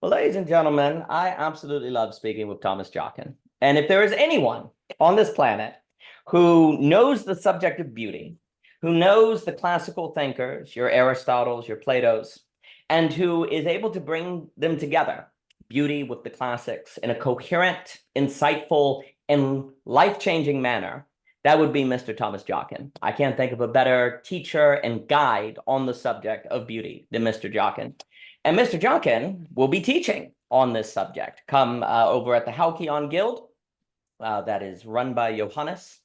Well, ladies and gentlemen, I absolutely love speaking with Thomas Jockin. And if there is anyone on this planet who knows the subject of beauty, who knows the classical thinkers, your Aristotles, your Platos, and who is able to bring them together, beauty with the classics, in a coherent, insightful, and life-changing manner, that would be Mr. Thomas Jockin. I can't think of a better teacher and guide on the subject of beauty than Mr. Jockin. And Mr. Jockin will be teaching on this subject. Come over at the Halkyon Guild, that is run by Johannes.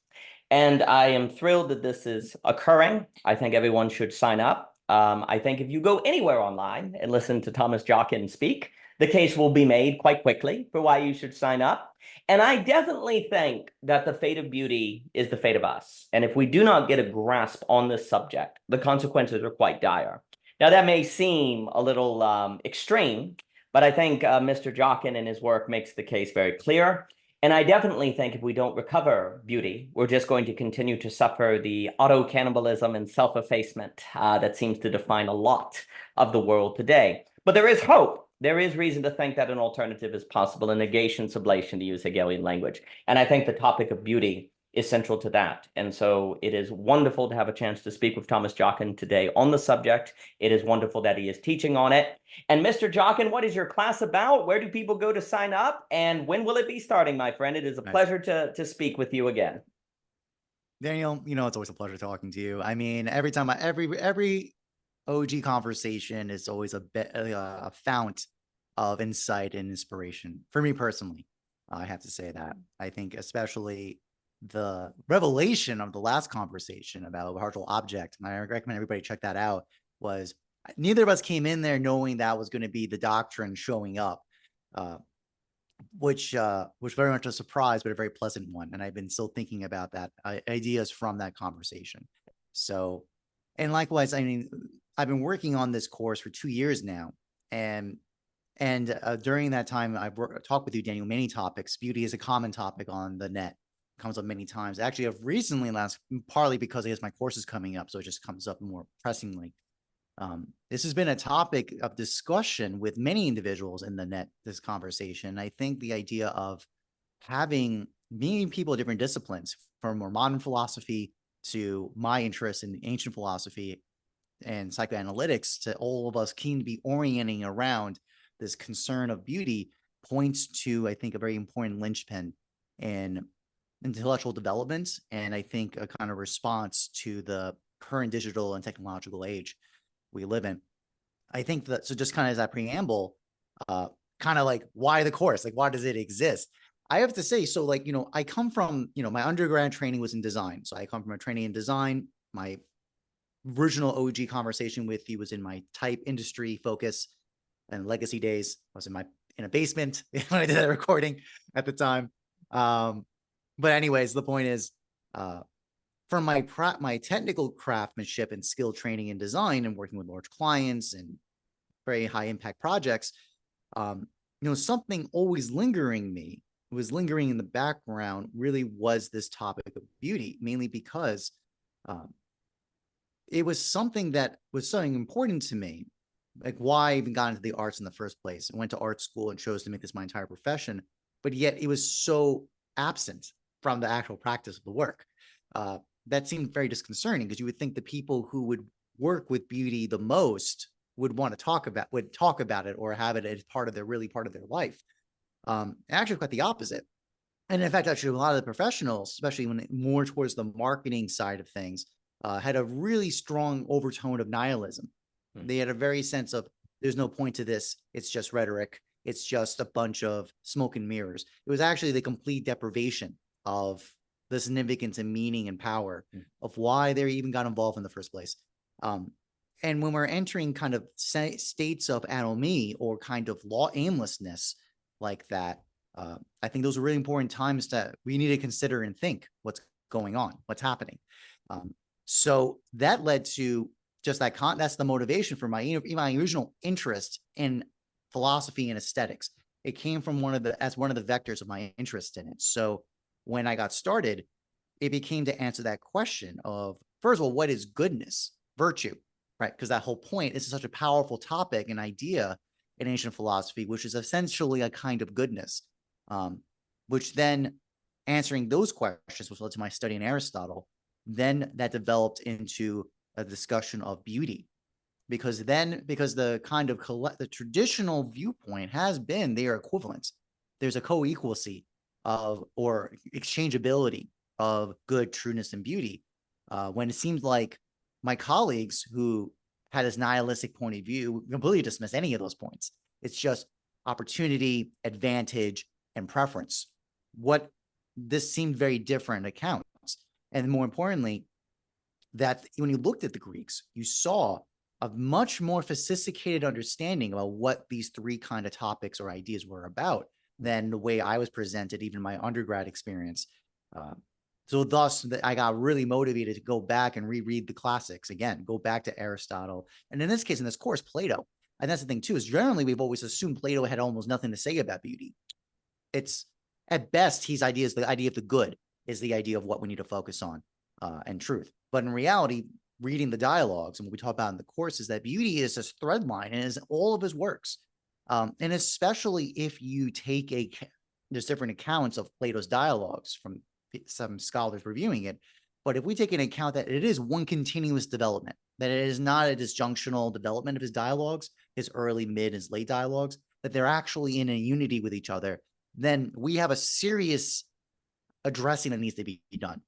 And I am thrilled that this is occurring. I think everyone should sign up. I think if you go anywhere online and listen to Thomas Jockin speak, the case will be made quite quickly for why you should sign up. And I definitely think that the fate of beauty is the fate of us. And if we do not get a grasp on this subject, the consequences are quite dire. Now, that may seem a little extreme, but I think Mr. Jockin in his work makes the case very clear. And I definitely think if we don't recover beauty, we're just going to continue to suffer the auto-cannibalism and self-effacement that seems to define a lot of the world today. But there is hope. There is reason to think that an alternative is possible, a negation sublation, to use Hegelian language. And I think the topic of beauty is central to that. And so it is wonderful to have a chance to speak with Thomas Jockin today on the subject. It is wonderful that he is teaching on it. And Mr. Jockin, what is your class about? Where do people go to sign up? And when will it be starting, my friend? It is a pleasure to speak with you again. Daniel, it's always a pleasure talking to you. I mean, every OG conversation is always a fount of insight and inspiration for me personally. I have to say that. I think especially the revelation of the last conversation about virtual object, and I recommend everybody check that out, was neither of us came in there knowing that was going to be the doctrine showing up, which was very much a surprise, but a very pleasant one. And I've been still thinking about that ideas from that conversation. So, and likewise, I mean, I've been working on this course for 2 years now, and during that time, I've talked with you, Daniel, many topics. Beauty is a common topic on the net. Comes up many times. Actually, I've recently partly because I guess my course is coming up, so it just comes up more pressingly. This has been a topic of discussion with many individuals in the net, this conversation. I think the idea of meeting people of different disciplines, from more modern philosophy to my interest in ancient philosophy and psychoanalytics, to all of us keen to be orienting around this concern of beauty, points to, I think, a very important linchpin in intellectual development, and I think a kind of response to the current digital and technological age we live in. I think that, so just kind of as that preamble, kind of like, why the course? Like, why does it exist? I have to say, so like, I come from, my undergrad training was in design. So I come from a training in design. My original OG conversation with you was in my type industry focus and legacy days. I was in a basement when I did that recording at the time. But anyways, the point is, from my technical craftsmanship and skill training in design and working with large clients and very high impact projects, something always lingering in the background really was this topic of beauty, mainly because it was something that was something important to me, like why I even got into the arts in the first place. I went to art school and chose to make this my entire profession, but yet it was so absent from the actual practice of the work. That seemed very disconcerting, because you would think the people who would work with beauty the most would talk about it or have it as part of their life. Actually quite the opposite. And in fact, actually a lot of the professionals, especially when more towards the marketing side of things, had a really strong overtone of nihilism. They had a very sense of, there's no point to this. It's just rhetoric. It's just a bunch of smoke and mirrors. It was actually the complete deprivation of the significance and meaning and power of why they even got involved in the first place. And when we're entering kind of states of anomie or kind of aimlessness like that, I think those are really important times that we need to consider and think what's going on, what's happening. So that led to just that's the motivation for my original interest in philosophy and aesthetics. It came from one of the vectors of my interest in it. So when I got started, it became to answer that question of, first of all, what is goodness, virtue, right? Because that whole point, this is such a powerful topic and idea. in ancient philosophy, which is essentially a kind of goodness, which then answering those questions, which led to my study in Aristotle, then that developed into a discussion of beauty. Because the kind of the traditional viewpoint has been they are equivalent. There's a co-equalcy of or exchangeability of good, trueness, and beauty. When it seems like my colleagues who had this nihilistic point of view completely dismiss any of those points. It's just opportunity, advantage, and preference. What this seemed very different accounts. And more importantly, that when you looked at the Greeks, you saw a much more sophisticated understanding about what these three kind of topics or ideas were about than the way I was presented, even in my undergrad experience. So thus, I got really motivated to go back and reread the classics again, go back to Aristotle. And in this case, in this course, Plato. And that's the thing too, is generally we've always assumed Plato had almost nothing to say about beauty. It's at best, the idea of the good is the idea of what we need to focus on and truth. But in reality, reading the dialogues and what we talk about in the course is that beauty is this thread line and is all of his works. And especially if you take there's different accounts of Plato's dialogues from some scholars reviewing it. But if we take into account that it is one continuous development, that it is not a disjunctional development of his dialogues, his early, mid, his late dialogues, that they're actually in a unity with each other, then we have a serious addressing that needs to be done.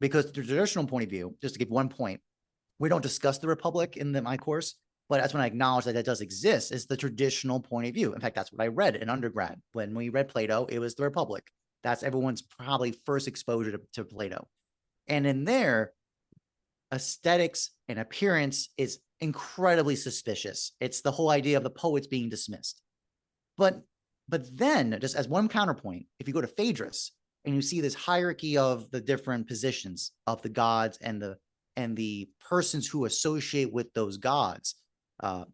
Because the traditional point of view, just to give one point, we don't discuss the Republic in my course, but that's when I acknowledge that does exist, is the traditional point of view. In fact, that's what I read in undergrad. When we read Plato, it was the Republic. That's everyone's probably first exposure to Plato. And in there, aesthetics and appearance is incredibly suspicious. It's the whole idea of the poets being dismissed. But then, just as one counterpoint, if you go to Phaedrus and you see this hierarchy of the different positions of the gods and the persons who associate with those gods, the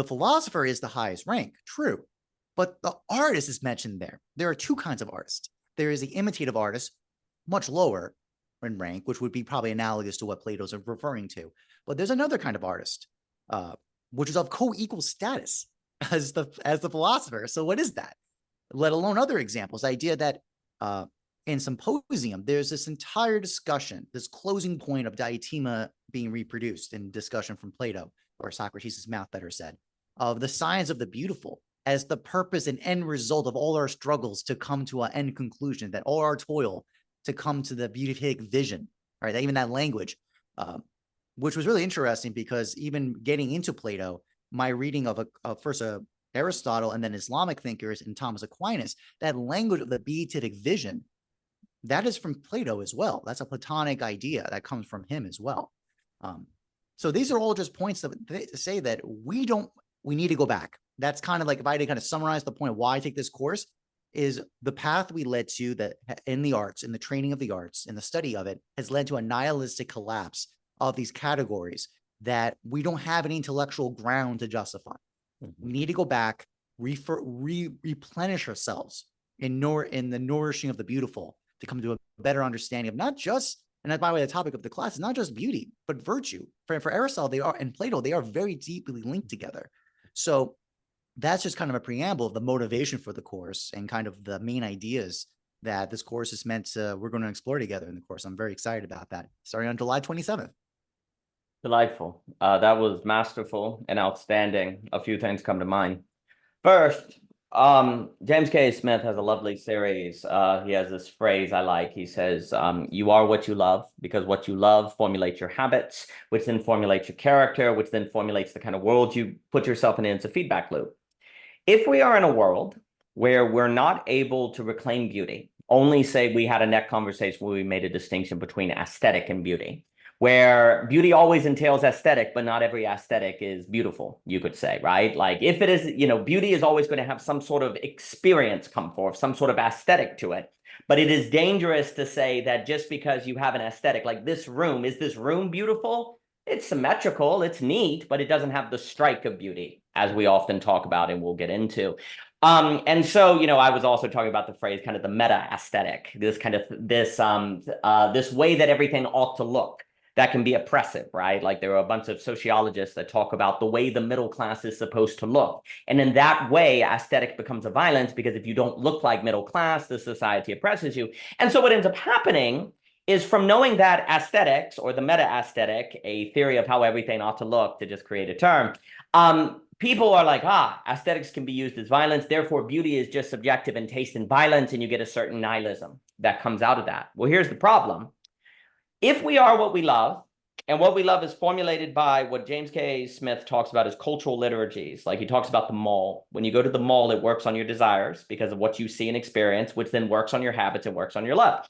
philosopher is the highest rank, true. But the artist is mentioned there. There are two kinds of artists. There is the imitative artist, much lower in rank, which would be probably analogous to what Plato's referring to. But there's another kind of artist, which is of co-equal status as the philosopher. So what is that? Let alone other examples. The idea that in Symposium, there's this entire discussion, this closing point of diatema being reproduced in discussion from Plato, or Socrates' mouth, better said, of the science of the beautiful as the purpose and end result of all our struggles to come to an end conclusion, that all our toil to come to the beatific vision, right? Even that language, which was really interesting because even getting into Plato, my reading of first Aristotle and then Islamic thinkers and Thomas Aquinas, that language of the beatific vision, that is from Plato as well. That's a Platonic idea that comes from him as well. So these are all just points to say that we need to go back. That's kind of like, if I had to kind of summarize the point of why I take this course, is the path we led to that in the arts, in the training of the arts, in the study of it, has led to a nihilistic collapse of these categories that we don't have any intellectual ground to justify. We need to go back, replenish ourselves in the nourishing of the beautiful to come to a better understanding of not just, and that's by the way, the topic of the class is not just beauty, but virtue. For Aristotle, and Plato, they are very deeply linked together. So that's just kind of a preamble of the motivation for the course and kind of the main ideas that this course is meant to, we're going to explore together in the course. I'm very excited about that. Starting on July 27th. Delightful. That was masterful and outstanding. A few things come to mind. First, James K. Smith has a lovely series. He has this phrase I like. He says, you are what you love, because what you love formulates your habits, which then formulates your character, which then formulates the kind of world you put yourself in. It's a feedback loop. If we are in a world where we're not able to reclaim beauty, only say we had a neck conversation where we made a distinction between aesthetic and beauty, where beauty always entails aesthetic, but not every aesthetic is beautiful, you could say, right? Like if it is, beauty is always going to have some sort of experience come forth, some sort of aesthetic to it. But it is dangerous to say that just because you have an aesthetic, like this room, is this room beautiful? It's symmetrical, it's neat, but it doesn't have the strike of beauty, as we often talk about and we'll get into. And so, I was also talking about the phrase kind of the meta aesthetic, this kind of this way that everything ought to look. that can be oppressive, right? Like there are a bunch of sociologists that talk about the way the middle class is supposed to look. And in that way, aesthetic becomes a violence because if you don't look like middle class, the society oppresses you. And so what ends up happening is from knowing that aesthetics or the meta-aesthetic, a theory of how everything ought to look, to just create a term, people are like, aesthetics can be used as violence, therefore beauty is just subjective and taste in violence, and you get a certain nihilism that comes out of that. Well, here's the problem. If we are what we love, and what we love is formulated by what James K. Smith talks about as cultural liturgies. Like he talks about the mall. When you go to the mall, it works on your desires because of what you see and experience, which then works on your habits and works on your love.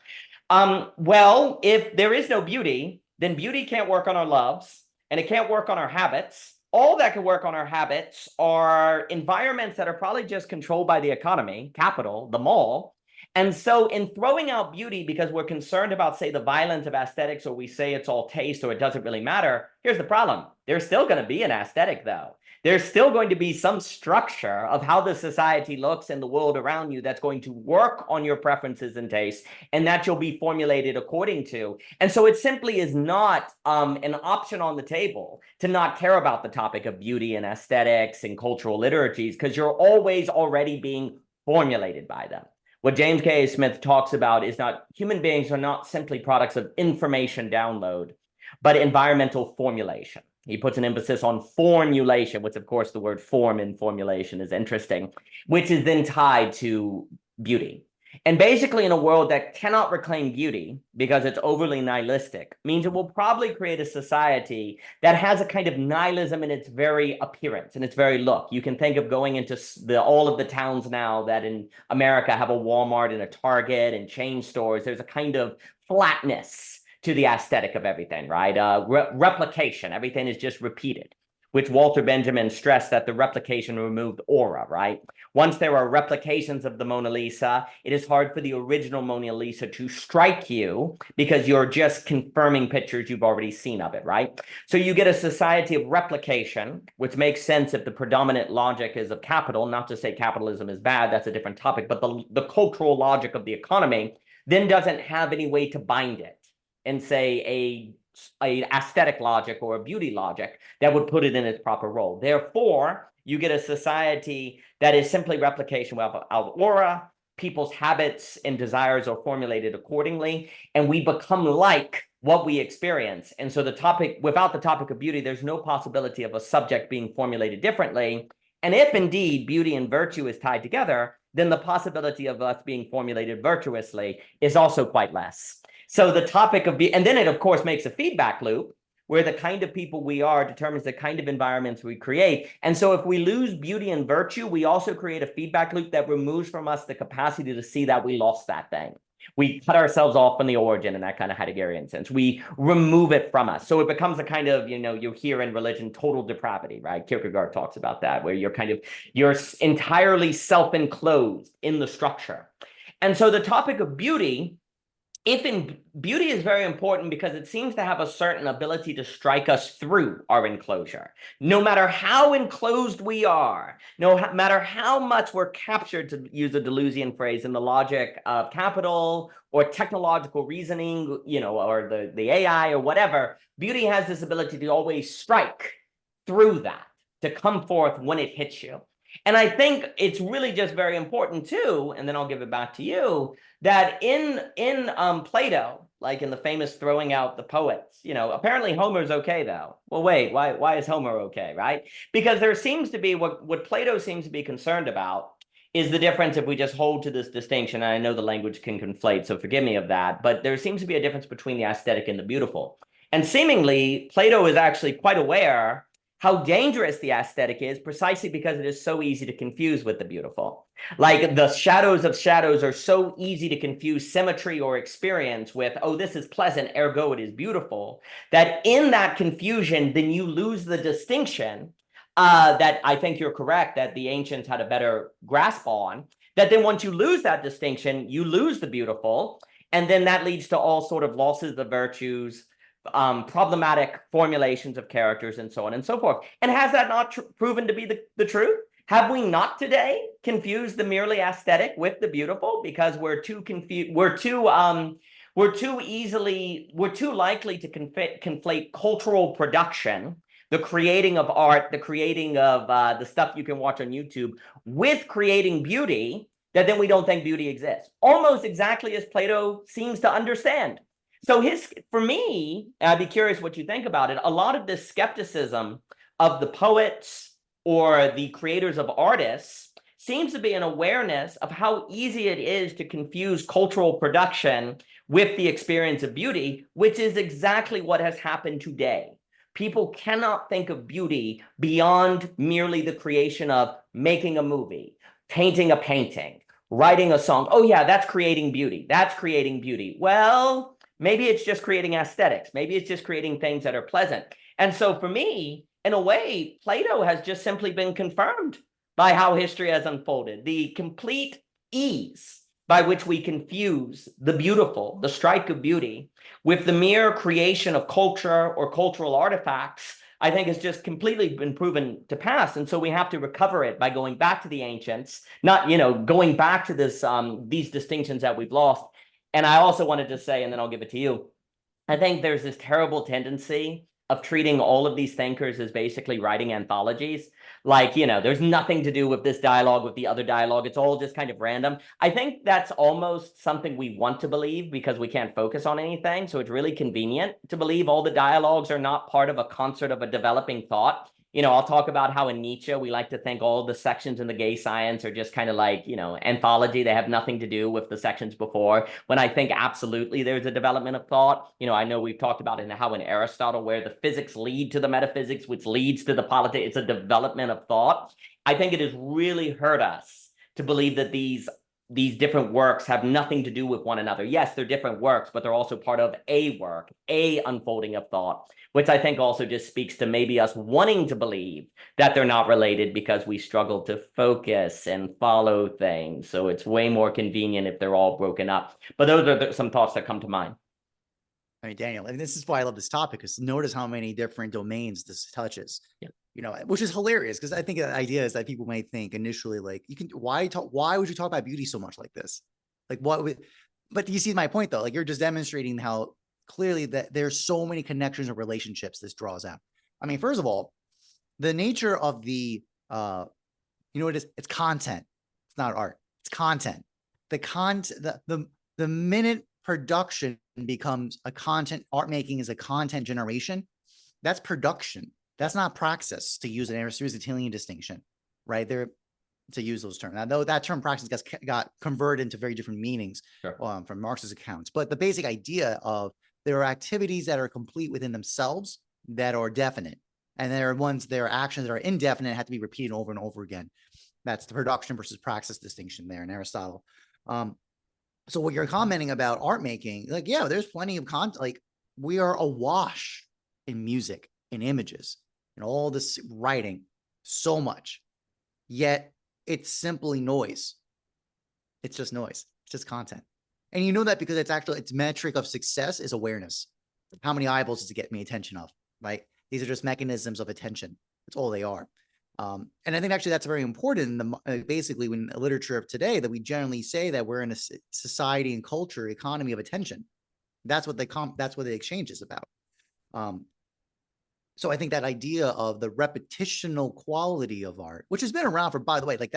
Well, if there is no beauty, then beauty can't work on our loves and it can't work on our habits. All that can work on our habits are environments that are probably just controlled by the economy, capital, the mall. And so in throwing out beauty because we're concerned about, say, the violence of aesthetics, or we say it's all taste or it doesn't really matter, here's the problem. There's still going to be an aesthetic, though. There's still going to be some structure of how the society looks and the world around you that's going to work on your preferences and tastes, and that you'll be formulated according to. And so it simply is not an option on the table to not care about the topic of beauty and aesthetics and cultural liturgies, because you're always already being formulated by them. What James K. Smith talks about is not human beings are not simply products of information download, but environmental formulation. He puts an emphasis on formulation, which of course the word form in formulation is interesting, which is then tied to beauty. And basically in a world that cannot reclaim beauty because it's overly nihilistic means it will probably create a society that has a kind of nihilism in its very appearance and its very look. You can think of going into all of the towns now that in America have a Walmart and a Target and chain stores. There's a kind of flatness to the aesthetic of everything, right? Replication, everything is just repeated, which Walter Benjamin stressed that the replication removed aura, right? Once there are replications of the Mona Lisa, it is hard for the original Mona Lisa to strike you because you're just confirming pictures you've already seen of it, right? So you get a society of replication, which makes sense if the predominant logic is of capital, not to say capitalism is bad, that's a different topic, but the cultural logic of the economy then doesn't have any way to bind it and say a aesthetic logic or a beauty logic that would put it in its proper role. Therefore, you get a society that is simply replication without aura, people's habits and desires are formulated accordingly, and we become like what we experience. And so without the topic of beauty, there's no possibility of a subject being formulated differently. And if indeed beauty and virtue is tied together, then the possibility of us being formulated virtuously is also quite less. So the topic of and then it, of course, makes a feedback loop where the kind of people we are determines the kind of environments we create. And so if we lose beauty and virtue, we also create a feedback loop that removes from us the capacity to see that we lost that thing. We cut ourselves off from the origin in that kind of Heideggerian sense. We remove it from us. So it becomes a kind of, you hear in religion, total depravity, right? Kierkegaard talks about that, where you're entirely self-enclosed in the structure. And so the topic of beauty, beauty is very important because it seems to have a certain ability to strike us through our enclosure. No matter how enclosed we are, no matter how much we're captured, to use a Deleuzian phrase, in the logic of capital or technological reasoning, or the AI or whatever, beauty has this ability to always strike through that, to come forth when it hits you. And I think it's really just very important too, and then I'll give it back to you, that in Plato, like in the famous throwing out the poets, apparently Homer's okay though. Well, wait, why is Homer okay, right? Because there seems to be what Plato seems to be concerned about is the difference if we just hold to this distinction. And I know the language can conflate, so forgive me of that, but there seems to be a difference between the aesthetic and the beautiful. And seemingly, Plato is actually quite aware how dangerous the aesthetic is precisely because it is so easy to confuse with the beautiful. Like the shadows of shadows are so easy to confuse symmetry or experience with, oh, this is pleasant, ergo it is beautiful, that in that confusion, then you lose the distinction that I think you're correct, that the ancients had a better grasp on, that then once you lose that distinction, you lose the beautiful, and then that leads to all sort of losses of virtues, problematic formulations of characters, and so on and so forth. And has that not proven to be the truth? Have we not today confused the merely aesthetic with the beautiful because we're too confused? We're too we're too likely to conflate cultural production, the creating of art, the creating of the stuff you can watch on YouTube, with creating beauty, that then we don't think beauty exists. Almost exactly as Plato seems to understand. So for me, I'd be curious what you think about it. A lot of this skepticism of the poets or the creators of artists seems to be an awareness of how easy it is to confuse cultural production with the experience of beauty, which is exactly what has happened today. People cannot think of beauty beyond merely the creation of making a movie, painting a painting, writing a song. Oh yeah, that's creating beauty. That's creating beauty. Well, maybe it's just creating aesthetics. Maybe it's just creating things that are pleasant. And so for me, in a way, Plato has just simply been confirmed by how history has unfolded. The complete ease by which we confuse the beautiful, the strike of beauty, with the mere creation of culture or cultural artifacts, I think has just completely been proven to pass. And so we have to recover it by going back to the ancients, not, going back to these distinctions that we've lost. And I also wanted to say, and then I'll give it to you, I think there's this terrible tendency of treating all of these thinkers as basically writing anthologies. Like, there's nothing to do with this dialogue with the other dialogue. It's all just kind of random. I think that's almost something we want to believe because we can't focus on anything. So it's really convenient to believe all the dialogues are not part of a concert of a developing thought. I'll talk about how in Nietzsche, we like to think all the sections in the gay science are just kind of like, anthology. They have nothing to do with the sections before. When I think absolutely there's a development of thought. I know we've talked about it how in Aristotle, where the physics lead to the metaphysics, which leads to the politics. It's a development of thought. I think it has really hurt us to believe that these different works have nothing to do with one another. Yes, they're different works, but they're also part of a work, a unfolding of thought, which I think also just speaks to maybe us wanting to believe that they're not related because we struggle to focus and follow things. So it's way more convenient if they're all broken up. But those are some thoughts that come to mind. I mean, Daniel, and this is why I love this topic, because notice how many different domains this touches. Yeah. Which is hilarious, because I think the idea is that people may think initially, like, why would you talk about beauty so much like this? Like, but you see my point though, like you're just demonstrating how clearly that there's so many connections and relationships this draws out. I mean, first of all, the nature of the, what it is? It's content. It's not art. It's content. The minute production becomes a content, art making is a content generation, that's production. That's not praxis, to use an Aristotelian distinction, right? There, to use those terms. Now, though that term praxis got converted into very different meanings. Sure. From Marx's accounts. But the basic idea of there are activities that are complete within themselves that are definite. And there are actions that are indefinite and have to be repeated over and over again. That's the production versus praxis distinction there in Aristotle. So what you're commenting about art making, like, yeah, there's plenty of content. Like, we are awash in music, in images, and all this writing, so much. Yet it's simply noise. It's just noise. It's just content. And you know that because its metric of success is awareness. How many eyeballs does it get me attention of, right? These are just mechanisms of attention. That's all they are. And I think actually that's very important in basically in the literature of today, that we generally say that we're in a society and culture economy of attention. That's what the exchange is about. So I think that idea of the repetitional quality of art, which has been around for, by the way, like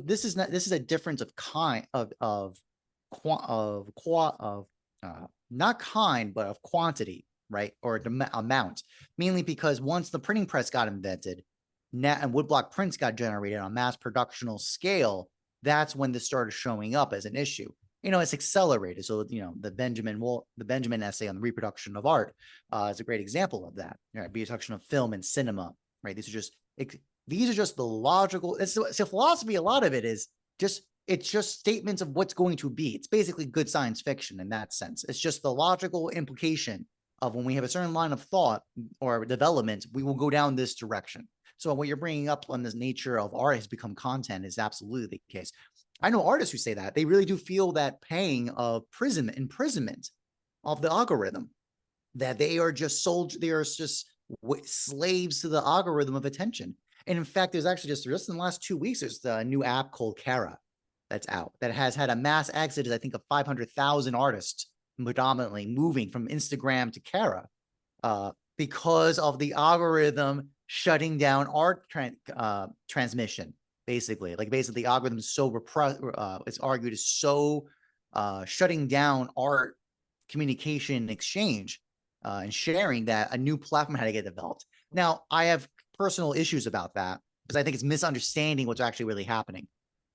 this is a difference of kind not kind, but of quantity, right? Or amount, mainly because once the printing press got invented, and woodblock prints got generated on mass productional scale, that's when this started showing up as an issue. It's accelerated. So, the Benjamin essay on the reproduction of art is a great example of that. Reproduction of film and cinema, right? These are just the logical. It's a philosophy. A lot of it is it's just statements of what's going to be. It's basically good science fiction in that sense. It's just the logical implication of when we have a certain line of thought or development, we will go down this direction. So what you're bringing up on this nature of art has become content is absolutely the case. I know artists who say that they really do feel that pang of imprisonment of the algorithm, that they are just slaves to the algorithm of attention. And in fact, there's actually just in the last 2 weeks, there's the new app called Kara that's out that has had a mass exodus, I think, of 500,000 artists predominantly moving from Instagram to Kara, because of the algorithm shutting down art transmission. Basically, the algorithm is so it's argued is so shutting down art communication exchange and sharing that a new platform had to get developed. Now, I have personal issues about that because I think it's misunderstanding what's actually really happening,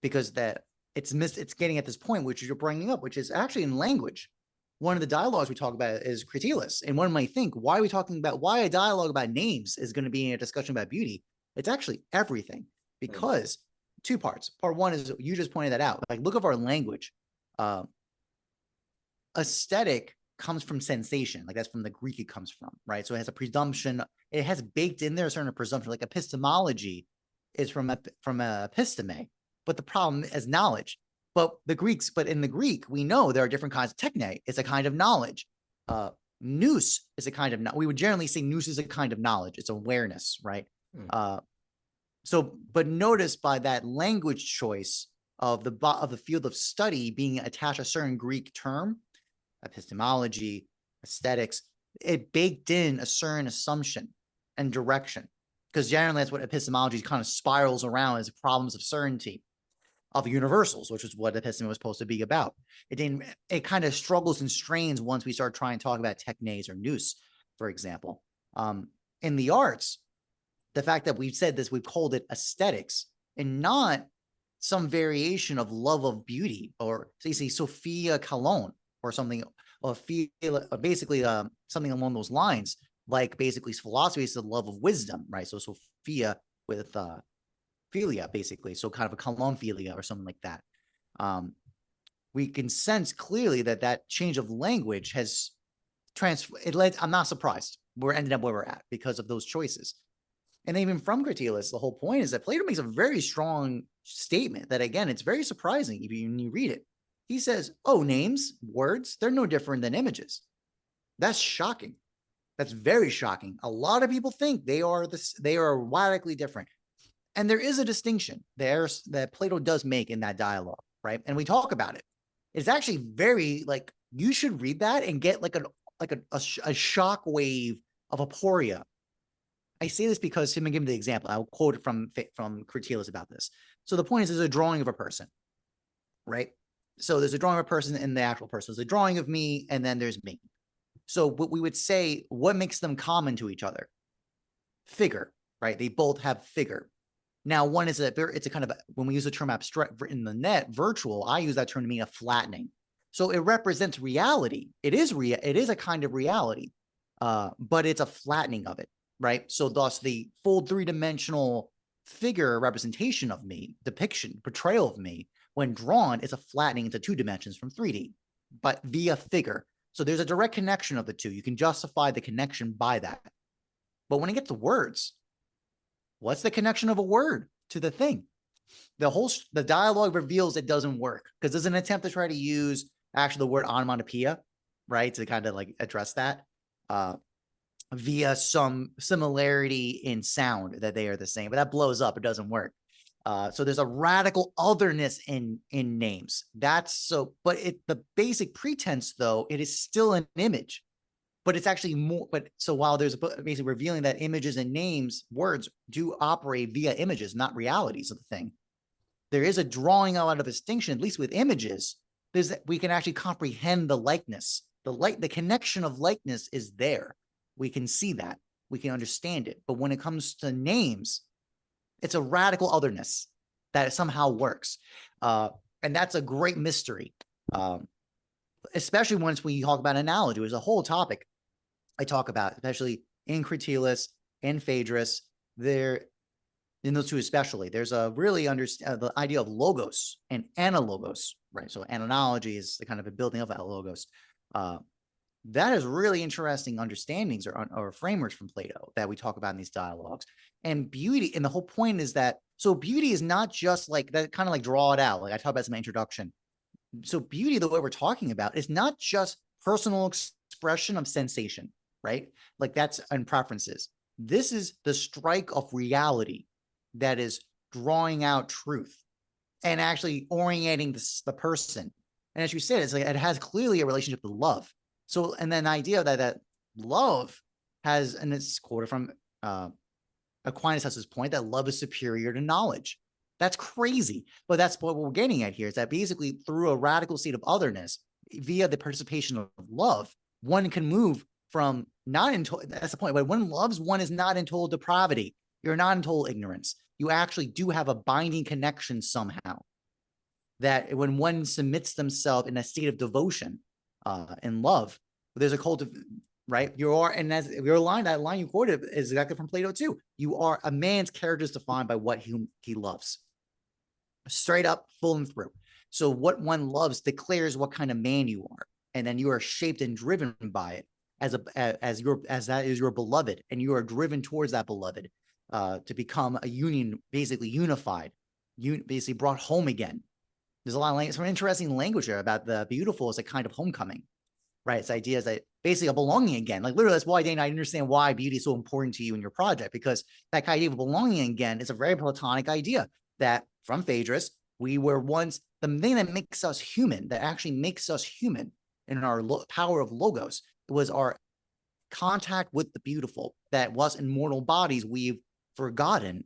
because that it's getting at this point, which you're bringing up, which is actually in language. One of the dialogues we talk about is Critilis, and one might think, why are we talking about, why a dialogue about names is going to be a discussion about beauty? It's actually everything, because two parts. Part one is, you just pointed that out. Like, look at our language. Aesthetic comes from sensation, like that's from the Greek it comes from, right? So it has a presumption, it has baked in there a certain presumption, like epistemology is from episteme, but the problem is knowledge. But in the Greek, we know there are different kinds of techne. It's a kind of knowledge. Nous is a kind of, we would generally say nous is a kind of knowledge. It's awareness, right? But notice by that language choice of the field of study being attached a certain Greek term, epistemology, aesthetics, it baked in a certain assumption and direction, because generally that's what epistemology kind of spirals around, as problems of certainty of universals, which is what epistemology was supposed to be about. It kind of struggles and strains once we start trying to talk about technes or nous, for example. In the arts, the fact that we've said this, we've called it aesthetics, and not some variation of love of beauty, or so you say Sophia Calonne or something, or basically something along those lines, like basically philosophy is the love of wisdom, right? So Sophia with philia, basically, so kind of a Calonne philia or something like that. We can sense clearly that change of language has I'm not surprised we're ended up where we're at because of those choices. And even from Critilis, the whole point is that Plato makes a very strong statement that, again, it's very surprising when you read it. He says, oh, names, words, they're no different than images. That's shocking. That's very shocking. A lot of people think they are radically different. And there is a distinction there that Plato does make in that dialogue, right? And we talk about it. It's actually very, like, you should read that and get a shock wave of aporia. I say this because, to give me the example, I'll quote it from Critilis about this. So the point is, there's a drawing of a person, right? So there's a drawing of a person and the actual person. There's a drawing of me, and then there's me. So what we would say, what makes them common to each other? Figure, right? They both have figure. Now, one is it's a kind of, when we use the term abstract in the net, virtual, I use that term to mean a flattening. So it represents reality. It is a kind of reality, but it's a flattening of it, right? So thus the full three-dimensional figure representation of me, depiction, portrayal of me, when drawn, is a flattening into 2 dimensions from 3D, but via figure. So there's a direct connection of the two. You can justify the connection by that. But when it gets to words, what's the connection of a word to the thing? The dialogue reveals it doesn't work, because there's an attempt to try to use actually the word onomatopoeia, right, to kind of like address that via some similarity in sound, that they are the same, but that blows up. It doesn't work. So there's a radical otherness in names. But the basic pretense, though, it is still an image, but it's actually more. But so while there's basically revealing that images and names, words do operate via images, not realities of the thing, there is a drawing out of distinction, at least with images. We can actually comprehend the likeness. The connection of likeness is there. We can see that. We can understand it. But when it comes to names, it's a radical otherness that somehow works. And that's a great mystery, especially once we talk about analogy. There's a whole topic I talk about, especially in Critilis and Phaedrus. In those two especially, there's a really the idea of logos and analogos, right? So analogy is the kind of a building of that logos. That is really interesting understandings or frameworks from Plato that we talk about in these dialogues. And beauty, and the whole point is that, so beauty is not just like that, kind of like draw it out, like I talked about in my introduction. So beauty, the way we're talking about, is not just personal expression of sensation, right? Like that's and preferences. This is the strike of reality that is drawing out truth and actually orienting the person And as you said, it's like it has clearly a relationship to love. So, and then the idea that love has, and it's quoted from Aquinas has this point that love is superior to knowledge. That's crazy. But that's what we're getting at here, is that basically through a radical state of otherness, via the participation of love, one can move from not in total, that's the point, when one loves, one is not in total depravity. You're not in total ignorance. You actually do have a binding connection somehow. That when one submits themselves in a state of devotion and love, there's a cult of, right? You are, and as your line, that line you quoted is exactly from Plato too. You are, a man's character is defined by what he loves. Straight up, full and through. So what one loves declares what kind of man you are, and then you are shaped and driven by it as that is your beloved, and you are driven towards that beloved to become a union, basically unified, basically brought home again. There's a lot of some interesting language here about the beautiful as a kind of homecoming, right? It's ideas that basically a belonging again. Like literally, that's why, Dana, I understand why beauty is so important to you in your project, because that idea of belonging again is a very Platonic idea that from Phaedrus, we were once, the thing that makes us human, that actually makes us human in our power of logos, was our contact with the beautiful, that was in mortal bodies we've forgotten,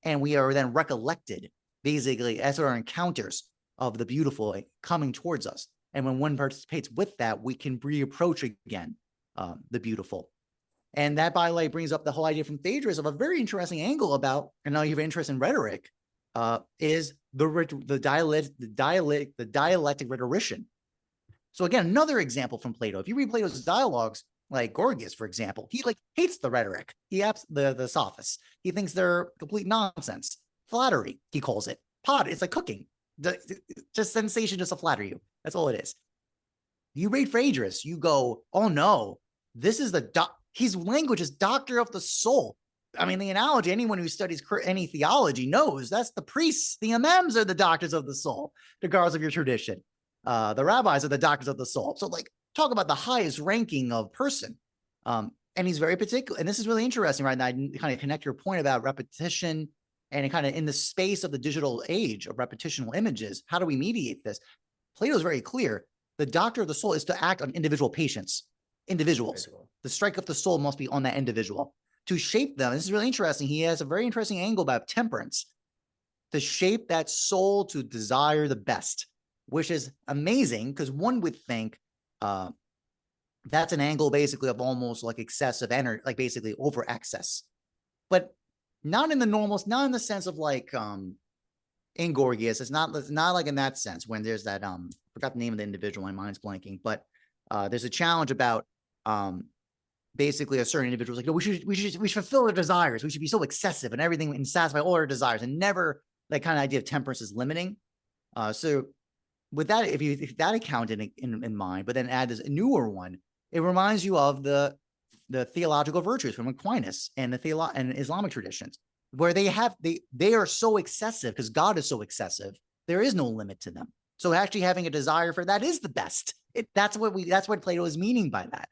and we are then recollected, basically, as our encounters of the beautiful coming towards us. And when one participates with that, we can reapproach again the beautiful. And that, by the way, brings up the whole idea from Phaedrus of a very interesting angle about, and now you have interest in rhetoric, is the dialectic rhetorician. So again, another example from Plato. If you read Plato's dialogues, like Gorgias, for example, he like hates the rhetoric. He the sophists. He thinks they're complete nonsense. Flattery, he calls it. It's like cooking. Just sensation, just to flatter you. That's all it is. You read Phaedrus, you go, oh no, this is his language is doctor of the soul. I mean, the analogy, anyone who studies any theology knows that's the priests, the imams are the doctors of the soul, regardless of your tradition. The rabbis are the doctors of the soul. So like, talk about the highest ranking of person. And he's very particular. And this is really interesting, right? Now, I kind of connect your point about repetition and kind of in the space of the digital age of repetitional images. How do we mediate this? Plato is very clear. The doctor of the soul is to act on individual patients, individuals. The strike of the soul must be on that individual to shape them. This is really interesting. He has a very interesting angle about temperance, to shape that soul to desire the best, which is amazing because one would think that's an angle basically of almost like excessive energy, like basically over excess, but not in the normal, not in the sense of like in Gorgias. It's not like in that sense when there's that forgot the name of the individual, my mind's blanking, but there's a challenge about basically a certain individual like, no, we should fulfill our desires. We should be so excessive and everything and satisfy all our desires, and never that kind of idea of temperance is limiting. So with that, if that account in mind, but then add this newer one, it reminds you of the theological virtues from Aquinas and and Islamic traditions, where they are so excessive because God is so excessive. There is no limit to them. So actually having a desire for that is the best. That's what Plato is meaning by that.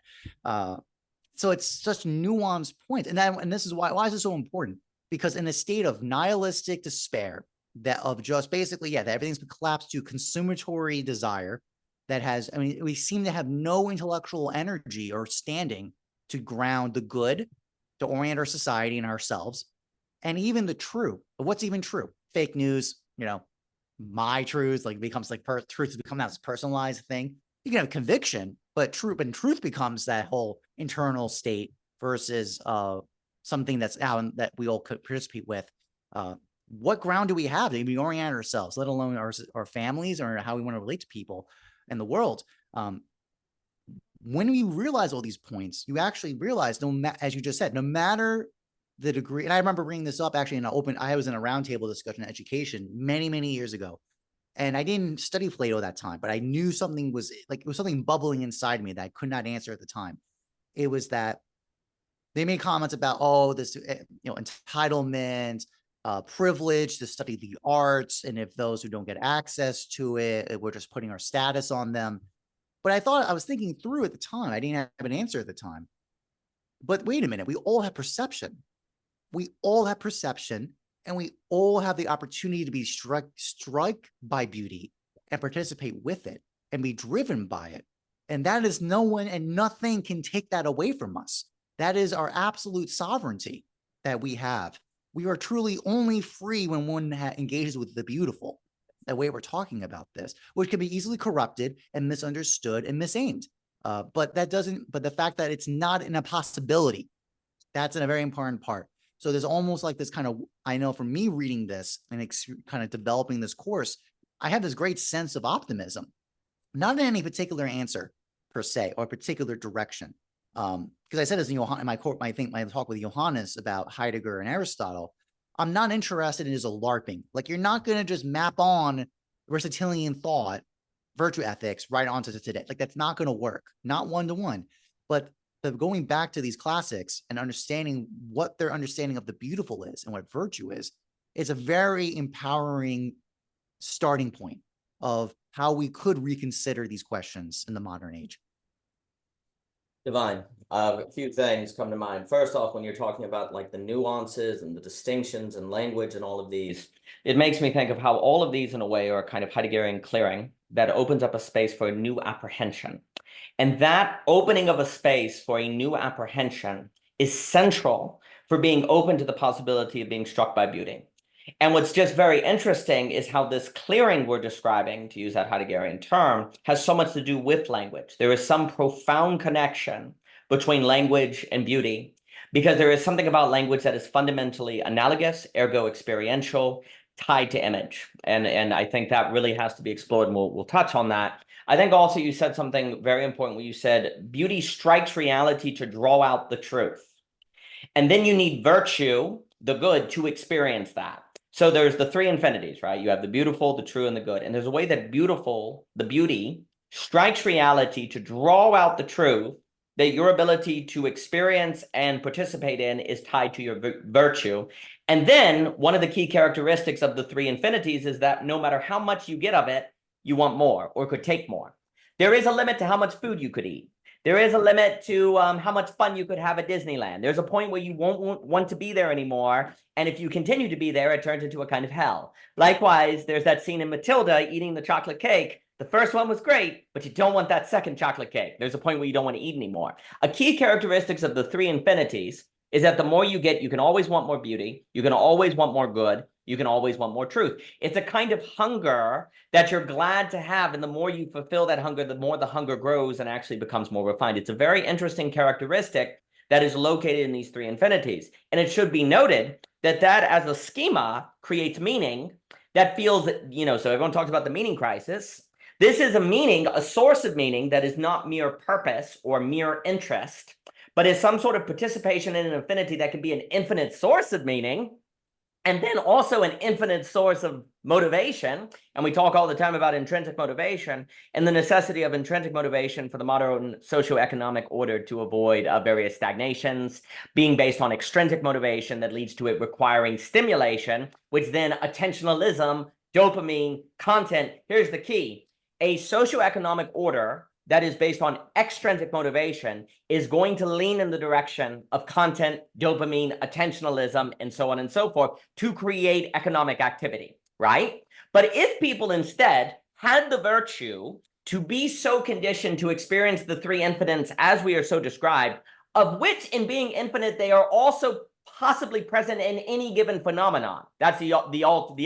So it's such nuanced point. And this is why is it so important? Because in a state of nihilistic despair, that of just basically, that everything's been collapsed to consummatory desire that has, I mean, we seem to have no intellectual energy or standing to ground the good, to orient our society and ourselves, and even the true. But what's even true? Fake news, my truth, like becomes like truth has become that personalized thing. You can have conviction, but truth becomes that whole internal state versus something that's out that we all could participate with. What ground do we have to even orient ourselves, let alone our families or how we want to relate to people in the world? When we realize all these points, you actually realize, as you just said, no matter the degree, and I remember bringing this up actually I was in a roundtable discussion on education many, many years ago, and I didn't study Plato at that time, but I knew something was like, it was something bubbling inside me that I could not answer at the time. It was that they made comments about, this, entitlement, privilege to study the arts, and if those who don't get access to it, we're just putting our status on them. But I was thinking through at the time. I didn't have an answer at the time. But wait a minute, we all have perception. We all have perception, and we all have the opportunity to be struck by beauty and participate with it. and be driven by it. And that is no one and nothing can take that away from us. That is our absolute sovereignty that we have. We are truly only free when one engages with the beautiful, the way we're talking about this, which can be easily corrupted and misunderstood and misaimed. But the fact that it's not an impossibility, that's a very important part. So there's almost like this kind of, I know from me reading this and kind of developing this course, I have this great sense of optimism, not in any particular answer per se or particular direction. Because I said this in my talk with Johannes about Heidegger and Aristotle, I'm not interested in just a LARPing. Like, you're not going to just map on Aristotelian thought, virtue ethics right onto today. Like, that's not going to work, not one-to-one. But going back to these classics and understanding what their understanding of the beautiful is and what virtue is a very empowering starting point of how we could reconsider these questions in the modern age. Divine. A few things come to mind. First off, when you're talking about like the nuances and the distinctions and language and all of these, it makes me think of how all of these in a way are kind of Heideggerian clearing that opens up a space for a new apprehension. And that opening of a space for a new apprehension is central for being open to the possibility of being struck by beauty. And what's just very interesting is how this clearing we're describing, to use that Heideggerian term, has so much to do with language. There is some profound connection between language and beauty, because there is something about language that is fundamentally analogous, ergo experiential, tied to image. And I think that really has to be explored, and we'll touch on that. I think also you said something very important when you said beauty strikes reality to draw out the truth. And then you need virtue, the good, to experience that. So there's the three infinities, right? You have the beautiful, the true, and the good. And there's a way that beautiful, the beauty, strikes reality to draw out the truth, that your ability to experience and participate in is tied to your virtue. And then one of the key characteristics of the three infinities is that no matter how much you get of it, you want more or could take more. There is a limit to how much food you could eat. There is a limit to how much fun you could have at Disneyland. There's a point where you won't want to be there anymore. And if you continue to be there, it turns into a kind of hell. Likewise, there's that scene in Matilda eating the chocolate cake. The first one was great, but you don't want that second chocolate cake. There's a point where you don't want to eat anymore. A key characteristics of the three infinities is that the more you get, you can always want more beauty. You can always want more good. You can always want more truth. It's a kind of hunger that you're glad to have. And the more you fulfill that hunger, the more the hunger grows and actually becomes more refined. It's a very interesting characteristic that is located in these three infinities. And it should be noted that that as a schema creates meaning that feels, so everyone talks about the meaning crisis. This is a meaning, a source of meaning that is not mere purpose or mere interest, but is some sort of participation in an infinity that can be an infinite source of meaning, and then also an infinite source of motivation. And we talk all the time about intrinsic motivation and the necessity of intrinsic motivation for the modern socioeconomic order to avoid various stagnations, being based on extrinsic motivation that leads to it requiring stimulation, which then attentionalism, dopamine, content. Here's the key. A socioeconomic order that is based on extrinsic motivation is going to lean in the direction of content, dopamine, attentionalism, and so on and so forth to create economic activity, right? But if people instead had the virtue to be so conditioned to experience the three infinites as we are so described, of which in being infinite, they are also possibly present in any given phenomenon. That's the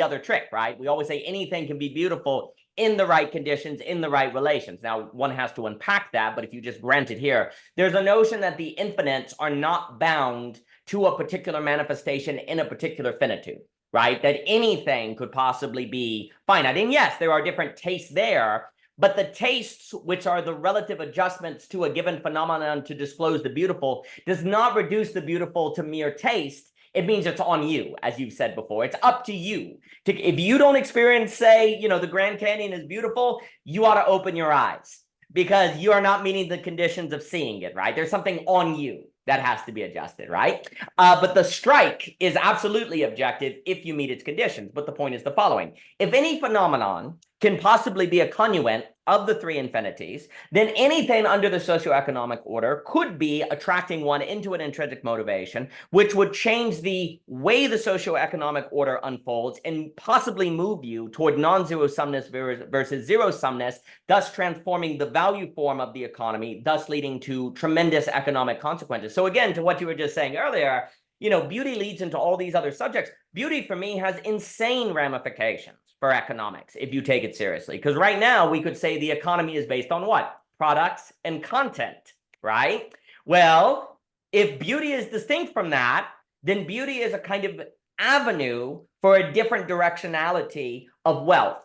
other trick, right? We always say anything can be beautiful in the right conditions, in the right relations. Now, one has to unpack that, but if you just grant it here, there's a notion that the infinites are not bound to a particular manifestation in a particular finitude, right? That anything could possibly be finite. And yes, there are different tastes there, but the tastes, which are the relative adjustments to a given phenomenon to disclose the beautiful, does not reduce the beautiful to mere taste. It means it's on you, as you've said before. It's up to you. If you don't experience, say, the Grand Canyon is beautiful, you ought to open your eyes because you are not meeting the conditions of seeing it, right? There's something on you that has to be adjusted, right? But the strike is absolutely objective if you meet its conditions. But the point is the following. If any phenomenon can possibly be a connuent of the three infinities, then anything under the socioeconomic order could be attracting one into an intrinsic motivation, which would change the way the socioeconomic order unfolds and possibly move you toward non-zero sumness versus zero sumness, thus transforming the value form of the economy, thus leading to tremendous economic consequences. So again, to what you were just saying earlier, beauty leads into all these other subjects. Beauty for me has insane ramifications for economics if you take it seriously. Because right now we could say the economy is based on what? Products and content, right? Well, if beauty is distinct from that, then beauty is a kind of avenue for a different directionality of wealth.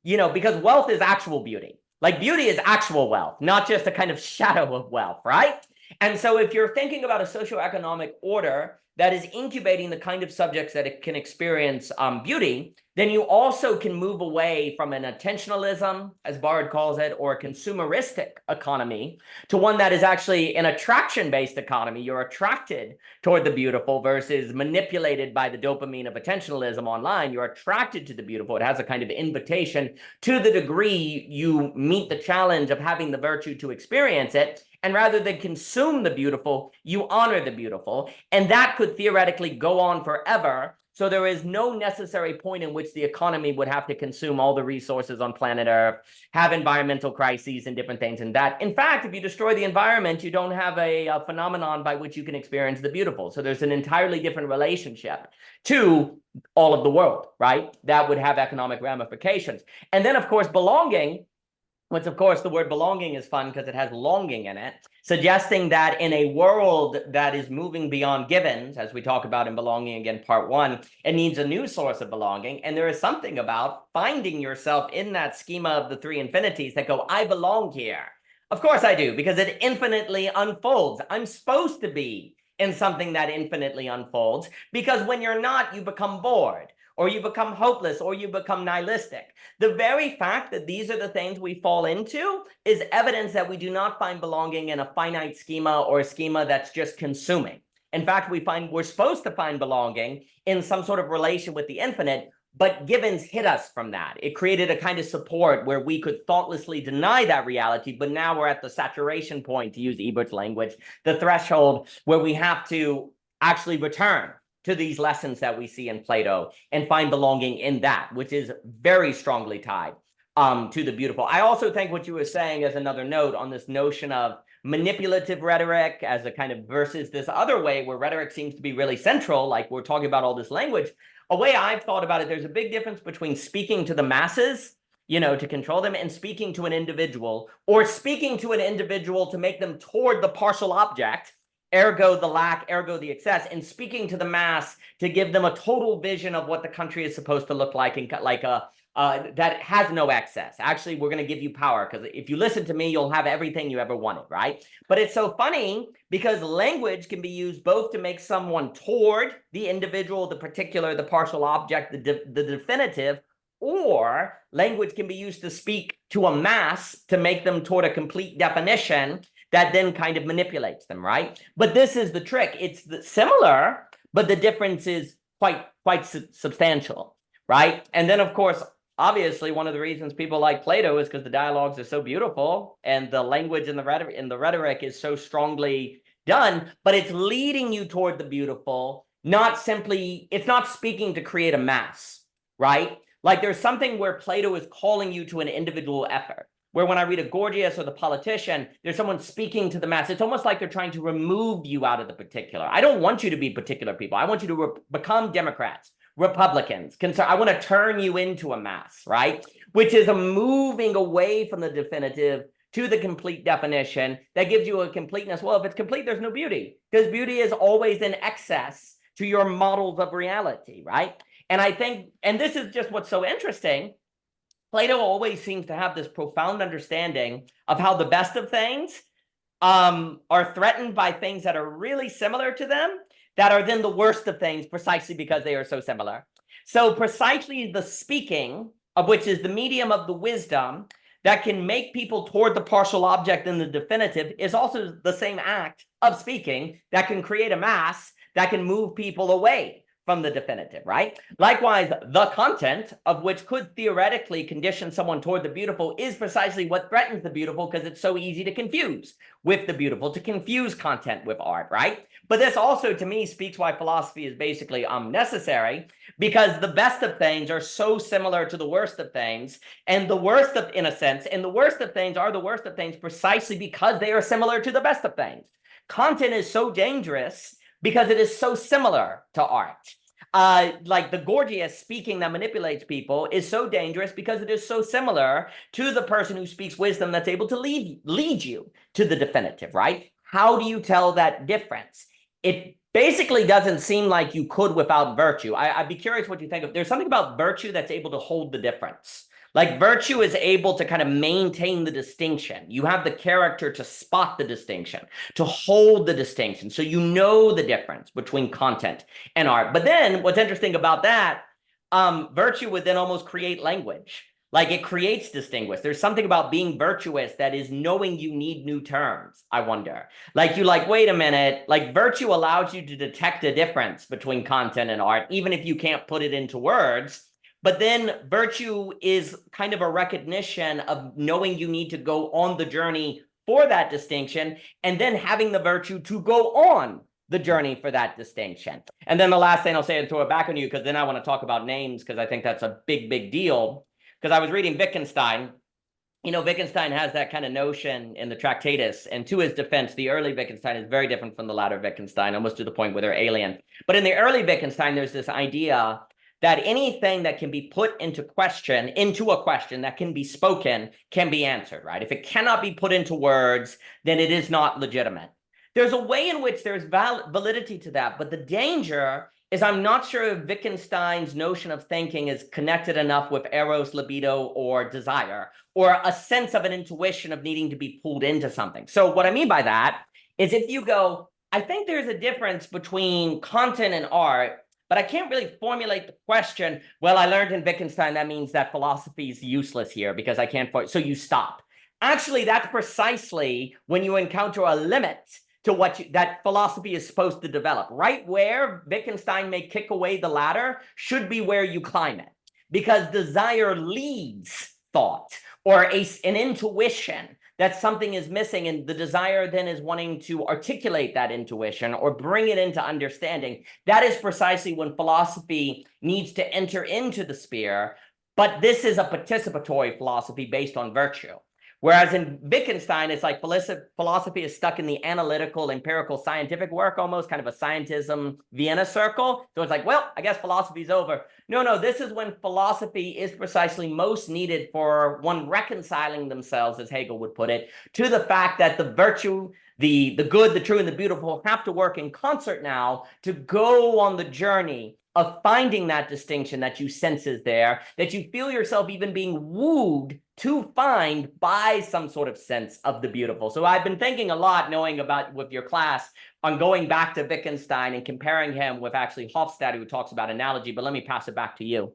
Because wealth is actual beauty. Like beauty is actual wealth, not just a kind of shadow of wealth, right? And so if you're thinking about a socioeconomic order that is incubating the kind of subjects that it can experience beauty, then you also can move away from an attentionalism, as Bard calls it, or a consumeristic economy to one that is actually an attraction-based economy. You're attracted toward the beautiful versus manipulated by the dopamine of attentionalism online. You're attracted to the beautiful. It has a kind of invitation to the degree you meet the challenge of having the virtue to experience it. And rather than consume the beautiful, you honor the beautiful. And that could theoretically go on forever. So there is no necessary point in which the economy would have to consume all the resources on planet Earth, have environmental crises and different things. And that, in fact, if you destroy the environment, you don't have a phenomenon by which you can experience the beautiful. So there's an entirely different relationship to all of the world, right? That would have economic ramifications. And then, of course, belonging. Which, of course, the word belonging is fun because it has longing in it, suggesting that in a world that is moving beyond givens, as we talk about in Belonging Again, Part 1, it needs a new source of belonging. And there is something about finding yourself in that schema of the three infinities that go, I belong here. Of course I do, because it infinitely unfolds. I'm supposed to be in something that infinitely unfolds, because when you're not, you become bored, or you become hopeless, or you become nihilistic. The very fact that these are the things we fall into is evidence that we do not find belonging in a finite schema or a schema that's just consuming. In fact, we're supposed to find belonging in some sort of relation with the infinite, but givens hit us from that. It created a kind of support where we could thoughtlessly deny that reality, but now we're at the saturation point, to use Ebert's language, the threshold where we have to actually return to these lessons that we see in Plato and find belonging in that, which is very strongly tied to the beautiful. I also think what you were saying as another note on this notion of manipulative rhetoric as a kind of versus this other way where rhetoric seems to be really central, like we're talking about all this language. A way I've thought about it, there's a big difference between speaking to the masses, to control them, and speaking to an individual, or speaking to an individual to make them toward the partial object, ergo the lack, ergo the excess, and speaking to the mass to give them a total vision of what the country is supposed to look like, and like that has no excess. Actually, we're going to give you power, because if you listen to me, you'll have everything you ever wanted, right? But it's so funny because language can be used both to make someone toward the individual, the particular, the partial object, the definitive, or language can be used to speak to a mass to make them toward a complete definition that then kind of manipulates them, right? But this is the trick. It's similar, but the difference is quite substantial, right? And then, of course, obviously, one of the reasons people like Plato is because the dialogues are so beautiful and the language and the rhetoric is so strongly done, but it's leading you toward the beautiful, it's not speaking to create a mass, right? Like there's something where Plato is calling you to an individual effort. Where when I read a Gorgias or the Politician, there's someone speaking to the mass. It's almost like they're trying to remove you out of the particular. I don't want you to be particular people. I want you to become Democrats, Republicans. I want to turn you into a mass, right? Which is a moving away from the definitive to the complete definition that gives you a completeness. Well, if it's complete, there's no beauty, because beauty is always in excess to your models of reality, right? And I think, and this is just what's so interesting, Plato always seems to have this profound understanding of how the best of things are threatened by things that are really similar to them, that are then the worst of things precisely because they are so similar. So precisely the speaking, of which is the medium of the wisdom, that can make people toward the partial object in the definitive, is also the same act of speaking that can create a mass that can move people away from the definitive, right? Likewise, the content of which could theoretically condition someone toward the beautiful is precisely what threatens the beautiful, because it's so easy to confuse with the beautiful, to confuse content with art, right? But this also, to me, speaks why philosophy is basically necessary, because the best of things are so similar to the worst of things, and the worst of, in a sense, and the worst of things are the worst of things precisely because they are similar to the best of things. Content is so dangerous because it is so similar to art. Like the Gorgias speaking that manipulates people is so dangerous because it is so similar to the person who speaks wisdom that's able to lead you to the definitive, right? How do you tell that difference? It basically doesn't seem like you could without virtue. I'd be curious what you think of. There's something about virtue that's able to hold the difference. Like virtue is able to kind of maintain the distinction. You have the character to spot the distinction, to hold the distinction. So you know the difference between content and art. But then what's interesting about that, virtue would then almost create language. Like it creates distinguish. There's something about being virtuous that is knowing you need new terms, I wonder. Like you like, wait a minute, like virtue allows you to detect a difference between content and art, even if you can't put it into words. But then virtue is kind of a recognition of knowing you need to go on the journey for that distinction, and then having the virtue to go on the journey for that distinction. And then the last thing I'll say and throw it back on you, because then I want to talk about names, because I think that's a big, big deal. Because I was reading Wittgenstein. You know, Wittgenstein has that kind of notion in the Tractatus, and to his defense, the early Wittgenstein is very different from the latter Wittgenstein, almost to the point where they're alien. But in the early Wittgenstein, there's this idea that anything that can be put into a question that can be spoken can be answered, right? If it cannot be put into words, then it is not legitimate. There's a way in which there's validity to that, but the danger is I'm not sure if Wittgenstein's notion of thinking is connected enough with eros, libido, or desire, or a sense of an intuition of needing to be pulled into something. So what I mean by that is if you go, I think there's a difference between content and art, but I can't really formulate the question, well, I learned in Wittgenstein that means that philosophy is useless here because I can't, so you stop. Actually, that's precisely when you encounter a limit to what that philosophy is supposed to develop. Right where Wittgenstein may kick away the ladder should be where you climb it, because desire leads thought, or an intuition that something is missing, and the desire then is wanting to articulate that intuition or bring it into understanding. That is precisely when philosophy needs to enter into the sphere, but this is a participatory philosophy based on virtue. Whereas in Wittgenstein, it's like philosophy is stuck in the analytical, empirical, scientific work, almost kind of a scientism Vienna circle. So it's like, well, I guess philosophy's over. No, this is when philosophy is precisely most needed for one reconciling themselves, as Hegel would put it, to the fact that the virtue, the good, the true, and the beautiful have to work in concert now to go on the journey of finding that distinction that you sense is there, that you feel yourself even being wooed to find by some sort of sense of the beautiful. So I've been thinking a lot, knowing about with your class, on going back to Wittgenstein and comparing him with actually Hofstadter, who talks about analogy, but let me pass it back to you.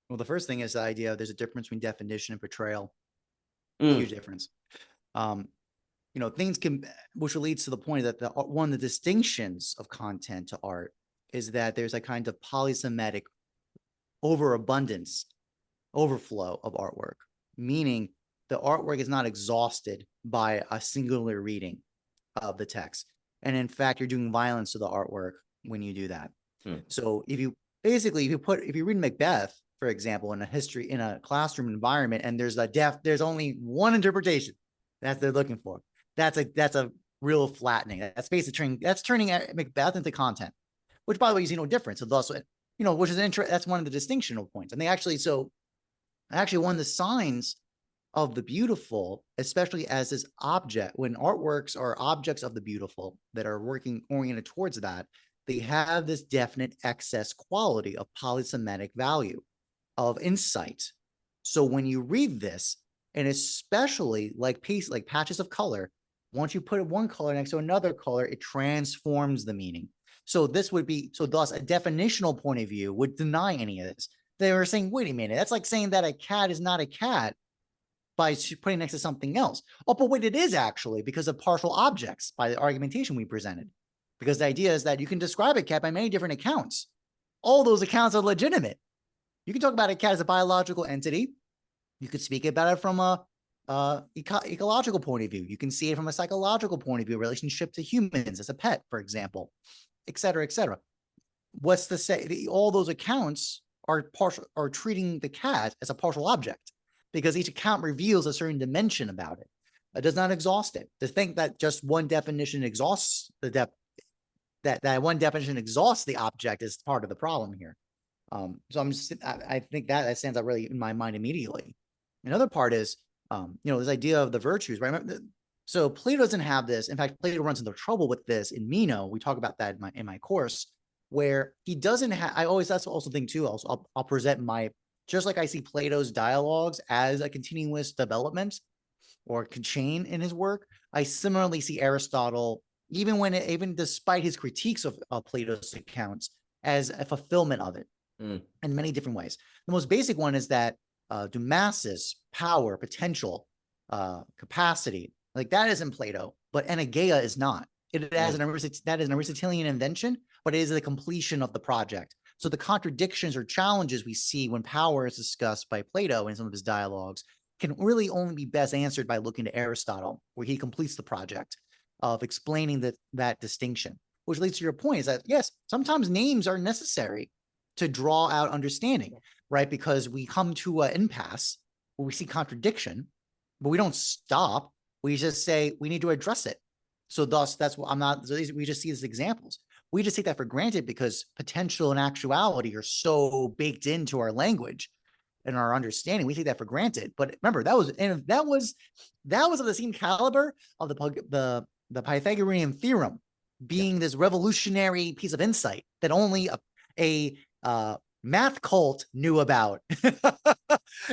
Well, the first thing is the idea of there's a difference between definition and portrayal. Huge difference. You know, things can, which leads to the point that one of the distinctions of content to art is that there's a kind of polysemitic overabundance, overflow of artwork, meaning the artwork is not exhausted by a singular reading of the text. And in fact, you're doing violence to the artwork when you do that. So if you read Macbeth, for example, in a classroom environment, and there's only one interpretation that they're looking for, that's a real flattening. That's basically turning Macbeth into content. Which, by the way, you see no difference. So also, you know, which is that's one of the distinctional points. And actually one of the signs of the beautiful, especially as this object, when artworks are objects of the beautiful that are working oriented towards that, they have this definite excess quality of polysemitic value, of insight. So when you read this, and especially like patches of color, once you put one color next to another color, it transforms the meaning. So thus a definitional point of view would deny any of this. They were saying, wait a minute, that's like saying that a cat is not a cat by putting next to something else. Oh, but wait, it is actually, because of partial objects by the argumentation we presented. Because the idea is that you can describe a cat by many different accounts. all those accounts are legitimate. You can talk about a cat as a biological entity. You could speak about it from a ecological point of view. You can see it from a psychological point of view, relationship to humans as a pet, for example, et cetera, et cetera. What's the say? All those accounts are treating the cat as a partial object, because each account reveals a certain dimension about it. It does not exhaust it. To think that just one definition exhausts the depth, that one definition exhausts the object is part of the problem here. So I think that stands out really in my mind immediately. Another part is, this idea of the virtues, right? So Plato doesn't have this. In fact, Plato runs into trouble with this in Meno. We talk about that in my course, where he doesn't have. That's also the thing too. I'll present just like I see Plato's dialogues as a continuous development or chain in his work. I similarly see Aristotle, even despite his critiques of Plato's accounts, as a fulfillment of it in many different ways. The most basic one is that do masses, power, potential, capacity, like that is in Plato, but energeia is not. That is an Aristotelian invention, but it is the completion of the project. So the contradictions or challenges we see when power is discussed by Plato in some of his dialogues can really only be best answered by looking to Aristotle, where he completes the project of explaining that distinction, which leads to your point is that, yes, sometimes names are necessary to draw out understanding, right? Because we come to an impasse where we see contradiction, but we don't stop. We just say we need to address it. So thus, that's what we just see as examples. We just take that for granted because potential and actuality are so baked into our language and our understanding. We take that for granted. But remember, that was of the same caliber of the Pythagorean theorem being this revolutionary piece of insight that only a math cult knew about.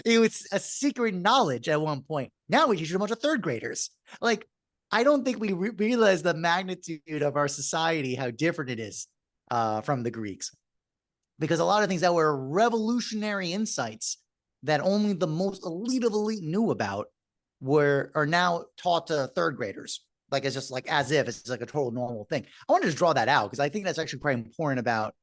It was a secret knowledge at one point. Now we teach a bunch of third graders. Like, I don't think we realize the magnitude of our society, how different it is from the Greeks. Because a lot of things that were revolutionary insights that only the most elite of elite knew about are now taught to third graders. Like, it's just like as if it's like a total normal thing. I want to just draw that out because I think that's actually quite important about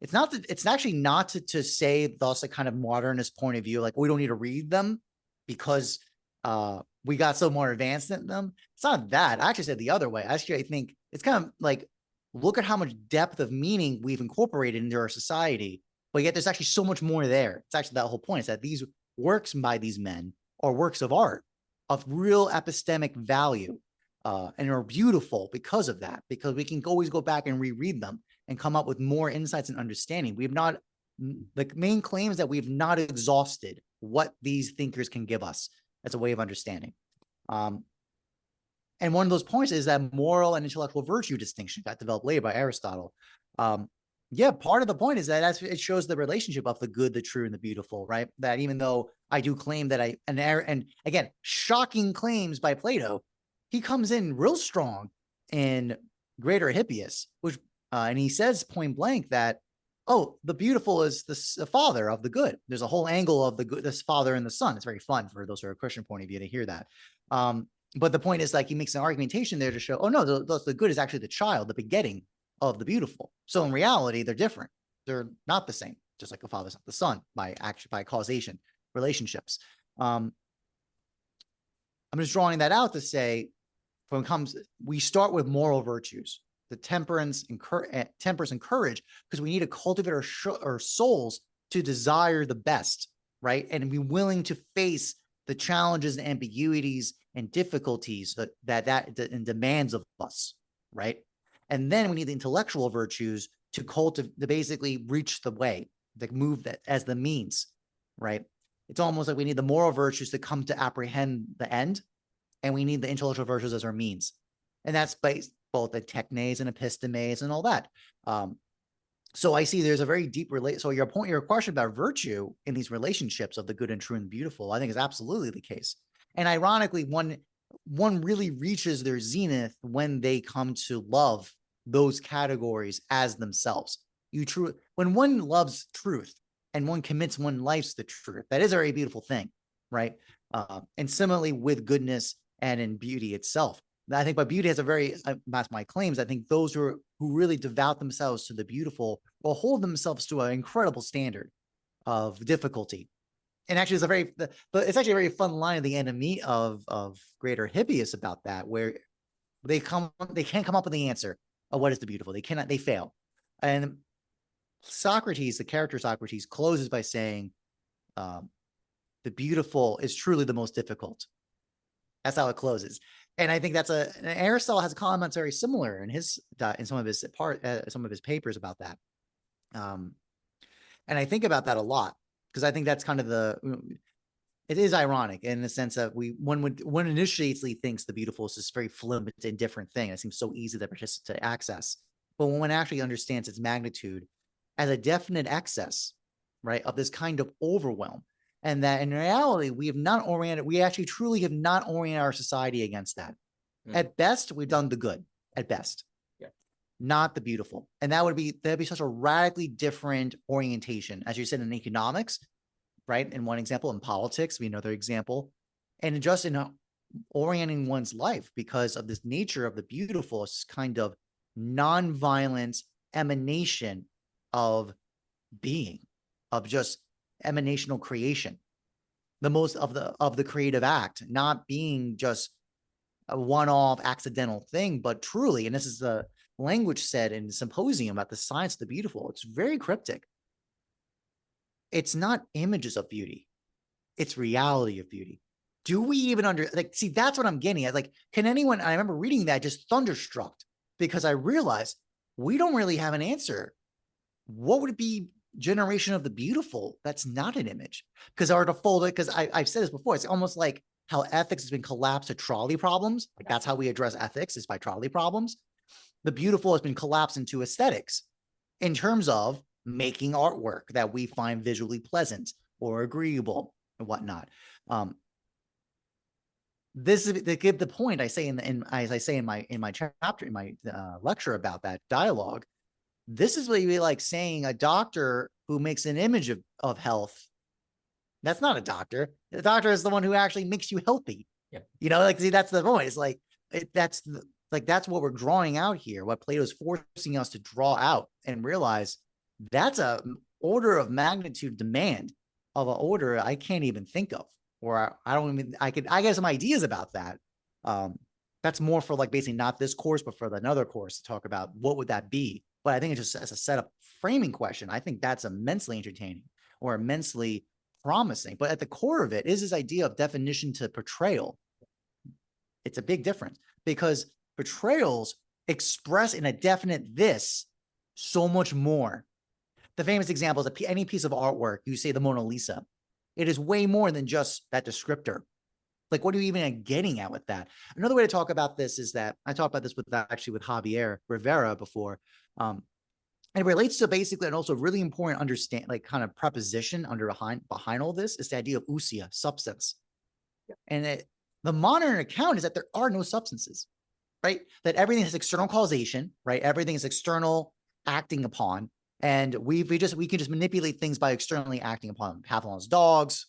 it's actually not to say thus a kind of modernist point of view, like we don't need to read them because we got so more advanced than them. It's not that. I actually said the other way. Actually, I think it's kind of like, look at how much depth of meaning we've incorporated into our society, but yet there's actually so much more there. It's actually that whole point is that these works by these men are works of art of real epistemic value and are beautiful because of that, because we can always go back and reread them and come up with more insights and understanding. The main claim is that we've not exhausted what these thinkers can give us as a way of understanding. And one of those points is that moral and intellectual virtue distinction got developed later by Aristotle. Part of the point is that it shows the relationship of the good, the true, and the beautiful, right? That even though I do claim that and again, shocking claims by Plato, he comes in real strong in Greater Hippias, which and he says point blank that, oh, the beautiful is the father of the good. There's a whole angle of the good, this father and the son. It's very fun for those who are a Christian point of view to hear that. But the point is, like, he makes an argumentation there to show, oh no, the good is actually the child, the begetting of the beautiful. So in reality, they're different. They're not the same, just like the father's not the son by causation relationships. I'm just drawing that out to say, we start with moral virtues, the temperance and courage, because we need to cultivate our souls to desire the best, right? And be willing to face the challenges and ambiguities and difficulties that demands of us, right? And then we need the intellectual virtues to basically reach the way, like move that as the means, right? It's almost like we need the moral virtues to come to apprehend the end, and we need the intellectual virtues as our means. And that's based both the technes and epistemes and all that. So I see there's a very deep So your question about virtue in these relationships of the good and true and beautiful, I think is absolutely the case. And ironically, one really reaches their zenith when they come to love those categories as themselves. When one loves truth and one commits one life to the truth, that is a very beautiful thing, right? And similarly with goodness and in beauty itself. I think by beauty has that's my claims. I think those who who really devout themselves to the beautiful will hold themselves to an incredible standard of difficulty. And actually, it's actually a very fun line of the enemy of Greater Hippias about that, where they can't come up with the answer of what is the beautiful. They fail. And Socrates, the character Socrates, closes by saying, the beautiful is truly the most difficult. That's how it closes. And I think and Aristotle has a comment very similar in some of his papers about that. And I think about that a lot, because I think that's kind of it is ironic in the sense that one initially thinks the beautiful is this very flippant and different thing. It seems so easy to access. But when one actually understands its magnitude as a definite excess, right, of this kind of overwhelm, and that in reality, we actually truly have not oriented our society against that. At best, we've done the good, at best. Yeah. Not the beautiful. And that'd be such a radically different orientation, as you said, in economics, right? In one example, in politics, be another example, and just in orienting one's life, because of this nature of the beautiful, it's kind of nonviolent emanation of being, of just emanational creation, the most of the creative act, not being just a one-off accidental thing, but truly, and this is the language said in the symposium about the science of the beautiful, it's very cryptic. It's not images of beauty, it's reality of beauty. Do we even see, that's what I'm getting at. Like, can anyone, I remember reading that just thunderstruck, because I realized we don't really have an answer. What would it be? Generation of the beautiful, that's not an image, because our default, because I've said this before, it's almost like how ethics has been collapsed to trolley problems. Like, that's how we address ethics, is by trolley problems. The beautiful has been collapsed into aesthetics in terms of making artwork that we find visually pleasant or agreeable and whatnot. This is to give the point I say in my chapter, in my lecture about that dialogue. This is what you be like saying a doctor who makes an image of health. That's not a doctor. The doctor is the one who actually makes you healthy. Yep. Like, see, that's the point. It's like, that's what we're drawing out here. What Plato's forcing us to draw out and realize that's a order of magnitude demand of an order I can't even think of, or I get some ideas about that. That's more for like basically not this course, but for another course to talk about what would that be. But I think it's just as a setup framing question, I think that's immensely entertaining or immensely promising. But at the core of it is this idea of definition to portrayal. It's a big difference, because portrayals express in a definite this so much more. The famous example is any piece of artwork, you say the Mona Lisa, it is way more than just that descriptor. Like, what are you even getting at with that? Another way to talk about this is that I talked about this with Javier Rivera before. And it relates to basically, and also really important understand, like kind of preposition behind all this is the idea of ousia, substance. Yeah. And the modern account is that there are no substances, right? That everything has external causation, right? Everything is external acting upon. And we can just manipulate things by externally acting upon them. Pavlov's dogs,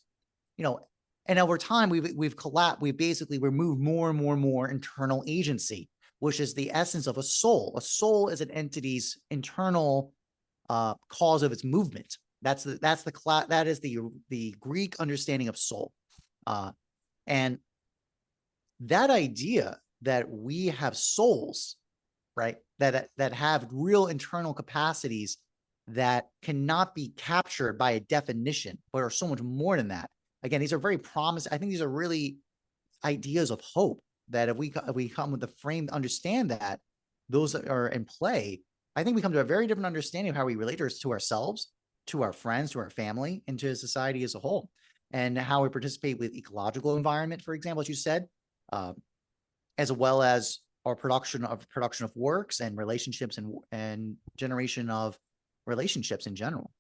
and over time we've collapsed. We basically removed more and more internal agency, which is the essence of a soul. A soul is an entity's internal cause of its movement. That is the Greek understanding of soul, and that idea that we have souls, right? That have real internal capacities that cannot be captured by a definition, but are so much more than that. Again, these are very promising. I think these are really ideas of hope, that if we come with a frame to understand that those are in play, I think we come to a very different understanding of how we relate to ourselves, to our friends, to our family, and to society as a whole, and how we participate with ecological environment, for example, as you said, as well as our production of works and relationships and generation of relationships in general.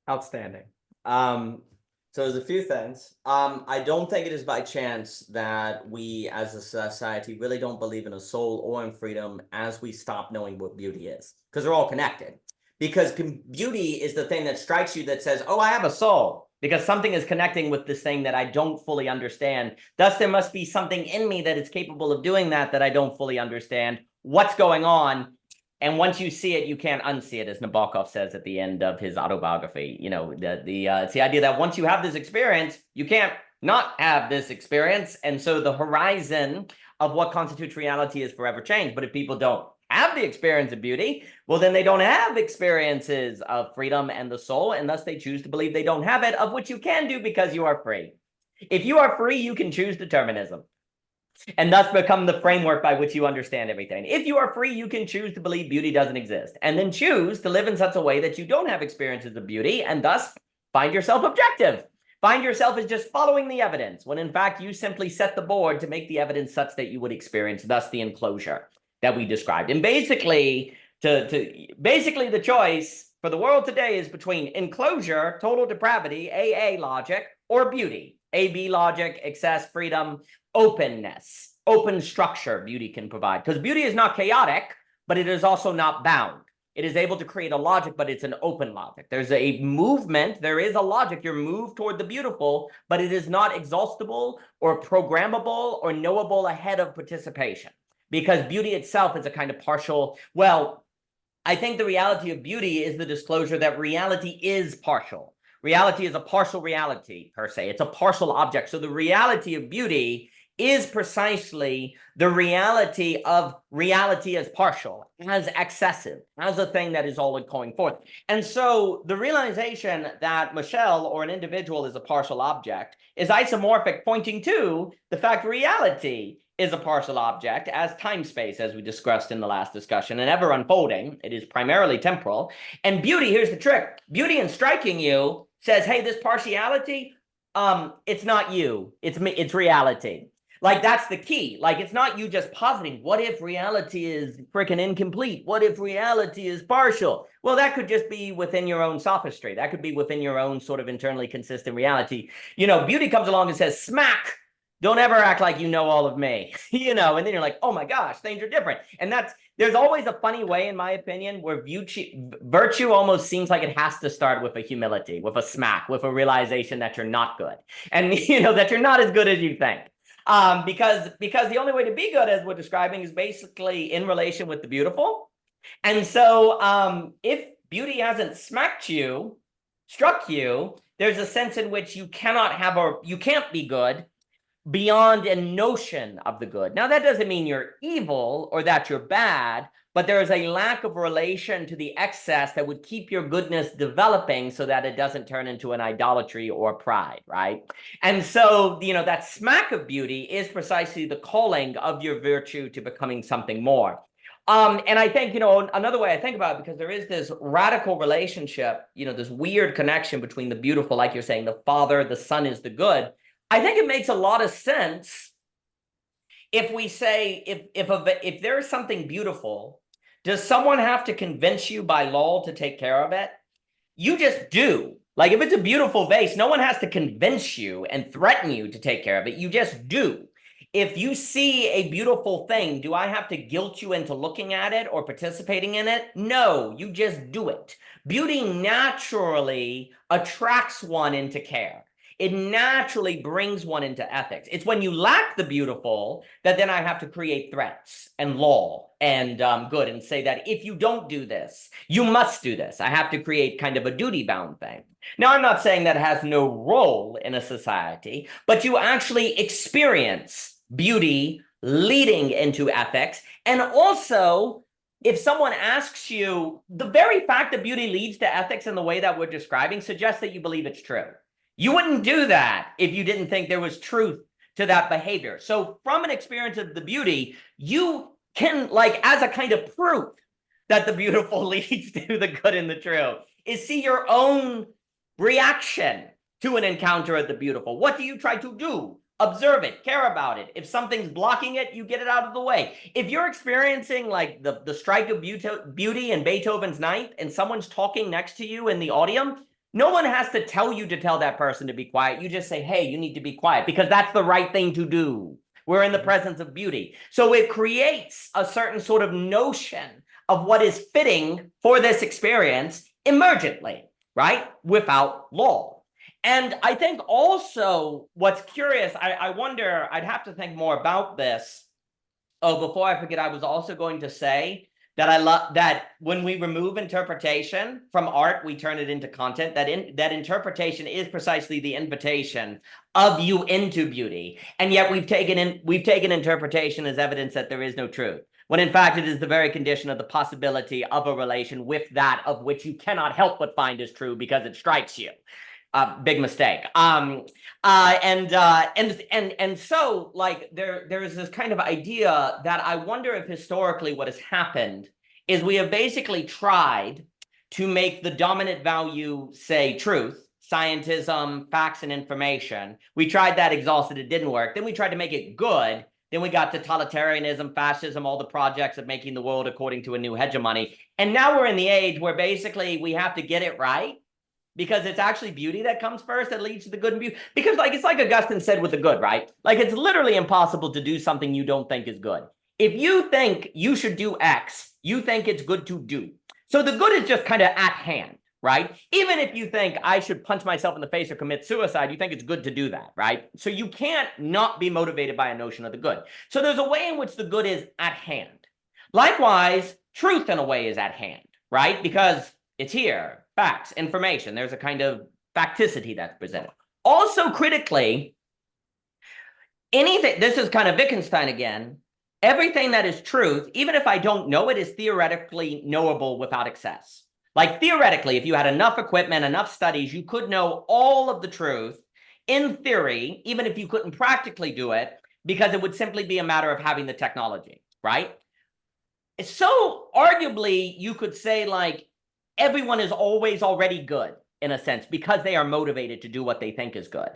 Outstanding. So there's a few things. I don't think it is by chance that we as a society really don't believe in a soul or in freedom as we stop knowing what beauty is, because they're all connected. Because beauty is the thing that strikes you that says, oh, I have a soul, because something is connecting with this thing that I don't fully understand. Thus, there must be something in me that is capable of doing that I don't fully understand. what's going on. And once you see it, you can't unsee it, as Nabokov says at the end of his autobiography. You know, it's the idea that once you have this experience, you can't not have this experience. And so the horizon of what constitutes reality is forever changed. But if people don't have the experience of beauty, well, then they don't have experiences of freedom and the soul, and thus they choose to believe they don't have it, of which you can do because you are free. If you are free, you can choose determinism, and thus become the framework by which you understand everything. If you are free, you can choose to believe beauty doesn't exist, and then choose to live in such a way that you don't have experiences of beauty, and thus find yourself objective. Find yourself as just following the evidence, when in fact you simply set the board to make the evidence such that you would experience, thus the enclosure that we described. And basically, basically the choice for the world today is between enclosure, total depravity, AA logic, or beauty, AB logic, excess, freedom, openness, open structure beauty can provide. Because beauty is not chaotic, but it is also not bound. It is able to create a logic, but it's an open logic. There's a movement, there is a logic, you're moved toward the beautiful, but it is not exhaustible or programmable or knowable ahead of participation. Because beauty itself is a kind of partial, well, I think the reality of beauty is the disclosure that reality is partial. Reality is a partial reality, per se. It's a partial object. So the reality of beauty is precisely the reality of reality as partial, as excessive, as a thing that is all going forth. And so the realization that Michelle or an individual is a partial object is isomorphic, pointing to the fact reality is a partial object as time-space, as we discussed in the last discussion, and ever unfolding. It is primarily temporal. And beauty, here's the trick. Beauty in striking you says, hey, this partiality, it's not you, it's reality. Like, that's the key. Like, it's not you just positing, what if reality is freaking incomplete? What if reality is partial? Well, that could just be within your own sophistry. That could be within your own sort of internally consistent reality. You know, beauty comes along and says, smack, don't ever act like you know all of me, you know, and then you're like, oh my gosh, things are different. And there's always a funny way, in my opinion, where virtue almost seems like it has to start with a humility, with a smack, with a realization that you're not good. And, you know, that you're not as good as you think. Because the only way to be good, as we're describing, is basically in relation with the beautiful. And so if beauty hasn't struck you, there's a sense in which you can't be good beyond a notion of the good. Now, that doesn't mean you're evil or that you're bad, but there is a lack of relation to the excess that would keep your goodness developing so that it doesn't turn into an idolatry or pride, right? And so, you know, that smack of beauty is precisely the calling of your virtue to becoming something more. And I think, you know, another way I think about it, because there is this radical relationship, you know, this weird connection between the beautiful, like you're saying, the Father, the Son is the good. I think it makes a lot of sense if we say, if there is something beautiful, does someone have to convince you by law to take care of it? You just do. Like, if it's a beautiful vase, no one has to convince you and threaten you to take care of it. You just do. If you see a beautiful thing, do I have to guilt you into looking at it or participating in it? No, you just do it. Beauty naturally attracts one into care. It naturally brings one into ethics. It's when you lack the beautiful that then I have to create threats and law and good and say that if you don't do this, you must do this. I have to create kind of a duty-bound thing. Now, I'm not saying that has no role in a society, but you actually experience beauty leading into ethics. And also, if someone asks you, the very fact that beauty leads to ethics in the way that we're describing suggests that you believe it's true. You wouldn't do that if you didn't think there was truth to that behavior. So from an experience of the beauty, you can, like, as a kind of proof that the beautiful leads to the good and the true, is see your own reaction to an encounter of the beautiful. What do you try to do? Observe it, care about it. If something's blocking it, you get it out of the way. If you're experiencing like the strike of beauty in Beethoven's Ninth and someone's talking next to you in the audience, no one has to tell you to tell that person to be quiet. You just say, hey, you need to be quiet, because that's the right thing to do. We're in the presence of beauty. So it creates a certain sort of notion of what is fitting for this experience emergently, right? Without law. And I think also what's curious, I wonder, I'd have to think more about this, Oh, before I forget, I was also going to say that I love that when we remove interpretation from art, we turn it into content. That interpretation is precisely the invitation of you into beauty, and yet we've taken interpretation as evidence that there is no truth, when in fact it is the very condition of the possibility of a relation with that of which you cannot help but find is true because it strikes you. Big mistake. And so like there is this kind of idea that I wonder if historically what has happened is we have basically tried to make the dominant value say truth, scientism, facts, and information. We tried that, exhausted, it didn't work. Then we tried to make it good. Then we got totalitarianism, fascism, all the projects of making the world according to a new hegemony. And now we're in the age where basically we have to get it right, because it's actually beauty that comes first that leads to the good and beauty. Because like it's like Augustine said with the good, right? Like it's literally impossible to do something you don't think is good. If you think you should do X, you think it's good to do. So the good is just kind of at hand, right? Even if you think I should punch myself in the face or commit suicide, you think it's good to do that, right? So you can't not be motivated by a notion of the good. So there's a way in which the good is at hand. Likewise, truth in a way is at hand, right? Because it's here, facts, information. There's a kind of facticity that's presented. Also, critically, anything, this is kind of Wittgenstein again, everything that is truth, even if I don't know it, is theoretically knowable without excess. Like theoretically, if you had enough equipment, enough studies, you could know all of the truth in theory, even if you couldn't practically do it, because it would simply be a matter of having the technology, right? So arguably, you could say like, everyone is always already good in a sense because they are motivated to do what they think is good.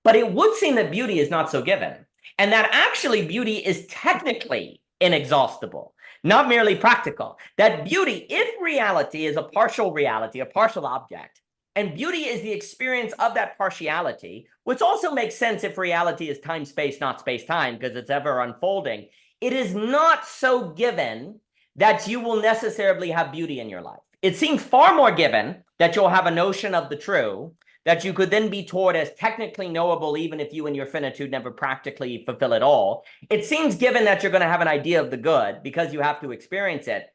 But it would seem that beauty is not so given, and that actually beauty is technically inexhaustible, not merely practical. That beauty, if reality is a partial reality, a partial object, and beauty is the experience of that partiality, which also makes sense if reality is time-space, not space-time, because it's ever unfolding, it is not so given that you will necessarily have beauty in your life. It seems far more given that you'll have a notion of the true, that you could then be taught as technically knowable, even if you in your finitude never practically fulfill it all. It seems given that you're going to have an idea of the good because you have to experience it.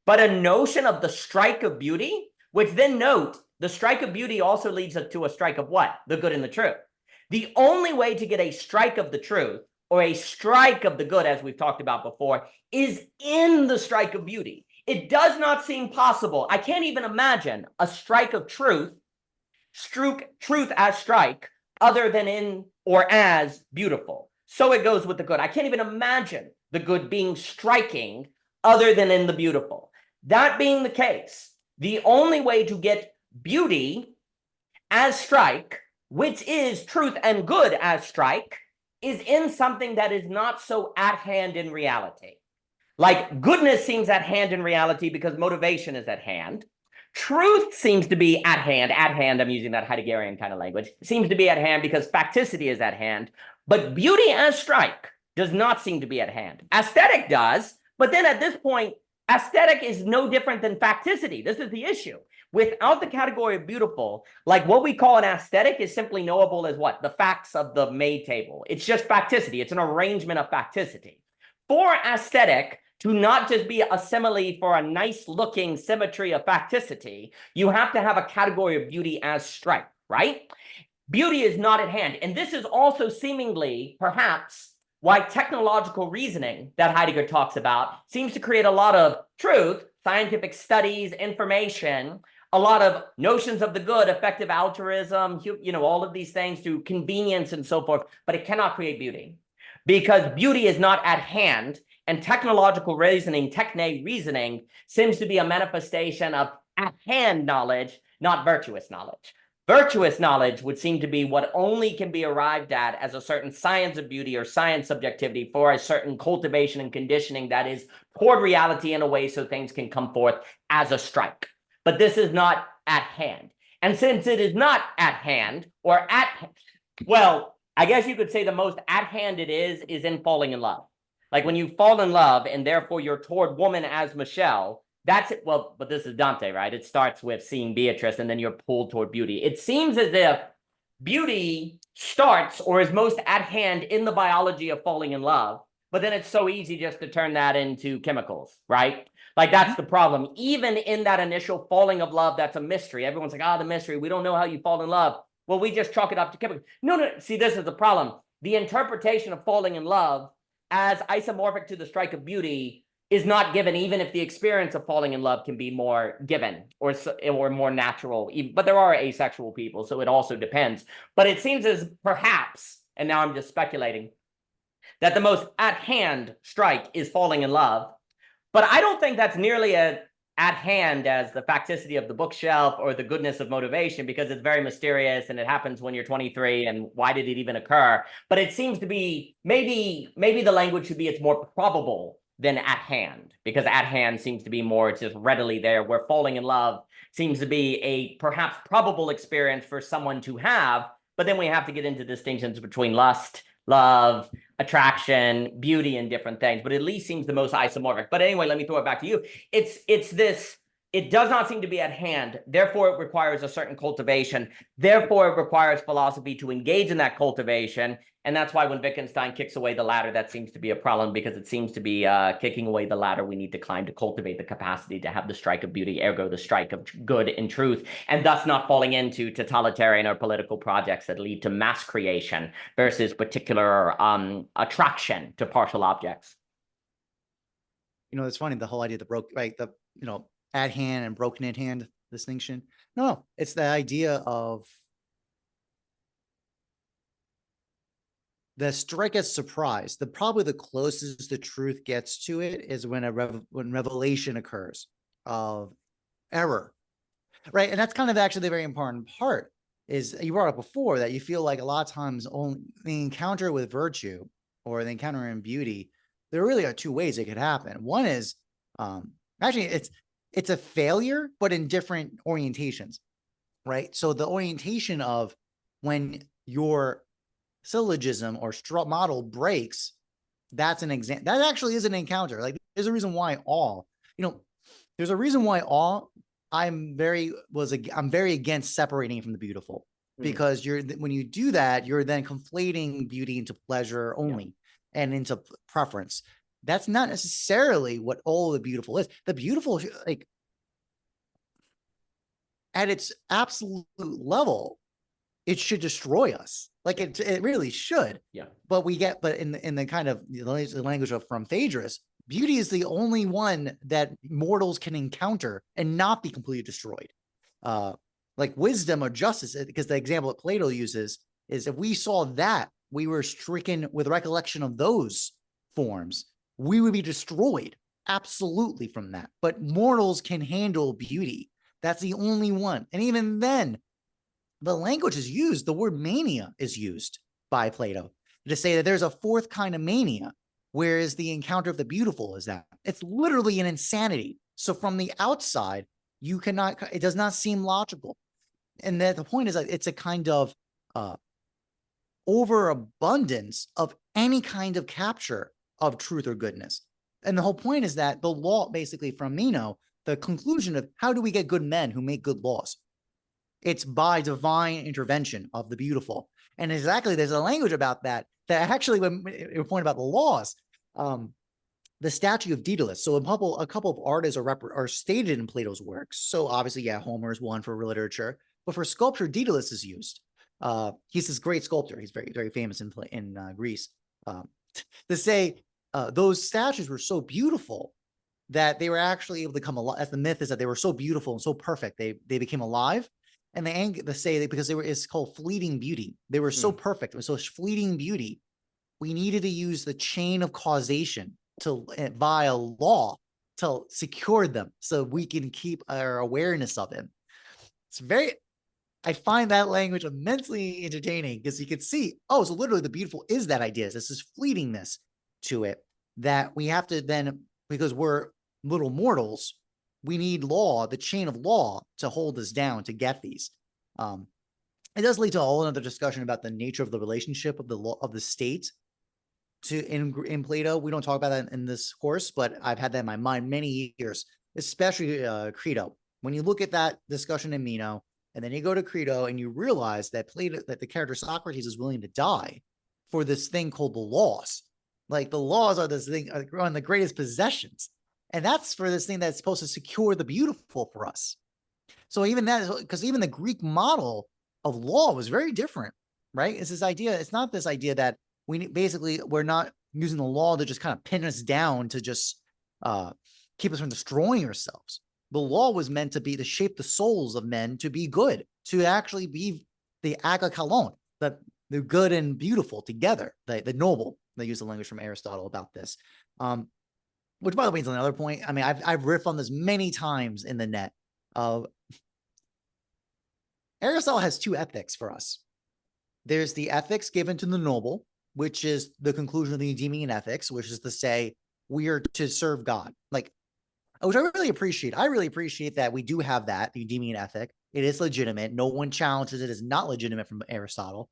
But a notion of the strike of beauty, which then note, the strike of beauty also leads us to a strike of what? The good and the true. The only way to get a strike of the truth or a strike of the good, as we've talked about before, is in the strike of beauty. It does not seem possible. I can't even imagine a strike of truth as strike, other than in or as beautiful. So it goes with the good. I can't even imagine the good being striking other than in the beautiful. That being the case, the only way to get beauty as strike, which is truth and good as strike, is in something that is not so at hand in reality. Like goodness seems at hand in reality because motivation is at hand. Truth seems to be at hand, I'm using that Heideggerian kind of language, seems to be at hand because facticity is at hand, but beauty as strike does not seem to be at hand. Aesthetic does, but then at this point, aesthetic is no different than facticity. This is the issue. Without the category of beautiful, like what we call an aesthetic is simply knowable as what? The facts of the May table. It's just facticity. It's an arrangement of facticity. For aesthetic to not just be a simile for a nice looking symmetry of facticity, you have to have a category of beauty as strike, right? Beauty is not at hand. And this is also seemingly, perhaps, why technological reasoning that Heidegger talks about seems to create a lot of truth, scientific studies, information, a lot of notions of the good, effective altruism, all of these things through convenience and so forth, but it cannot create beauty because beauty is not at hand. And technological reasoning, techne reasoning, seems to be a manifestation of at-hand knowledge, not virtuous knowledge. Virtuous knowledge would seem to be what only can be arrived at as a certain science of beauty or science subjectivity for a certain cultivation and conditioning that is toward reality in a way so things can come forth as a strike. But this is not at hand. And since it is not at hand, or well, I guess you could say the most at hand it is in falling in love. Like when you fall in love and therefore you're toward woman as Michelle, that's it. Well, but this is Dante, right? It starts with seeing Beatrice and then you're pulled toward beauty. It seems as if beauty starts or is most at hand in the biology of falling in love, But then it's so easy just to turn that into chemicals, right? Like that's the problem. Even in that initial falling of love, that's a mystery. Everyone's like, the mystery. We don't know how you fall in love. Well, we just chalk it up to chemicals. No. See, this is the problem. The interpretation of falling in love as isomorphic to the strike of beauty is not given, even if the experience of falling in love can be more given or more natural. But there are asexual people, so it also depends. But it seems as perhaps, and now I'm just speculating, that the most at-hand strike is falling in love. But I don't think that's nearly as at hand as the facticity of the bookshelf or the goodness of motivation, because it's very mysterious and it happens when you're 23, and why did it even occur? But it seems to be, maybe the language should be it's more probable than at hand, because at hand seems to be more just readily there, where falling in love seems to be a perhaps probable experience for someone to have. But then we have to get into distinctions between lust, love, attraction, beauty, and different things, but at least seems the most isomorphic. But anyway, let me throw it back to you. It's this, it does not seem to be at hand. Therefore, it requires a certain cultivation. Therefore, it requires philosophy to engage in that cultivation. And that's why when Wittgenstein kicks away the ladder, that seems to be a problem, because it seems to be kicking away the ladder we need to climb to cultivate the capacity to have the strike of beauty, ergo the strike of good and truth, and thus not falling into totalitarian or political projects that lead to mass creation versus particular attraction to partial objects. It's funny, the whole idea of the at hand and broken in hand distinction. No, it's the idea of the strike as surprise. Probably the closest the truth gets to it is when when revelation occurs of error, right? And that's kind of actually the very important part. Is you brought up before that you feel like a lot of times only the encounter with virtue or the encounter in beauty, there really are two ways it could happen. One is actually it's a failure, but in different orientations, right? So the orientation of when your syllogism or straw model breaks, that's an example. That actually is an encounter. Like there's a reason why there's a reason why I'm very against separating from the beautiful, because when you do that, you're then conflating beauty into pleasure only and into preference. That's not necessarily what all the beautiful is. The beautiful, like at its absolute level, it should destroy us. Like it really should. Yeah. But in the kind of the language of from Phaedrus, beauty is the only one that mortals can encounter and not be completely destroyed. Like wisdom or justice, because the example that Plato uses is if we saw that we were stricken with recollection of those forms, we would be destroyed absolutely from that. But mortals can handle beauty. That's the only one. And even then, the language is used, the word mania is used by Plato to say that there's a fourth kind of mania, whereas the encounter of the beautiful is that. It's literally an insanity. So from the outside, it does not seem logical. And that the point is that it's a kind of overabundance of any kind of capture of truth or goodness. And the whole point is that the law, basically from Meno, the conclusion of how do we get good men who make good laws? It's by divine intervention of the beautiful. And exactly, there's a language about that actually, when you point about the laws, the statue of Daedalus. So a couple of artists are stated in Plato's works. So obviously, Homer is one for literature, but for sculpture, Daedalus is used. He's this great sculptor. He's very, very famous in Greece. To say those statues were so beautiful that they were actually able to come alive. As the myth is that they were so beautiful and so perfect, they became alive. And they say that because it's called fleeting beauty. They were so perfect. It was so fleeting beauty. We needed to use the chain of causation via law to secure them so we can keep our awareness of him. I find that language immensely entertaining because you can see, so literally the beautiful is that idea. This is fleetingness to it that we have to then, because we're little mortals, we need law, the chain of law, to hold us down to get these. It does lead to a whole other discussion about the nature of the relationship of the law of the state in Plato. We don't talk about that in this course, but I've had that in my mind many years, especially Crito. When you look at that discussion in Meno, and then you go to Crito and you realize that the character Socrates is willing to die for this thing called the laws. Like the laws are this thing, are one of the greatest possessions. And that's for this thing that's supposed to secure the beautiful for us. So even that, because even the Greek model of law was very different, right? It's this idea, it's not this idea that we're not using the law to just kind of pin us down to just keep us from destroying ourselves. The law was meant to shape the souls of men to be good, to actually be the agakalon, the good and beautiful together, the noble. They use the language from Aristotle about this. Which, by the way, is another point. I mean, I've riffed on this many times in the net. Aristotle has two ethics for us. There's the ethics given to the noble, which is the conclusion of the Eudemian ethics, which is to say we are to serve God. Like, which I really appreciate. I really appreciate that we do have that, the Eudemian ethic. It is legitimate. No one challenges it. It's not legitimate from Aristotle.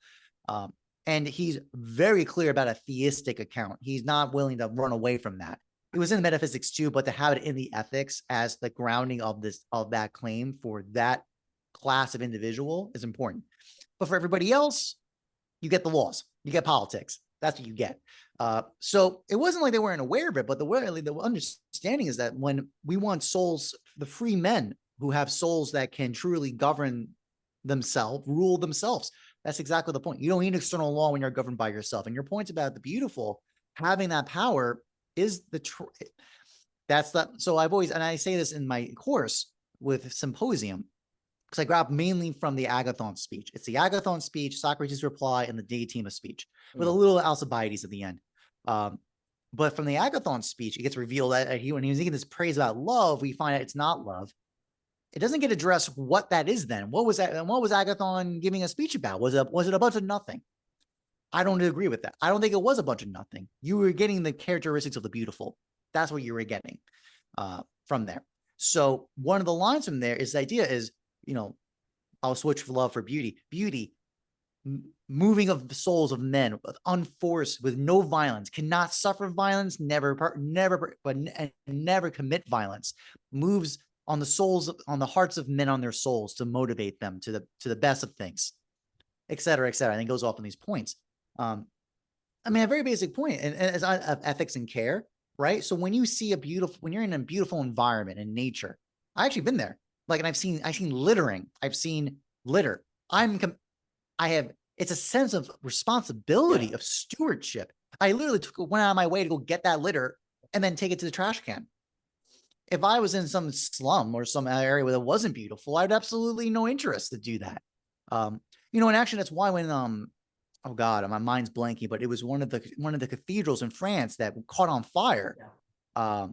And he's very clear about a theistic account. He's not willing to run away from that. It was in the metaphysics too, but to have it in the ethics as the grounding of that claim for that class of individual is important. But for everybody else, you get the laws, you get politics. That's what you get. So it wasn't like they weren't aware of it, but the understanding is that when we want souls, the free men who have souls that can truly govern themselves, rule themselves. That's exactly the point. You don't need external law when you're governed by yourself. And your point about the beautiful, having that power is so I've always, and I say this in my course with Symposium, because I grab mainly from the Agathon speech. It's the Agathon speech, Socrates' reply, and the Deitema speech, with a little Alcibiades at the end. But from the Agathon speech, it gets revealed that when he was making this praise about love, we find out it's not love. It doesn't get addressed what that is then. What was that? And what was Agathon giving a speech about? Was it a bunch of nothing? I don't agree with that. I don't think it was a bunch of nothing. You were getting the characteristics of the beautiful. That's what you were getting from there. So one of the lines from there is the idea is, I'll switch love for beauty. Beauty, moving of the souls of men, unforced, with no violence, cannot suffer violence, never commit violence, moves on the souls, on the hearts of men, on their souls to motivate them to the best of things, et cetera, et cetera. And it goes off on these points. I mean, a very basic point, and as of ethics and care, right? So when you see when you're in a beautiful environment in nature, I actually been there. Like, and I've seen littering. I've seen litter. It's a sense of responsibility, of stewardship. I literally went out of my way to go get that litter and then take it to the trash can. If I was in some slum or some area where it wasn't beautiful, I had absolutely no interest to do that. And actually that's why when, oh God, my mind's blanking, but it was one of the cathedrals in France that caught on fire. Yeah.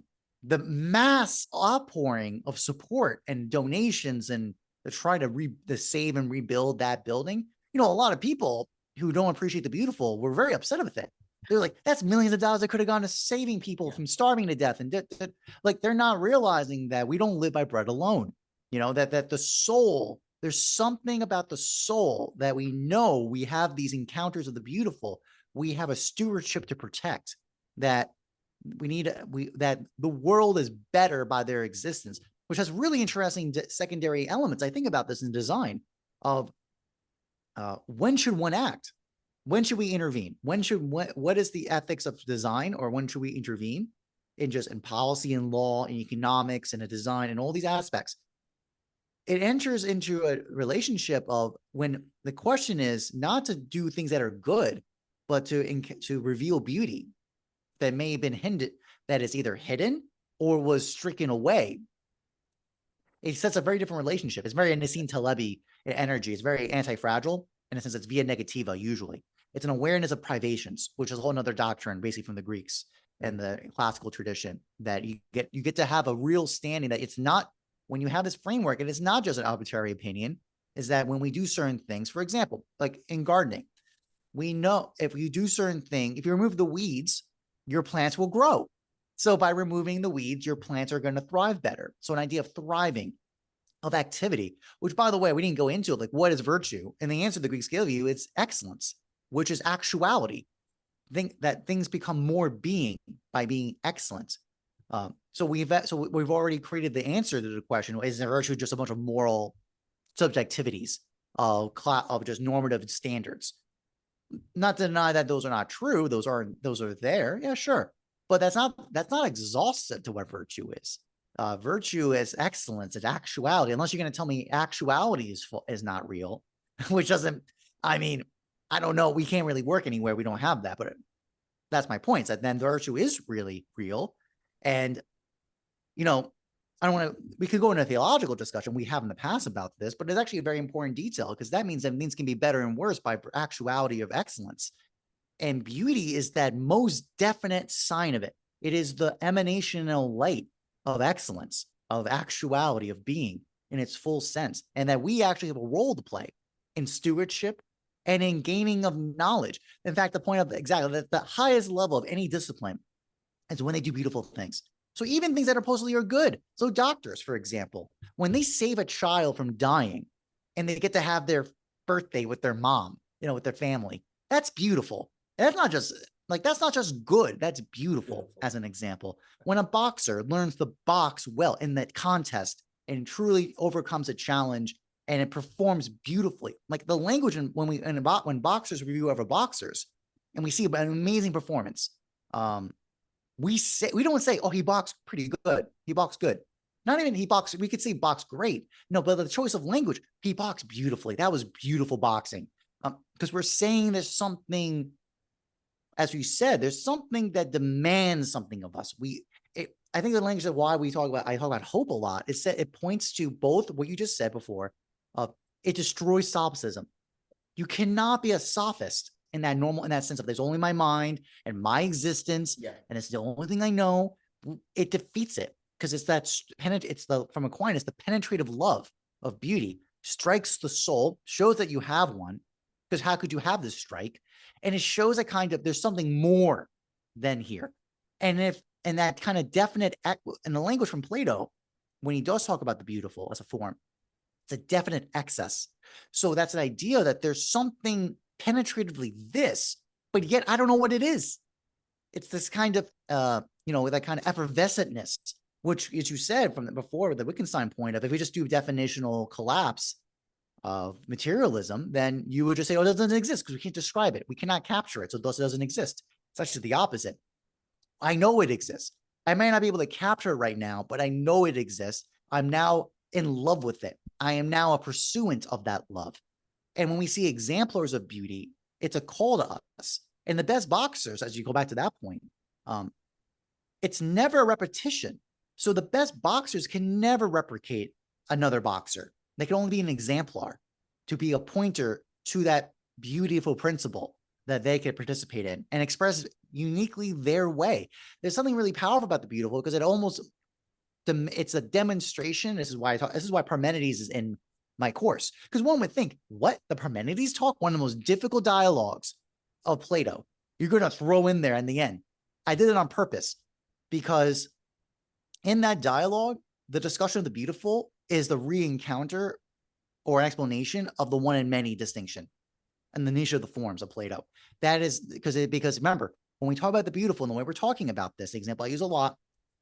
The mass outpouring of support and donations and to try to save and rebuild that building. A lot of people who don't appreciate the beautiful were very upset with it. They're like, that's millions of dollars that could have gone to saving people from starving to death. And like, they're not realizing that we don't live by bread alone. That the soul, there's something about the soul that we know we have these encounters of the beautiful. We have a stewardship to protect, that that the world is better by their existence, which has really interesting secondary elements. I think about this in design of when should one act? When should we intervene? What is the ethics of design, or when should we intervene in policy and law and economics and a design and all these aspects? It enters into a relationship of when the question is not to do things that are good, but to reveal beauty that may have been hindered, that is either hidden or was stricken away. It sets a very different relationship. It's very Nassim Taleb energy. It's very anti-fragile in a sense. It's via negativa usually. It's an awareness of privations, which is a whole other doctrine, basically from the Greeks and the classical tradition, that you get to have a real standing, that it's not, when you have this framework, and it's not just an arbitrary opinion, is that when we do certain things, for example, like in gardening, we know if you do certain things, if you remove the weeds, your plants will grow. So by removing the weeds, your plants are going to thrive better. So an idea of thriving, of activity, which, by the way, we didn't go into, like, what is virtue? And the answer the Greeks give you, it's excellence, which is actuality. Think that things become more being by being excellent. So we've already created the answer to the question: is virtue just a bunch of moral subjectivities of just normative standards? not to deny that those are not true. Those are there. Yeah, sure. But that's not exhaustive to what virtue is. Virtue is excellence, it's actuality. Unless you're going to tell me actuality is not real, which doesn't. I mean, I don't know. We can't really work anywhere. We don't have that. But that's my point. Is that then virtue is really real, and you know, I don't want to. We could go into a theological discussion. We have in the past about this, but it's actually a very important detail because that means that things can be better and worse by actuality of excellence. And beauty is that most definite sign of it. It is the emanational light of excellence, of actuality, of being in its full sense. And that we actually have a role to play in stewardship and in gaining of knowledge. In fact, the point of exactly that the highest level of any discipline is when they do beautiful things. So even things that supposedly are good. So doctors, for example, when they save a child from dying and they get to have their birthday with their mom, with their family, that's beautiful. And that's not just good. That's beautiful as an example. When a boxer learns to box well in that contest and truly overcomes a challenge and it performs beautifully, like the language when boxers review other boxers and we see an amazing performance, we don't say, oh, he boxed pretty good. He boxed good. Not even he boxed. We could say boxed great. No, but the choice of language, he boxed beautifully. That was beautiful boxing. Because we're saying there's something, as we said, there's something that demands something of us. I think the language of why I talk about hope a lot is that it points to both what you just said before. It destroys sophism. You cannot be a sophist in that sense of there's only my mind and my existence, and it's the only thing I know. It defeats it because from Aquinas, the penetrative love of beauty strikes the soul, shows that you have one, because how could you have this strike? And it shows there's something more than here. And that kind of definite, in the language from Plato, when he does talk about the beautiful as a form, it's a definite excess. So that's an idea that there's something penetratively this, but yet I don't know what it is. It's this kind of, that kind of effervescentness, which, as you said before, the Wittgenstein point of if we just do definitional collapse of materialism, then you would just say, oh, it doesn't exist because we can't describe it. We cannot capture it. So thus it doesn't exist. It's actually the opposite. I know it exists. I may not be able to capture it right now, but I know it exists. I'm now in love with it. I am now a pursuant of that love. And when we see exemplars of beauty, it's a call to us. And the best boxers, as you go back to that point, it's never a repetition. So the best boxers can never replicate another boxer. They can only be an exemplar to be a pointer to that beautiful principle that they could participate in and express uniquely their way. There's something really powerful about the beautiful because it's a demonstration. This is why Parmenides is in my course. Because one would think, what? The Parmenides talk? One of the most difficult dialogues of Plato. You're going to throw in there in the end. I did it on purpose because in that dialogue, the discussion of the beautiful is the re-encounter or explanation of the one and many distinction and the niche of the forms of Plato. That is because remember, when we talk about the beautiful and the way we're talking about this, the example I use a lot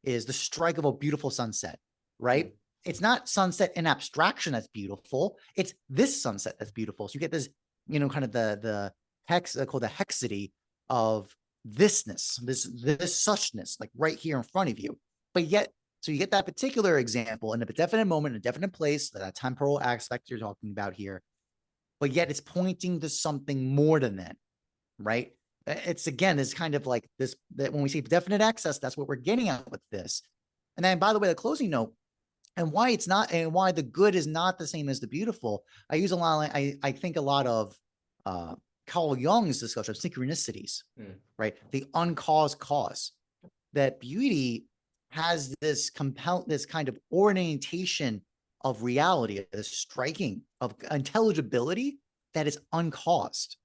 is the strike of a beautiful sunset, right? It's not sunset in abstraction that's beautiful. It's this sunset that's beautiful. So you get this, kind of the hex called the hexity of thisness, this suchness, like right here in front of you. But yet, so you get that particular example in a definite moment, in a definite place, that temporal aspect you're talking about here. But yet it's pointing to something more than that, right? It's again, this kind of like this, that when we say definite access, that's what we're getting at with this. And then, by the way, the closing note, and why the good is not the same as the beautiful. I use a lot. I think a lot of Carl Jung's discussion of synchronicities, right? The uncaused cause. That beauty has this kind of orientation of reality, this striking of intelligibility that is uncaused,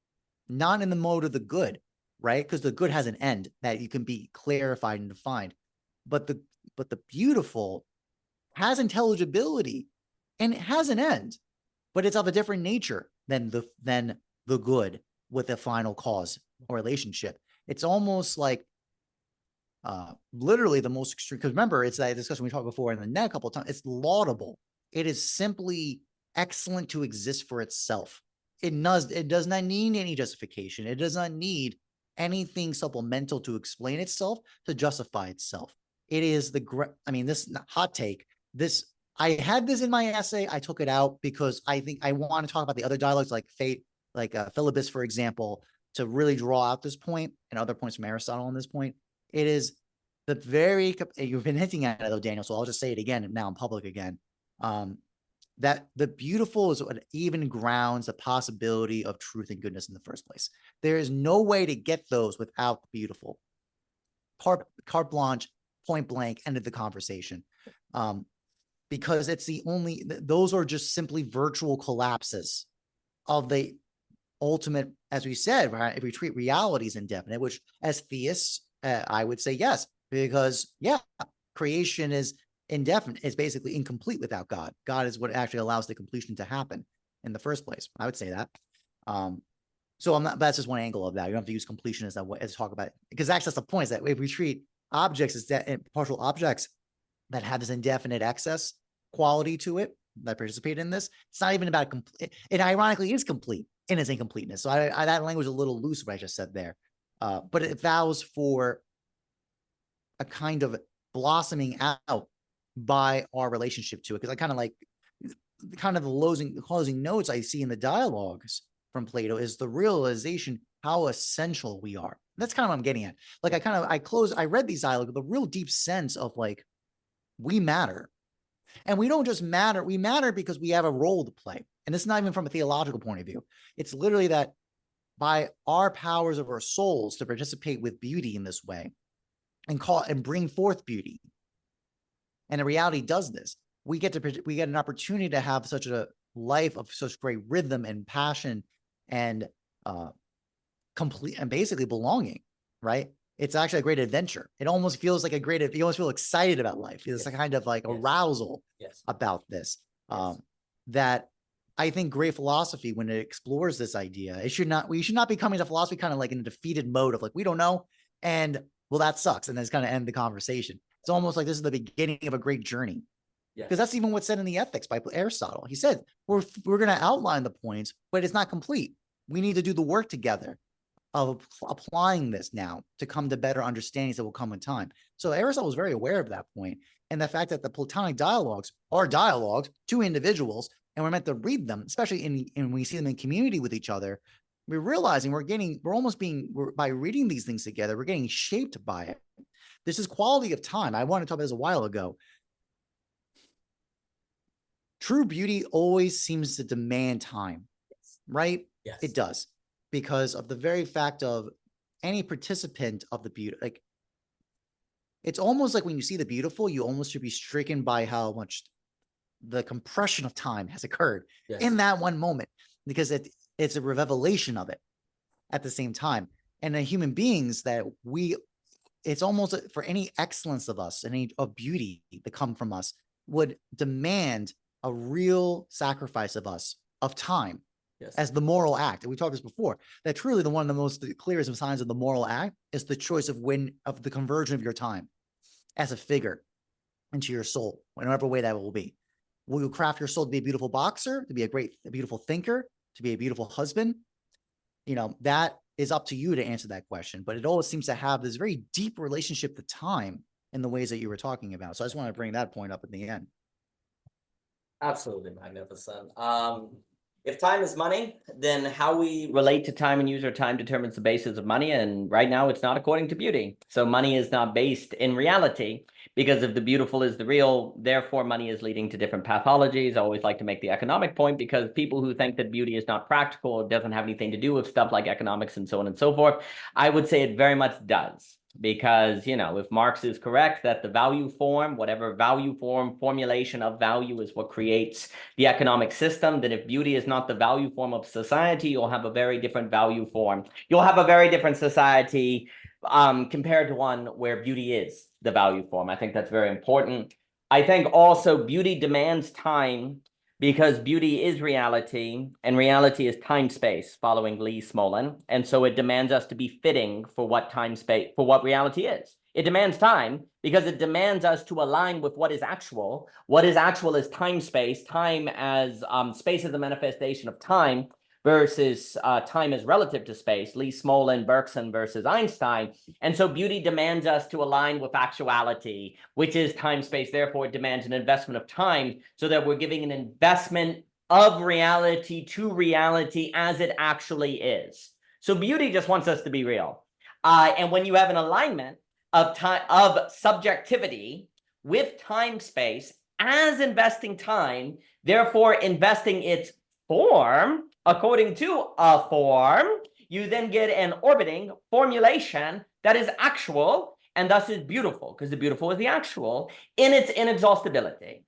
not in the mode of the good, right? Because the good has an end that you can be clarified and defined, but the beautiful has intelligibility and it has an end, but it's of a different nature than the good with a final cause or relationship. It's almost like literally the most extreme, because remember, it's that discussion we talked before in the net a couple of times. It's laudable. It is simply excellent to exist for itself. it does not need any justification. It does not need anything supplemental to explain itself, to justify itself. It is this hot take. I had this in my essay. I took it out because I think I want to talk about the other dialogues like fate, like Philebus, for example, to really draw out this point and other points from Aristotle on this point. It is the very, you've been hinting at it though, Daniel, so I'll just say it again now in public again. That the beautiful is what even grounds the possibility of truth and goodness in the first place. There is no way to get those without the beautiful. Carte blanche, point blank, ended the conversation. Because it's those are just simply virtual collapses of the ultimate, as we said, right? If we treat reality as indefinite, which as theists, I would say yes, because creation is indefinite. It's basically incomplete without God. God is what actually allows the completion to happen in the first place. I would say that. So that's just one angle of that. You don't have to use completion as talk about it, because that's the point, is that if we treat objects as partial objects that have this indefinite excess quality to it that participate in this, it's not even about complete. It ironically is complete in its incompleteness. So that language is a little loose, what I just said there. But it vows for a kind of blossoming out by our relationship to it. Because I kind of like the closing notes I see in the dialogues from Plato is the realization how essential we are. That's kind of what I'm getting at. Like I read these dialogues with a real deep sense of like, we matter. And we don't just matter, we matter because we have a role to play. And it's not even from a theological point of view. It's literally that by our powers of our souls to participate with beauty in this way and bring forth beauty. And the reality does this. We get an opportunity to have such a life of such great rhythm and passion and complete and basically belonging, right? It's actually a great adventure. It almost feels like you almost feel excited about life. There's a kind of like arousal about this. That I think great philosophy, when it explores this idea, we should not be coming to philosophy kind of like in a defeated mode of like, we don't know. And well, that sucks. And then it's kind of end the conversation. It's almost like this is the beginning of a great journey. Because that's even what's said in the Ethics by Aristotle. He said, we're going to outline the points, but it's not complete. We need to do the work together of applying this now to come to better understandings that will come in time. So Aristotle was very aware of that point, and the fact that the Platonic dialogues are dialogues to individuals, and we're meant to read them, especially when we see them in community with each other. We're realizing by reading these things together, we're getting shaped by it. This is quality of time. I wanted to talk about this a while ago. True beauty always seems to demand time, right? Yes. It does, because of the very fact of any participant of the beauty. Like, it's almost like when you see the beautiful, you almost should be stricken by how much the compression of time has occurred in that one moment, because it's a revelation of it at the same time. And the human beings it's almost for any excellence of us, any of beauty that come from us would demand a real sacrifice of us, of time, as the moral act. And we talked this before, that truly one of the most clearest signs of the moral act is the choice of the conversion of your time as a figure into your soul, whatever way that will be. Will you craft your soul to be a beautiful boxer, to be a beautiful thinker, to be a beautiful husband? That is up to you to answer that question. But it always seems to have this very deep relationship to time in the ways that you were talking about. So I just want to bring that point up at the end. Absolutely magnificent. If time is money, then how we relate to time and use our time determines the basis of money. And right now, it's not according to beauty. So money is not based in reality, because if the beautiful is the real, therefore money is leading to different pathologies. I always like to make the economic point, because people who think that beauty is not practical, it doesn't have anything to do with stuff like economics and so on and so forth, I would say it very much does. Because, if Marx is correct that the value form, whatever value form formulation of value is what creates the economic system, then if beauty is not the value form of society, you'll have a very different value form. You'll have a very different society compared to one where beauty is the value form. I think that's very important. I think also beauty demands time, because beauty is reality, and reality is time-space, following Lee Smolin. And so it demands us to be fitting for what time-space, for what reality is. It demands time because it demands us to align with what is actual. What is actual is time-space, time as space as a manifestation of time, versus time is relative to space, Lee Smolin, Bergson versus Einstein. And so beauty demands us to align with actuality, which is time space. Therefore, it demands an investment of time so that we're giving an investment of reality to reality as it actually is. So beauty just wants us to be real. And when you have an alignment of time, of subjectivity with time space as investing time, therefore investing its form according to a form, you then get an orbiting formulation that is actual and thus is beautiful, because the beautiful is the actual in its inexhaustibility,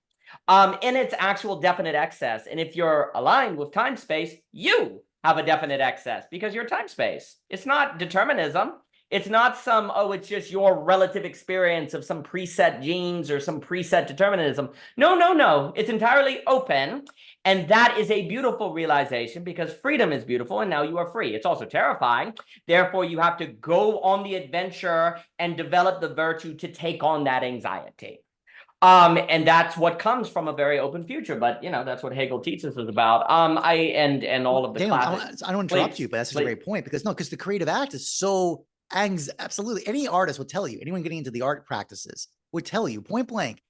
in its actual definite excess. And if you're aligned with time space, you have a definite excess because you're time space. It's not determinism. It's not some, oh, it's just your relative experience of some preset genes or some preset determinism. No, no, no. It's entirely open. And that is a beautiful realization because freedom is beautiful and now you are free. It's also terrifying. Therefore, you have to go on the adventure and develop the virtue to take on that anxiety. And that's what comes from a very open future. But, you know, that's what Hegel teaches us about. And all of the Daniel, classics. I don't interrupt you, but that's just a great point because the creative act is so absolutely. Any artist would tell you, anyone getting into the art practices would tell you point blank,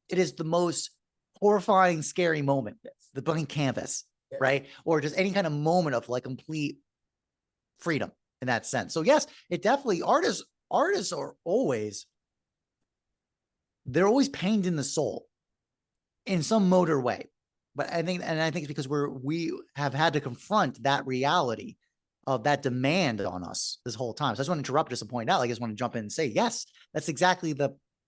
it is the most horrifying, scary moment, the blank canvas, right? Or just any kind of moment of like complete freedom in that sense. So yes, it definitely, artists are always, they're always pained in the soul in some motor way. But I think it's because we have had to confront that reality of that demand on us this whole time. So I just want to interrupt just to point out, like, I just want to jump in and say, yes, that's exactly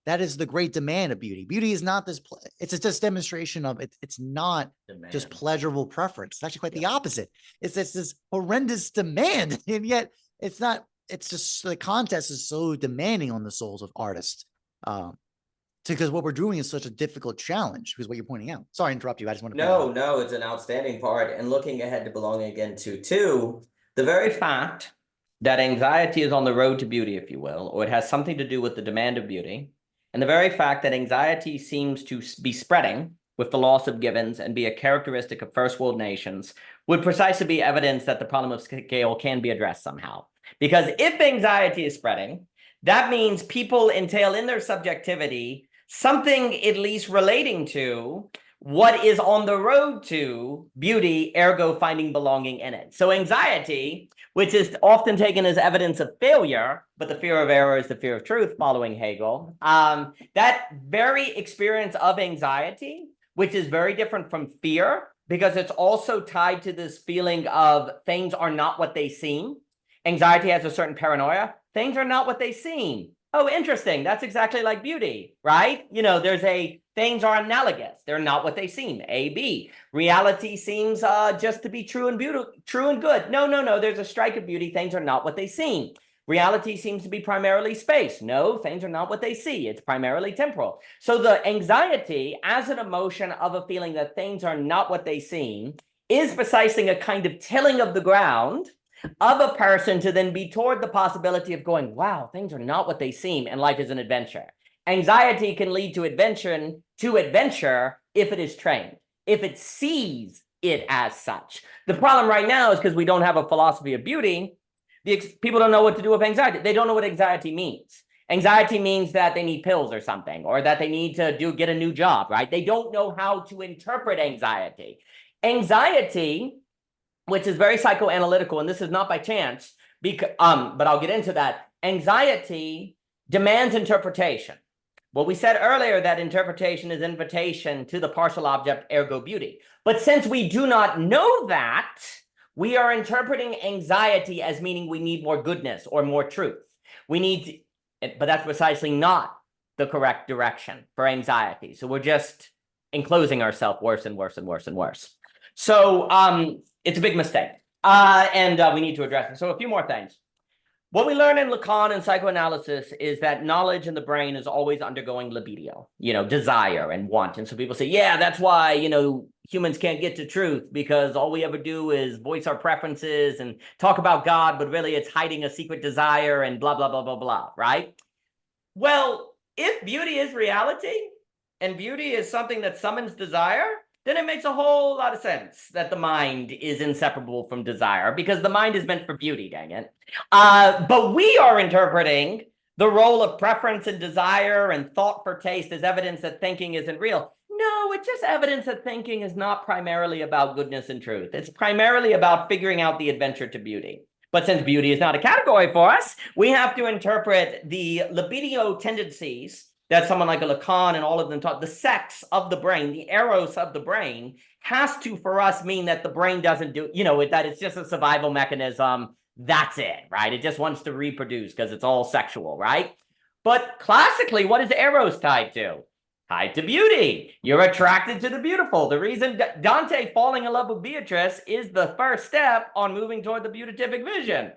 that is the great demand of beauty. Beauty is not this, it's just demonstration of it. It's not just pleasurable preference. It's actually quite the opposite. It's this horrendous demand. And yet it's not, it's just the contest is so demanding on the souls of artists. Because what we're doing is such a difficult challenge, because what you're pointing out. Sorry to interrupt you. I just want to. No, it's an outstanding part. And looking ahead to belonging again to two, the very fact that anxiety is on the road to beauty, if you will, or it has something to do with the demand of beauty, and the very fact that anxiety seems to be spreading with the loss of givens and be a characteristic of first world nations would precisely be evidence that the problem of scale can be addressed somehow. Because if anxiety is spreading, that means people entail in their subjectivity something at least relating to what is on the road to beauty, ergo finding belonging in it. So anxiety, which is often taken as evidence of failure, but the fear of error is the fear of truth, following Hegel, that very experience of anxiety, which is very different from fear, because it's also tied to this feeling of things are not what they seem. Anxiety has a certain paranoia. Things are not what they seem. Oh, interesting. That's exactly like beauty, right? You know, things are analogous. They're not what they seem. A, B. Reality seems just to be true and beautiful, true and good. No. There's a strike of beauty. Things are not what they seem. Reality seems to be primarily space. No, things are not what they see. It's primarily temporal. So the anxiety as an emotion of a feeling that things are not what they seem is precisely a kind of tilling of the ground of a person to then be toward the possibility of going, wow, things are not what they seem, and life is an adventure. Anxiety can lead to adventure if it is trained, if it sees it as such. The problem right now is because we don't have a philosophy of beauty, people don't know what to do with anxiety. They don't know what anxiety means. Anxiety means that they need pills or something, or that they need to get a new job, right? They don't know how to interpret anxiety. Anxiety, which is very psychoanalytical, and this is not by chance, but I'll get into that. Anxiety demands interpretation. Well, we said earlier that interpretation is invitation to the partial object, ergo beauty. But since we do not know that, we are interpreting anxiety as meaning we need more goodness or more truth. But that's precisely not the correct direction for anxiety. So we're just enclosing ourselves worse and worse and worse and worse. So it's a big mistake, and we need to address it. So a few more things. What we learn in Lacan and psychoanalysis is that knowledge in the brain is always undergoing libido, desire and want. And so people say, yeah, that's why, humans can't get to truth, because all we ever do is voice our preferences and talk about God, but really it's hiding a secret desire and blah, blah, blah, blah, blah, right? Well, if beauty is reality and beauty is something that summons desire, then it makes a whole lot of sense that the mind is inseparable from desire, because the mind is meant for beauty, dang it. But we are interpreting the role of preference and desire and thought for taste as evidence that thinking isn't real. No, it's just evidence that thinking is not primarily about goodness and truth. It's primarily about figuring out the adventure to beauty. But since beauty is not a category for us, we have to interpret the libido tendencies that someone like a Lacan and all of them taught, the sex of the brain, the eros of the brain, has to, for us, mean that the brain doesn't do, that it's just a survival mechanism. That's it, right? It just wants to reproduce because it's all sexual, right? But classically, what is eros tied to? Tied to beauty. You're attracted to the beautiful. The reason Dante falling in love with Beatrice is the first step on moving toward the beatific vision.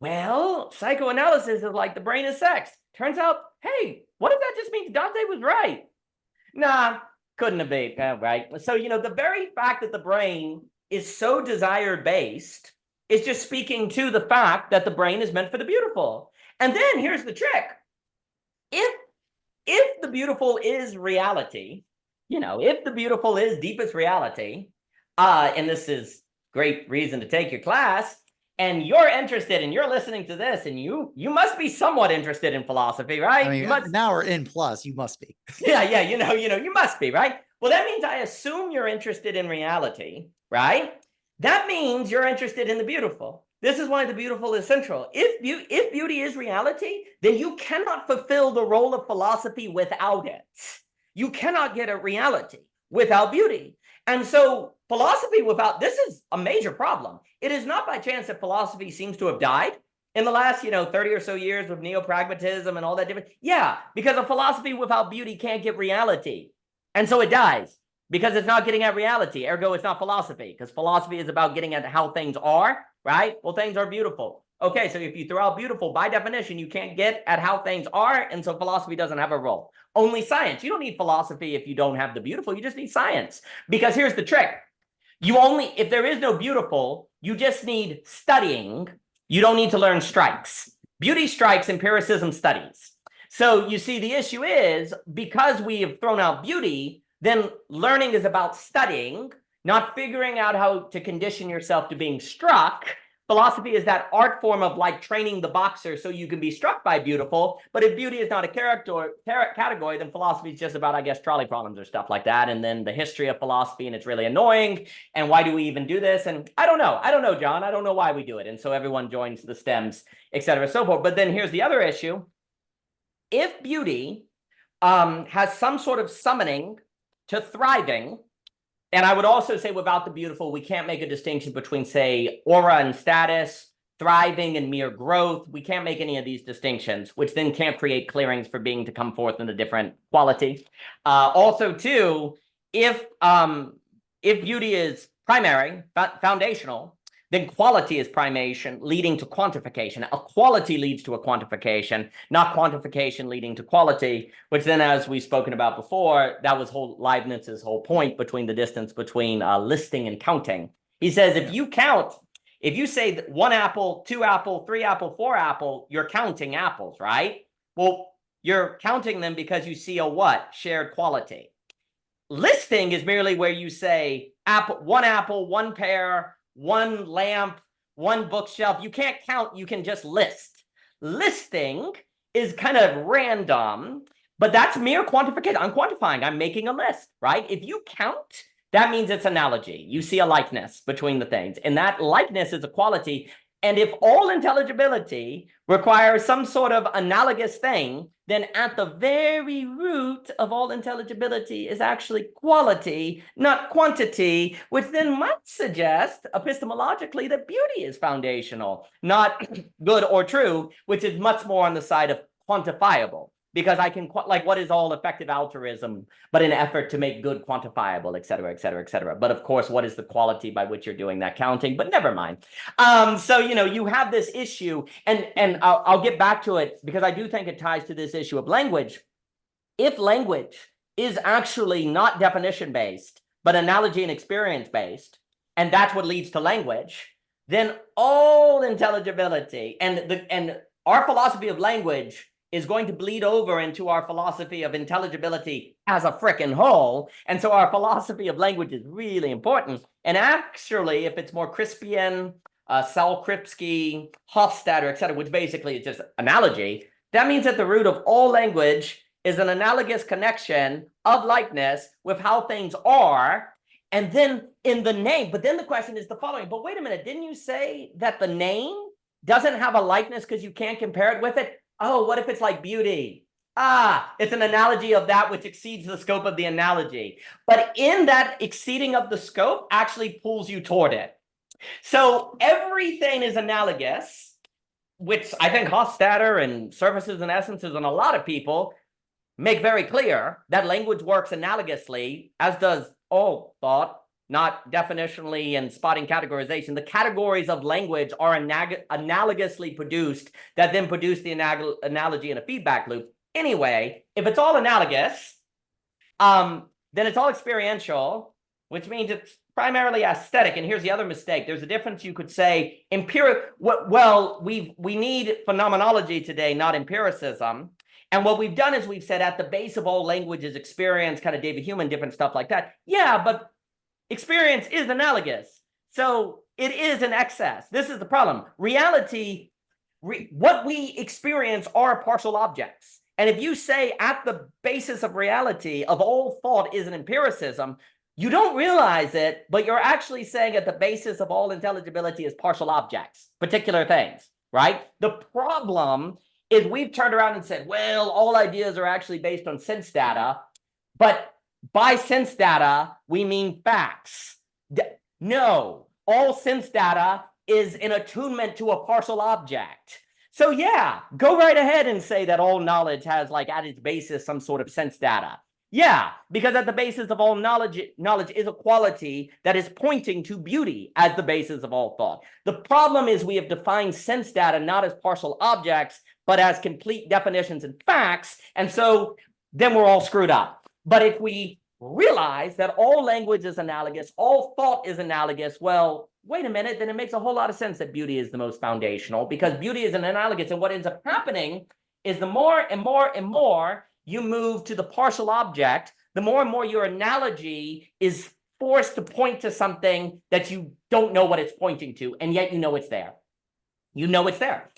Well, psychoanalysis is like the brain is sex. Turns out, hey, what if that just means Dante was right? Nah, couldn't have been, right? So, the very fact that the brain is so desire-based is just speaking to the fact that the brain is meant for the beautiful. And then here's the trick. If the beautiful is reality, if the beautiful is deepest reality, and this is great reason to take your class, and you're interested and you're listening to this, and you must be somewhat interested in philosophy, right? I mean, now we're in plus, you must be. Yeah, you must be, right? Well, that means I assume you're interested in reality, right? That means you're interested in the beautiful. This is why the beautiful is central. If beauty is reality, then you cannot fulfill the role of philosophy without it. You cannot get at reality without beauty. And so philosophy without, this is a major problem. It is not by chance that philosophy seems to have died in the last, 30 or so years with neo-pragmatism and all that different. Yeah, because a philosophy without beauty can't get reality. And so it dies because it's not getting at reality. Ergo, it's not philosophy, because philosophy is about getting at how things are, right? Well, things are beautiful. Okay, so if you throw out beautiful, by definition, you can't get at how things are, and so philosophy doesn't have a role. Only science. You don't need philosophy if you don't have the beautiful. You just need science. Because here's the trick. If there is no beautiful, you just need studying. You don't need to learn strikes. Beauty strikes, empiricism studies. So you see, the issue is, because we have thrown out beauty, then learning is about studying, not figuring out how to condition yourself to being struck. Philosophy is that art form of like training the boxer so you can be struck by beautiful. But if beauty is not a category, then philosophy is just about, I guess, trolley problems or stuff like that. And then the history of philosophy, and it's really annoying. And why do we even do this? And I don't know, John. I don't know why we do it. And so everyone joins the stems, et cetera, so forth. But then here's the other issue. If beauty has some sort of summoning to thriving, and I would also say without the beautiful, we can't make a distinction between, say, aura and status, thriving and mere growth. We can't make any of these distinctions, which then can't create clearings for being to come forth in a different quality. Also, too, if beauty is primary, foundational, then quality is primation, leading to quantification. A quality leads to a quantification, not quantification leading to quality, which then, as we've spoken about before, that was Leibniz's whole point between the distance between listing and counting. He says, if you say 1 apple, 2 apple, 3 apple, 4 apple, you're counting apples, right? Well, you're counting them because you see a what? Shared quality. Listing is merely where you say 1 apple, 1 pear, 1 lamp, 1 bookshelf. You can't count, you can just list. Listing is kind of random, but that's mere quantification. I'm quantifying, I'm making a list, right? If you count, that means it's analogy. You see a likeness between the things, and that likeness is a quality. And if all intelligibility requires some sort of analogous thing, then at the very root of all intelligibility is actually quality, not quantity, which then might suggest epistemologically that beauty is foundational, not good or true, which is much more on the side of quantifiable. Because I can, like, what is all effective altruism but an effort to make good quantifiable, et cetera, et cetera, et cetera. But of course, what is the quality by which you're doing that counting? But never mind. So, you have this issue, and I'll get back to it because I do think it ties to this issue of language. If language is actually not definition-based, but analogy and experience-based, and that's what leads to language, then all intelligibility and our philosophy of language is going to bleed over into our philosophy of intelligibility as a frickin' whole. And so our philosophy of language is really important. And actually, if it's more Crispian, Salkripsky, Hofstadter, et cetera, which basically is just analogy, that means that the root of all language is an analogous connection of likeness with how things are. And then in the name, but then the question is the following, but wait a minute, didn't you say that the name doesn't have a likeness because you can't compare it with it? Oh, what if it's like beauty? Ah, it's an analogy of that which exceeds the scope of the analogy. But in that exceeding of the scope actually pulls you toward it. So everything is analogous, which I think Hofstadter and Surfaces and Essences and a lot of people make very clear that language works analogously, as does all thought, not definitionally and spotting categorization. The categories of language are analogously produced that then produce the analogy in a feedback loop. Anyway, if it's all analogous, then it's all experiential, which means it's primarily aesthetic. And here's the other mistake. There's a difference. You could say well, we need phenomenology today, not empiricism. And what we've done is we've said at the base of all language is experience, kind of David Hume and different stuff like that. Yeah, but experience is analogous. So it is an excess. This is the problem. Reality, what we experience are partial objects. And if you say at the basis of reality of all thought is an empiricism, you don't realize it, but you're actually saying at the basis of all intelligibility is partial objects, particular things, right? The problem is we've turned around and said, well, all ideas are actually based on sense data, but by sense data, we mean facts. No, all sense data is an attunement to a partial object. So yeah, go right ahead and say that all knowledge has like at its basis some sort of sense data. Yeah, because at the basis of all knowledge is a quality that is pointing to beauty as the basis of all thought. The problem is we have defined sense data not as partial objects, but as complete definitions and facts. And so then we're all screwed up. But if we realize that all language is analogous, all thought is analogous, well, wait a minute, then it makes a whole lot of sense that beauty is the most foundational, because beauty is an analogous. And what ends up happening is the more and more and more you move to the partial object, the more and more your analogy is forced to point to something that you don't know what it's pointing to, and yet you know it's there. You know it's there.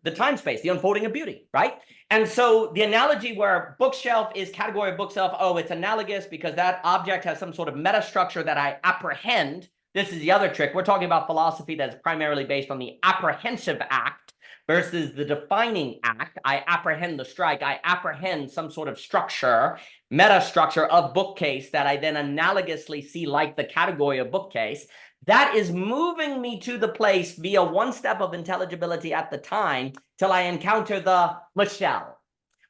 The time space, the unfolding of beauty, right? And so the analogy where bookshelf is category of bookshelf, oh, it's analogous because that object has some sort of meta structure that I apprehend. This is the other trick. We're talking about philosophy that's primarily based on the apprehensive act versus the defining act. I apprehend the strike. I apprehend some sort of structure, meta structure of bookcase that I then analogously see like the category of bookcase. That is moving me to the place via one step of intelligibility at the time till I encounter the Michelle,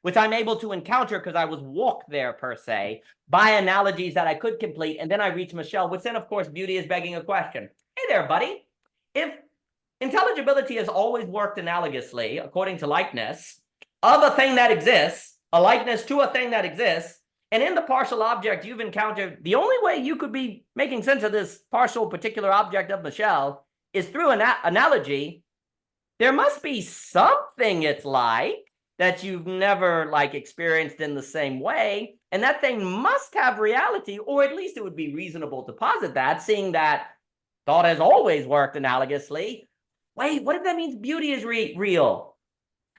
which I'm able to encounter because I was walked there per se by analogies that I could complete. And then I reach Michelle, which then, of course, beauty is begging a question. Hey there, buddy. If intelligibility has always worked analogously, according to likeness, of a thing that exists, a likeness to a thing that exists, and in the partial object you've encountered, the only way you could be making sense of this partial particular object of Michelle is through an analogy. There must be something it's like that you've never like experienced in the same way, and that thing must have reality, or at least it would be reasonable to posit that, seeing that thought has always worked analogously. Wait, what if that means beauty is real?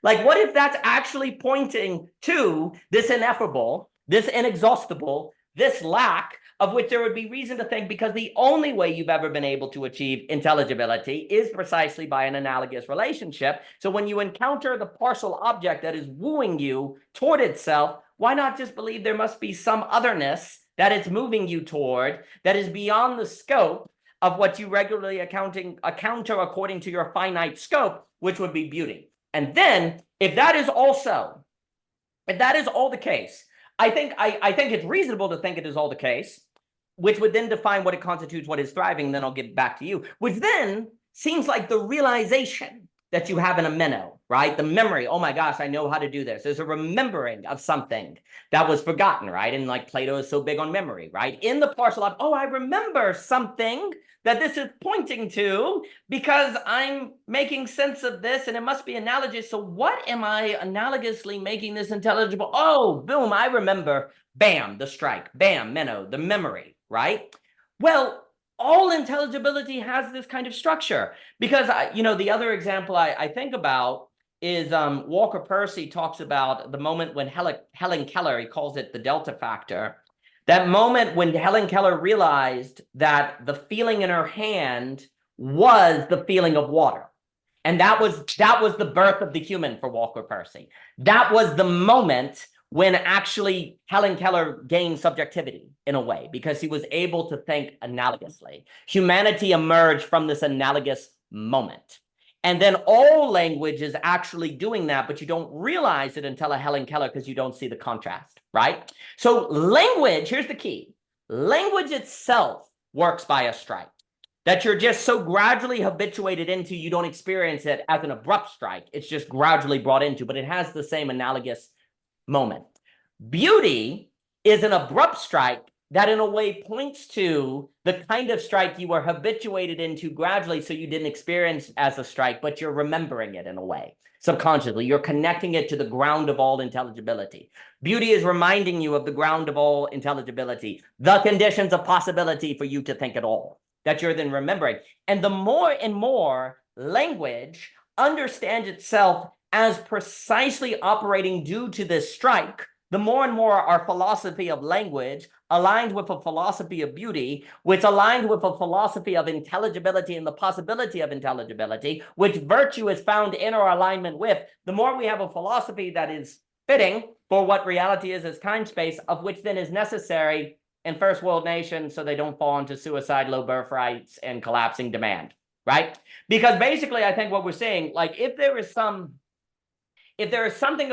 Like, what if that's actually pointing to this ineffable, this inexhaustible, this lack of which there would be reason to think, because the only way you've ever been able to achieve intelligibility is precisely by an analogous relationship. So when you encounter the partial object that is wooing you toward itself, why not just believe there must be some otherness that it's moving you toward that is beyond the scope of what you regularly encounter according to your finite scope, which would be beauty. And then if that is all the case, I think it's reasonable to think it is all the case, which would then define what it constitutes, what is thriving. Then I'll get back to you, which then seems like the realization that you have in a minnow, right? The memory, oh my gosh, I know how to do this. There's a remembering of something that was forgotten, right? And like Plato is so big on memory, right? In the partial life, oh, I remember something that this is pointing to because I'm making sense of this and it must be analogous. So what am I analogously making this intelligible? Oh, boom, I remember, bam, the strike, bam, minnow, the memory, right? Well, all intelligibility has this kind of structure because the other example I think about is Walker Percy talks about the moment when Helen Keller, he calls it the delta factor, that moment when Helen Keller realized that the feeling in her hand was the feeling of water. And that was the birth of the human for Walker Percy. That was the moment when actually Helen Keller gained subjectivity in a way, because he was able to think analogously. Humanity emerged from this analogous moment. And then all language is actually doing that, but you don't realize it until a Helen Keller because you don't see the contrast, right? So language, here's the key. Language itself works by a strike that you're just so gradually habituated into, you don't experience it as an abrupt strike. It's just gradually brought into, but it has the same analogous moment. Beauty is an abrupt strike that in a way points to the kind of strike you were habituated into gradually, so you didn't experience as a strike, but you're remembering it in a way. Subconsciously, you're connecting it to the ground of all intelligibility. Beauty is reminding you of the ground of all intelligibility, the conditions of possibility for you to think at all, that you're then remembering. And the more and more language understands itself as precisely operating due to this strike, the more and more our philosophy of language aligns with a philosophy of beauty, which aligns with a philosophy of intelligibility and the possibility of intelligibility, which virtue is found in our alignment with. The more we have a philosophy that is fitting for what reality is as time space, of which then is necessary in first world nations so they don't fall into suicide, low birth rates, and collapsing demand, right? Because basically, I think what we're saying, like if there is something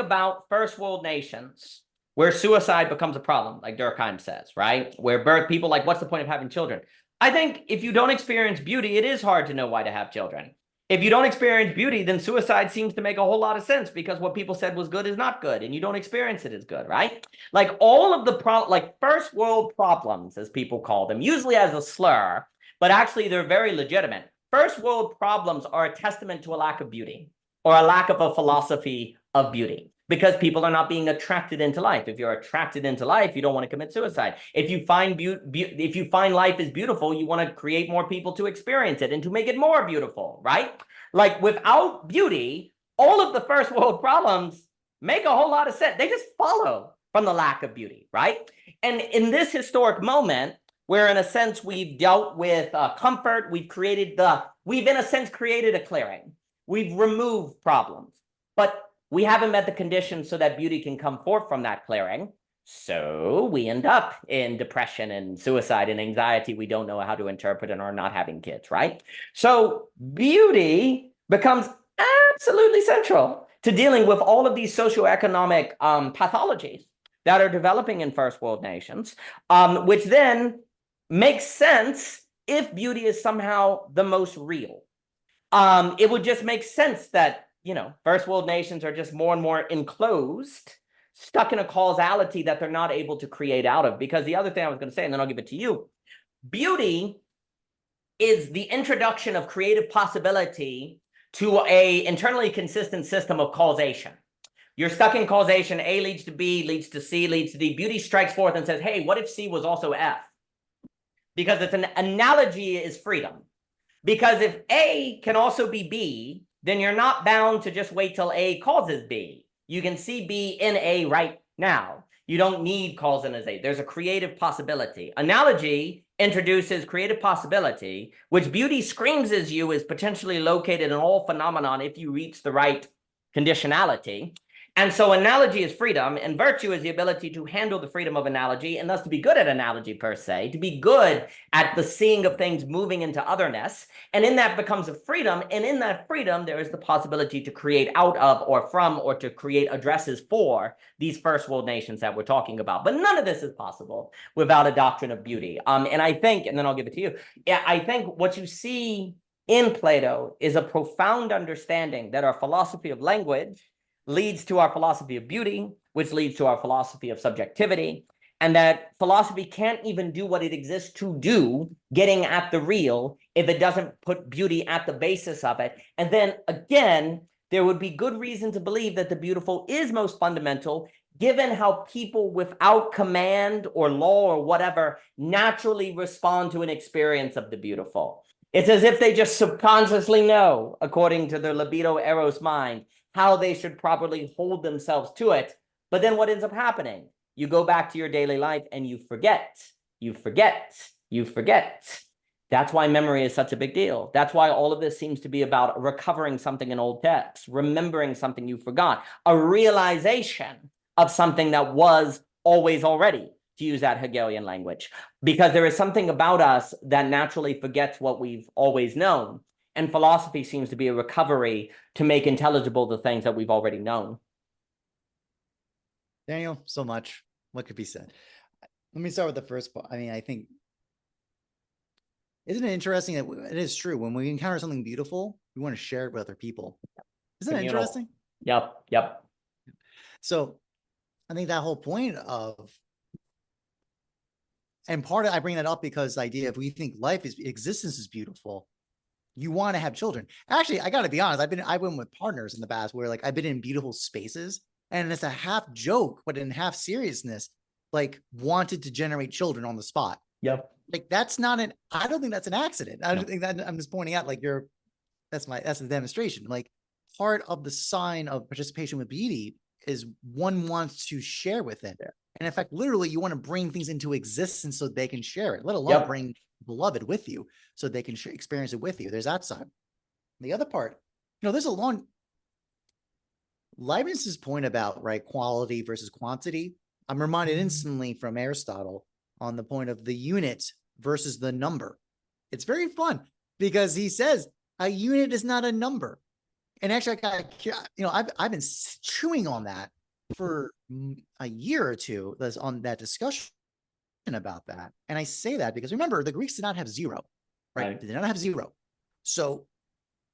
about first world nations where suicide becomes a problem, like Durkheim says, right? Where people like, what's the point of having children? I think if you don't experience beauty, it is hard to know why to have children. If you don't experience beauty, then suicide seems to make a whole lot of sense because what people said was good is not good, and you don't experience it as good, right? Like all of the like first world problems, as people call them, usually as a slur, but actually they're very legitimate. First world problems are a testament to a lack of beauty or a lack of a philosophy of beauty, because people are not being attracted into life. If you're attracted into life, you don't want to commit suicide. If you find life is beautiful, you want to create more people to experience it and to make it more beautiful, right? Like without beauty, all of the first world problems make a whole lot of sense. They just follow from the lack of beauty, right? And in this historic moment, where in a sense we've dealt with comfort, we've in a sense created a clearing. We've removed problems, but we haven't met the conditions so that beauty can come forth from that clearing. So we end up in depression and suicide and anxiety we don't know how to interpret and are not having kids, right? So beauty becomes absolutely central to dealing with all of these socioeconomic pathologies that are developing in first world nations, which then makes sense if beauty is somehow the most real. It would just make sense that, first world nations are just more and more enclosed, stuck in a causality that they're not able to create out of. Because the other thing I was going to say, and then I'll give it to you, beauty is the introduction of creative possibility to a internally consistent system of causation. You're stuck in causation. A leads to B, leads to C, leads to D. Beauty strikes forth and says, hey, what if C was also F? Because it's an analogy is freedom. Because if A can also be B, then you're not bound to just wait till A causes B. You can see B in A right now. You don't need causalization. There's a creative possibility. Analogy introduces creative possibility, which beauty screams as you is potentially located in all phenomenon if you reach the right conditionality. And so analogy is freedom, and virtue is the ability to handle the freedom of analogy, and thus to be good at analogy per se, to be good at the seeing of things moving into otherness. And in that becomes a freedom, and in that freedom, there is the possibility to create out of or from or to create addresses for these first world nations that we're talking about. But none of this is possible without a doctrine of beauty. And I think, and then I'll give it to you, I think what you see in Plato is a profound understanding that our philosophy of language leads to our philosophy of beauty, which leads to our philosophy of subjectivity, and that philosophy can't even do what it exists to do, getting at the real, if it doesn't put beauty at the basis of it. And then again, there would be good reason to believe that the beautiful is most fundamental, given how people without command or law or whatever naturally respond to an experience of the beautiful. It's as if they just subconsciously know, according to their libido eros mind, how they should properly hold themselves to it. But then what ends up happening? You go back to your daily life and you forget, you forget, you forget. That's why memory is such a big deal. That's why all of this seems to be about recovering something in old texts, remembering something you forgot, a realization of something that was always already, to use that Hegelian language, because there is something about us that naturally forgets what we've always known. And philosophy seems to be a recovery to make intelligible the things that we've already known. Daniel, so much. What could be said? Let me start with the first part. I mean, I think, isn't it interesting that it is true when we encounter something beautiful, we want to share it with other people? Isn't it interesting? Yep. So I think that whole point of, and part of, I bring that up because the idea, if we think existence is beautiful, you want to have children. Actually, I got to be honest. I've been with partners in the past where like I've been in beautiful spaces, and it's a half joke, but in half seriousness, like wanted to generate children on the spot. Yep. Like that's not I don't think that's an accident. I don't think that, I'm just pointing out like that's the demonstration. Like part of the sign of participation with beauty is one wants to share with it. And in fact, literally you want to bring things into existence so they can share it, let alone bring beloved with you so they can experience it with you. There's that side. The other part, there's a long Leibniz's point about quality versus quantity. I'm reminded instantly from Aristotle on the point of the unit versus the number. It's very fun because he says a unit is not a number. And actually, I've been chewing on that for a year or two. That's on that discussion about that. And I say that because remember, the Greeks did not have zero, right? They did not have zero. So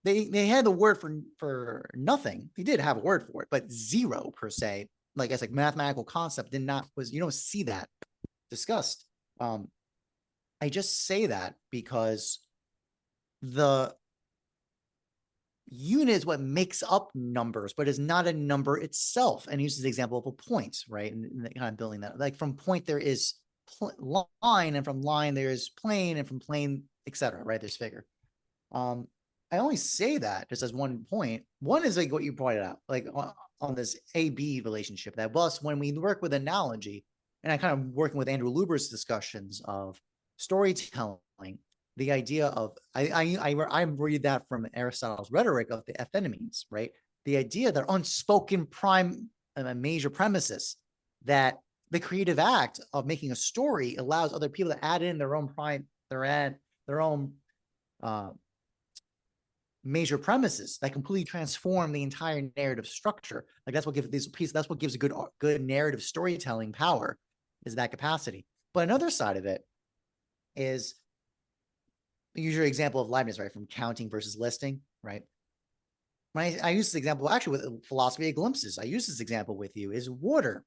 they had the word for nothing. They did have a word for it, but zero per se, like as a mathematical concept, you don't see that discussed. I just say that because the unit is what makes up numbers, but is not a number itself. And he uses the example of a point, right? And kind of building that, like from point there is line, and from line there is plane, and from plane, etc. Right? There's figure. I only say that just as one point. One is like what you pointed out, like on this A-B relationship. That thus, when we work with analogy, and I kind of working with Andrew Luber's discussions of storytelling, the idea of I read that from Aristotle's rhetoric of the ephenomines, right? The idea that unspoken prime major premises, that the creative act of making a story allows other people to add in their own major premises that completely transform the entire narrative structure. Like that's what gives these pieces. That's what gives a good narrative storytelling power, is that capacity. But another side of it is, use your example of Leibniz, right? From counting versus listing, right? When I use this example, actually with philosophy of glimpses, I use this example with you, is water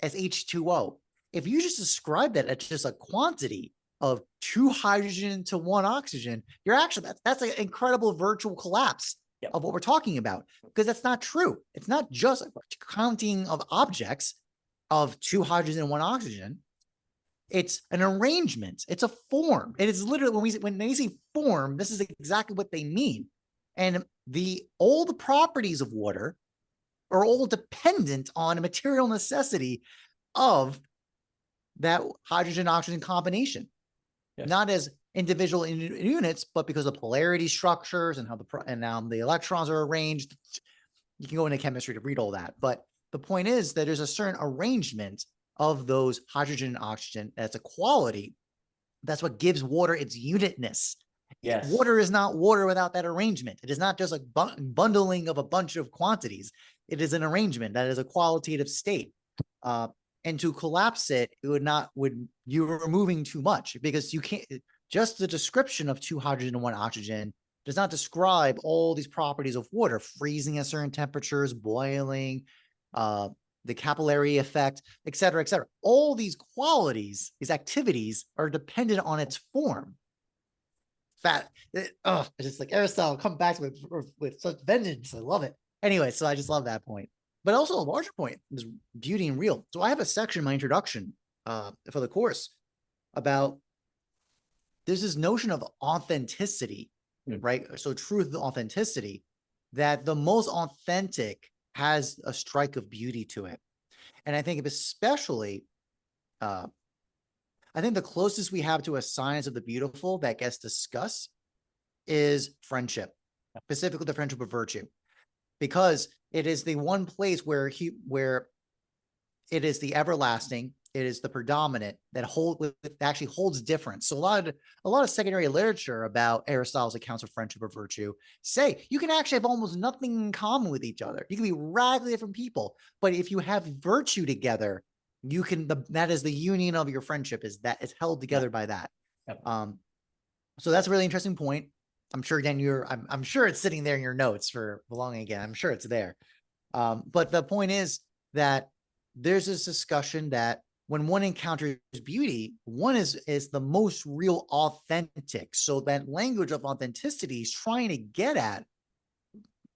as H2O. If you just describe that as just a quantity of 2 hydrogen to 1 oxygen, you're actually, that's an incredible virtual collapse of what we're talking about, because that's not true. It's not just a counting of objects of 2 hydrogen and 1 oxygen. It's an arrangement. It's a form. It is literally, when they say form, this is exactly what they mean. And all the properties of water are all dependent on a material necessity of that hydrogen-oxygen combination. Yes. Not as individual units, but because of polarity structures and how the electrons are arranged. You can go into chemistry to read all that. But the point is that there's a certain arrangement of those hydrogen and oxygen. That's a quality. That's what gives water its unitness. Yes. Water is not water without that arrangement. It is not just a bundling of a bunch of quantities. It is an arrangement that is a qualitative state. And to collapse it, you're removing too much, because you can't, just the description of 2 hydrogen and 1 oxygen does not describe all these properties of water, freezing at certain temperatures, boiling, the capillary effect, et cetera, et cetera. All these qualities, these activities are dependent on its form. It's just like Aristotle come back with such vengeance. I love it. Anyway, so I just love that point. But also a larger point is beauty and real. So I have a section in my introduction for the course about there's this notion of authenticity, right? So truth, authenticity, that the most authentic has a strike of beauty to it. And I think especially, I think the closest we have to a science of the beautiful that gets discussed is friendship, specifically the friendship of virtue, because it is the one place where it is the everlasting, it is the predominant that actually holds difference. So a lot of secondary literature about Aristotle's accounts of friendship or virtue say you can actually have almost nothing in common with each other. You can be radically different people, but if you have virtue together, you can, that is the union of your friendship, is held together by that. So that's a really interesting point. I'm sure, Dan, I'm sure it's sitting there in your notes for belonging again. I'm sure it's there. But the point is that there's this discussion that when one encounters beauty, one is the most real authentic. So that language of authenticity is trying to get at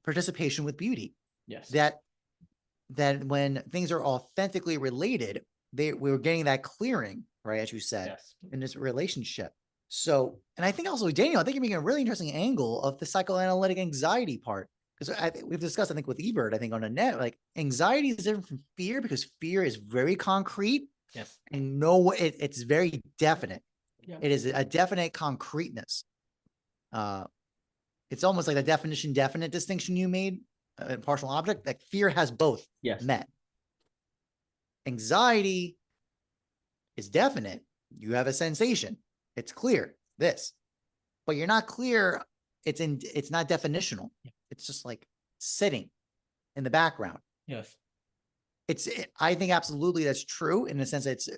participation with beauty. Yes. That when things are authentically related, we're getting that clearing, right? As you said, Yes. in this relationship. So, and I think also, Daniel, I think you're making a really interesting angle of the psychoanalytic anxiety part. Because we've discussed, I think, with Ebert, I think on a net, like anxiety is different from fear because fear is very concrete. Yes. And it's very definite. Yeah. It is a definite concreteness. It's almost like the definition definite distinction you made, partial object, like fear has both met. Anxiety is definite. You have a sensation. It's clear, but you're not clear. It's not definitional. It's just like sitting in the background. Yes. I think absolutely that's true in the sense that it's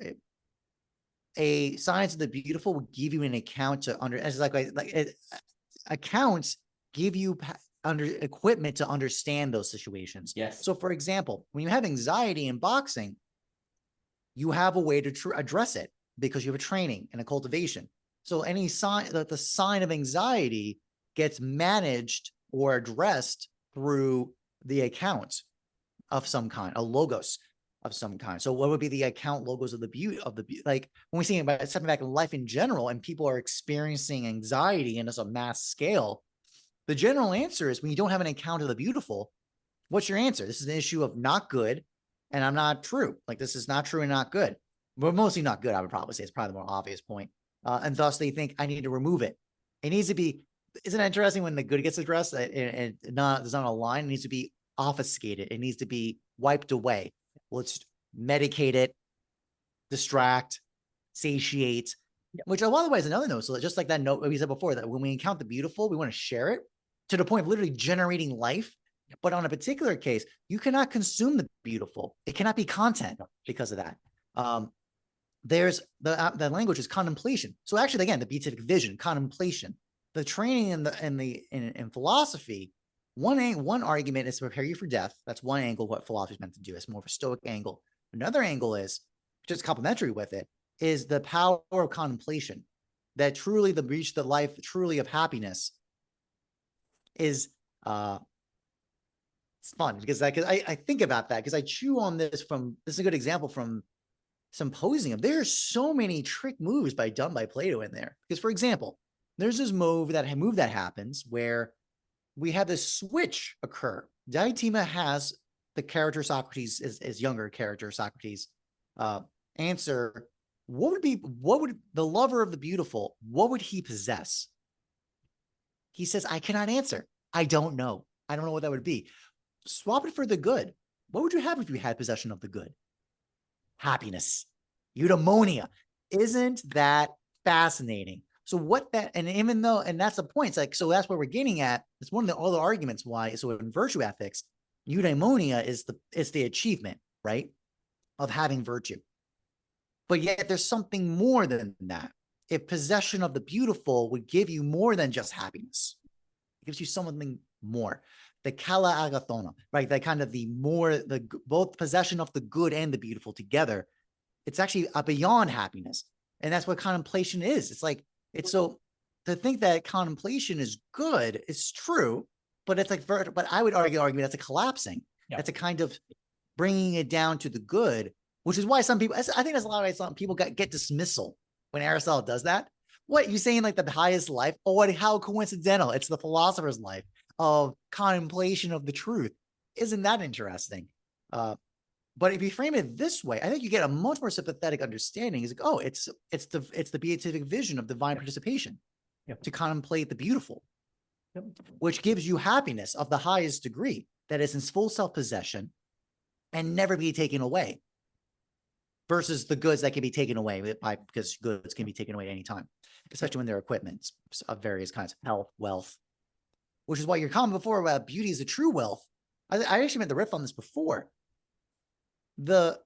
a science of the beautiful will give you an account to accounts give you equipment to understand those situations. Yes. So for example, when you have anxiety in boxing, you have a way to address it because you have a training and a cultivation. So any sign that the sign of anxiety gets managed or addressed through the account of some kind, a logos of some kind. So what would be the account logos of the beauty like when we see about stepping back in life in general and people are experiencing anxiety in a mass scale, the general answer is when you don't have an account of the beautiful, what's your answer? This is an issue of not good and I'm not true. Like this is not true and not good. But mostly not good, I would probably say. It's probably the more obvious point. And thus they think I need to remove it. It needs to be, isn't it interesting when the good gets addressed and there's not a line, it needs to be obfuscated. It needs to be wiped away. Let's medicate it, distract, satiate, which by the way is another note. So just like that note we said before, that when we encounter the beautiful, we want to share it to the point of literally generating life. But on a particular case, you cannot consume the beautiful. It cannot be content because of that. There's the language is contemplation. So actually, again, the beatific vision, contemplation, the training in philosophy. One argument is to prepare you for death. That's one angle what philosophy is meant to do. It's more of a Stoic angle. Another angle is just complementary with it is the power of contemplation. That truly the reach the life truly of happiness is it's fun because I think about that because I chew on this is a good example from Symposium. There are so many trick moves done by Plato in there. Because for example, there's this move that happens where we have this switch occur. Diotima has the character Socrates, is younger character Socrates, answer, what would the lover of the beautiful, what would he possess? He says, I cannot answer. I don't know. I don't know what that would be. Swap it for the good. What would you have if you had possession of the good? Happiness, eudaimonia. Isn't that fascinating? So and that's the point. It's like, so that's what we're getting at. It's one of the other arguments why. So in virtue ethics, eudaimonia is the achievement, right, of having virtue. But yet there's something more than that. If possession of the beautiful would give you more than just happiness, It gives you something more. The kala agathona, right? That kind of both possession of the good and the beautiful together. It's actually beyond happiness. And that's what contemplation is. It's like, it's so to think that contemplation is good is true, but it's like, but I would argue that's a collapsing. Yeah. That's a kind of bringing it down to the good, which is why some people, I think that's a lot of why some people get dismissal when Aristotle does that. What you saying, like the highest life? Oh, what? How coincidental! It's the philosopher's life of contemplation of the truth. Isn't that interesting? But if you frame it this way, I think you get a much more sympathetic understanding. Is like, oh, it's the beatific vision of divine participation to contemplate the beautiful, which gives you happiness of the highest degree that is in full self-possession and never be taken away, versus the goods that can be taken away because goods can be taken away at any time, especially when they're equipment of various kinds, health, wealth, which is why your comment before about beauty is a true wealth. I actually meant the riff on this before. The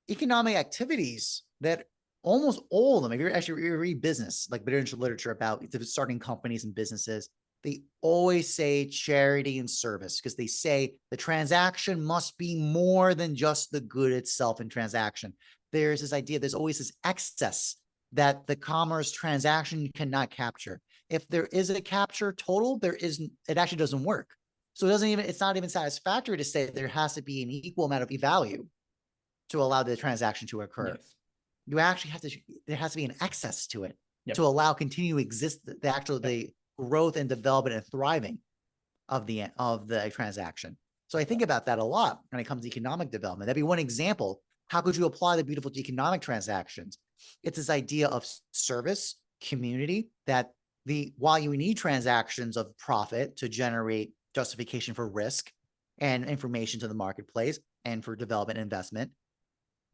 economic activities that almost all of them, if you're actually read business, like literature about starting companies and businesses, they always say charity and service, because they say the transaction must be more than just the good itself in transaction. There's this idea, there's always this excess that the commerce transaction cannot capture. If there is a capture total, it actually doesn't work. So it's not even satisfactory to say there has to be an equal amount of value to allow the transaction to occur. Yes. You actually there has to be an excess to it to allow continue exist the growth and development and thriving of the transaction. So I think about that a lot when it comes to economic development. That'd be one example. How could you apply the beautiful to economic transactions? It's this idea of service, community, that while you need transactions of profit to generate justification for risk and information to the marketplace and for development and investment,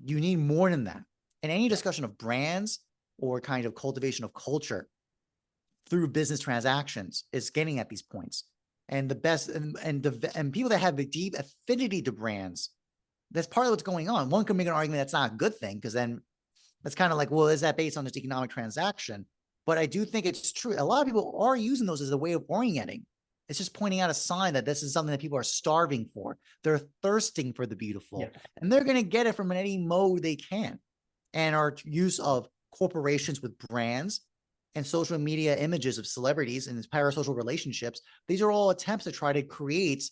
you need more than that. And any discussion of brands or kind of cultivation of culture through business transactions is getting at these points. And the best and people that have a deep affinity to brands, that's part of what's going on. One could make an argument that's not a good thing, because then that's kind of like, well, is that based on this economic transaction? But I do think it's true. A lot of people are using those as a way of orienting. It's just pointing out a sign that this is something that people are starving for. They're thirsting for the beautiful, and they're going to get it from any mode they can. And our use of corporations with brands and social media images of celebrities and parasocial relationships, these are all attempts to try to create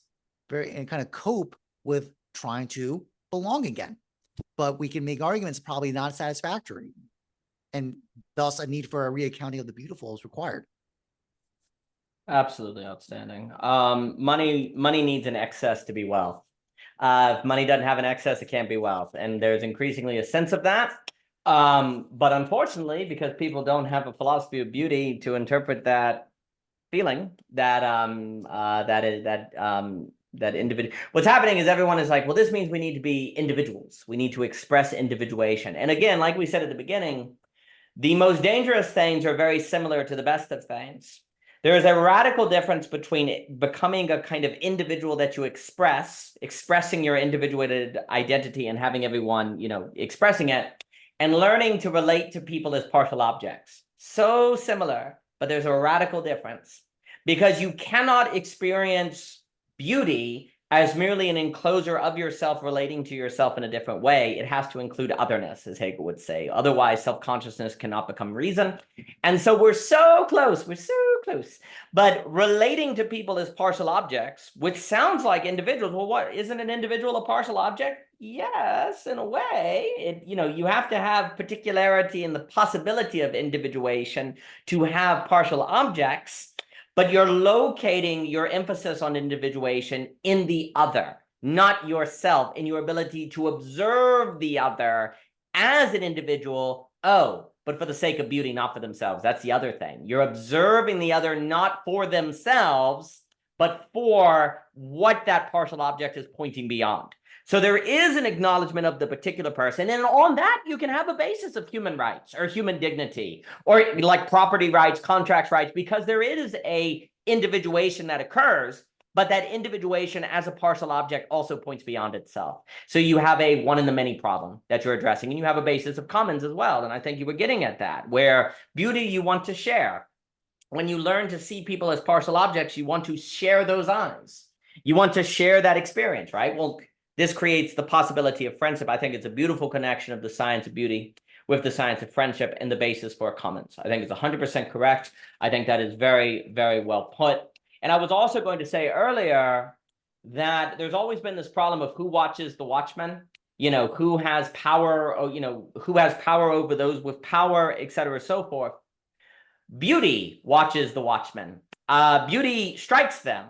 and kind of cope with trying to belong again. But we can make arguments probably not satisfactory, and thus a need for a reaccounting of the beautiful is required. Absolutely outstanding. Money needs an excess to be wealth. If money doesn't have an excess, it can't be wealth. And there's increasingly a sense of that. But unfortunately, because people don't have a philosophy of beauty to interpret that feeling, that individual, what's happening is everyone is like, well, this means we need to be individuals. We need to express individuation. And again, like we said at the beginning, the most dangerous things are very similar to the best of things. There is a radical difference between becoming a kind of individual that you expressing your individuated identity and having everyone, expressing it, and learning to relate to people as partial objects. So similar, but there's a radical difference, because you cannot experience beauty as merely an enclosure of yourself relating to yourself in a different way. It has to include otherness, as Hegel would say. Otherwise, self-consciousness cannot become reason. And so we're so close. But relating to people as partial objects, which sounds like individuals. Well, what, isn't an individual a partial object? Yes, in a way. You have to have particularity and the possibility of individuation to have partial objects. But you're locating your emphasis on individuation in the other, not yourself, in your ability to observe the other as an individual. But for the sake of beauty, not for themselves. That's the other thing. You're observing the other not for themselves, but for what that partial object is pointing beyond. So there is an acknowledgement of the particular person, and on that you can have a basis of human rights or human dignity, or like property rights, contracts rights, because there is a individuation that occurs, but that individuation as a partial object also points beyond itself. So you have a one in the many problem that you're addressing, and you have a basis of commons as well. And I think you were getting at that, where beauty you want to share. when you learn to see people as partial objects, you want to share those eyes. You want to share that experience, right? Well, this creates the possibility of friendship. I think it's a beautiful connection of the science of beauty with the science of friendship and the basis for comments. I think it's 100% correct. I think that is very, very well put. And I was also going to say earlier that there's always been this problem of who watches the watchmen, who has power, or, who has power over those with power, et cetera, so forth. Beauty watches the watchmen. Beauty strikes them.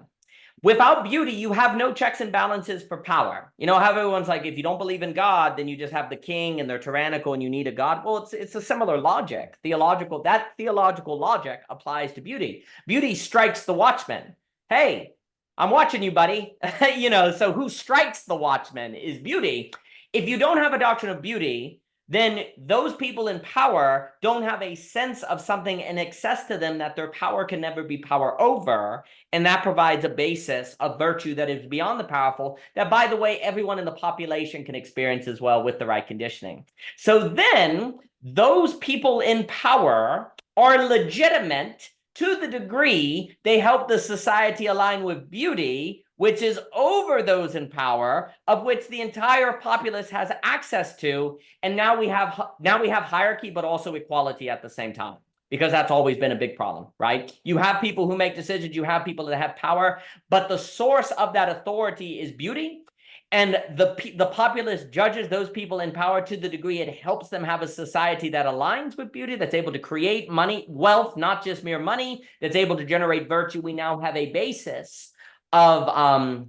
Without beauty, you have no checks and balances for power. How everyone's like, if you don't believe in God, then you just have the king and they're tyrannical and you need a God. Well, it's a similar logic. That theological logic applies to beauty. Beauty strikes the watchman. Hey, I'm watching you, buddy. So who strikes the watchman is beauty. If you don't have a doctrine of beauty, then those people in power don't have a sense of something in excess to them that their power can never be power over. And that provides a basis of virtue that is beyond the powerful, that, by the way, everyone in the population can experience as well with the right conditioning. So then those people in power are legitimate to the degree they help the society align with beauty, which is over those in power, of which the entire populace has access to. And now we have hierarchy, but also equality at the same time, because that's always been a big problem, right? You have people who make decisions, you have people that have power, but the source of that authority is beauty. And the populace judges those people in power to the degree it helps them have a society that aligns with beauty, that's able to create money, wealth, not just mere money, that's able to generate virtue. We now have a basis of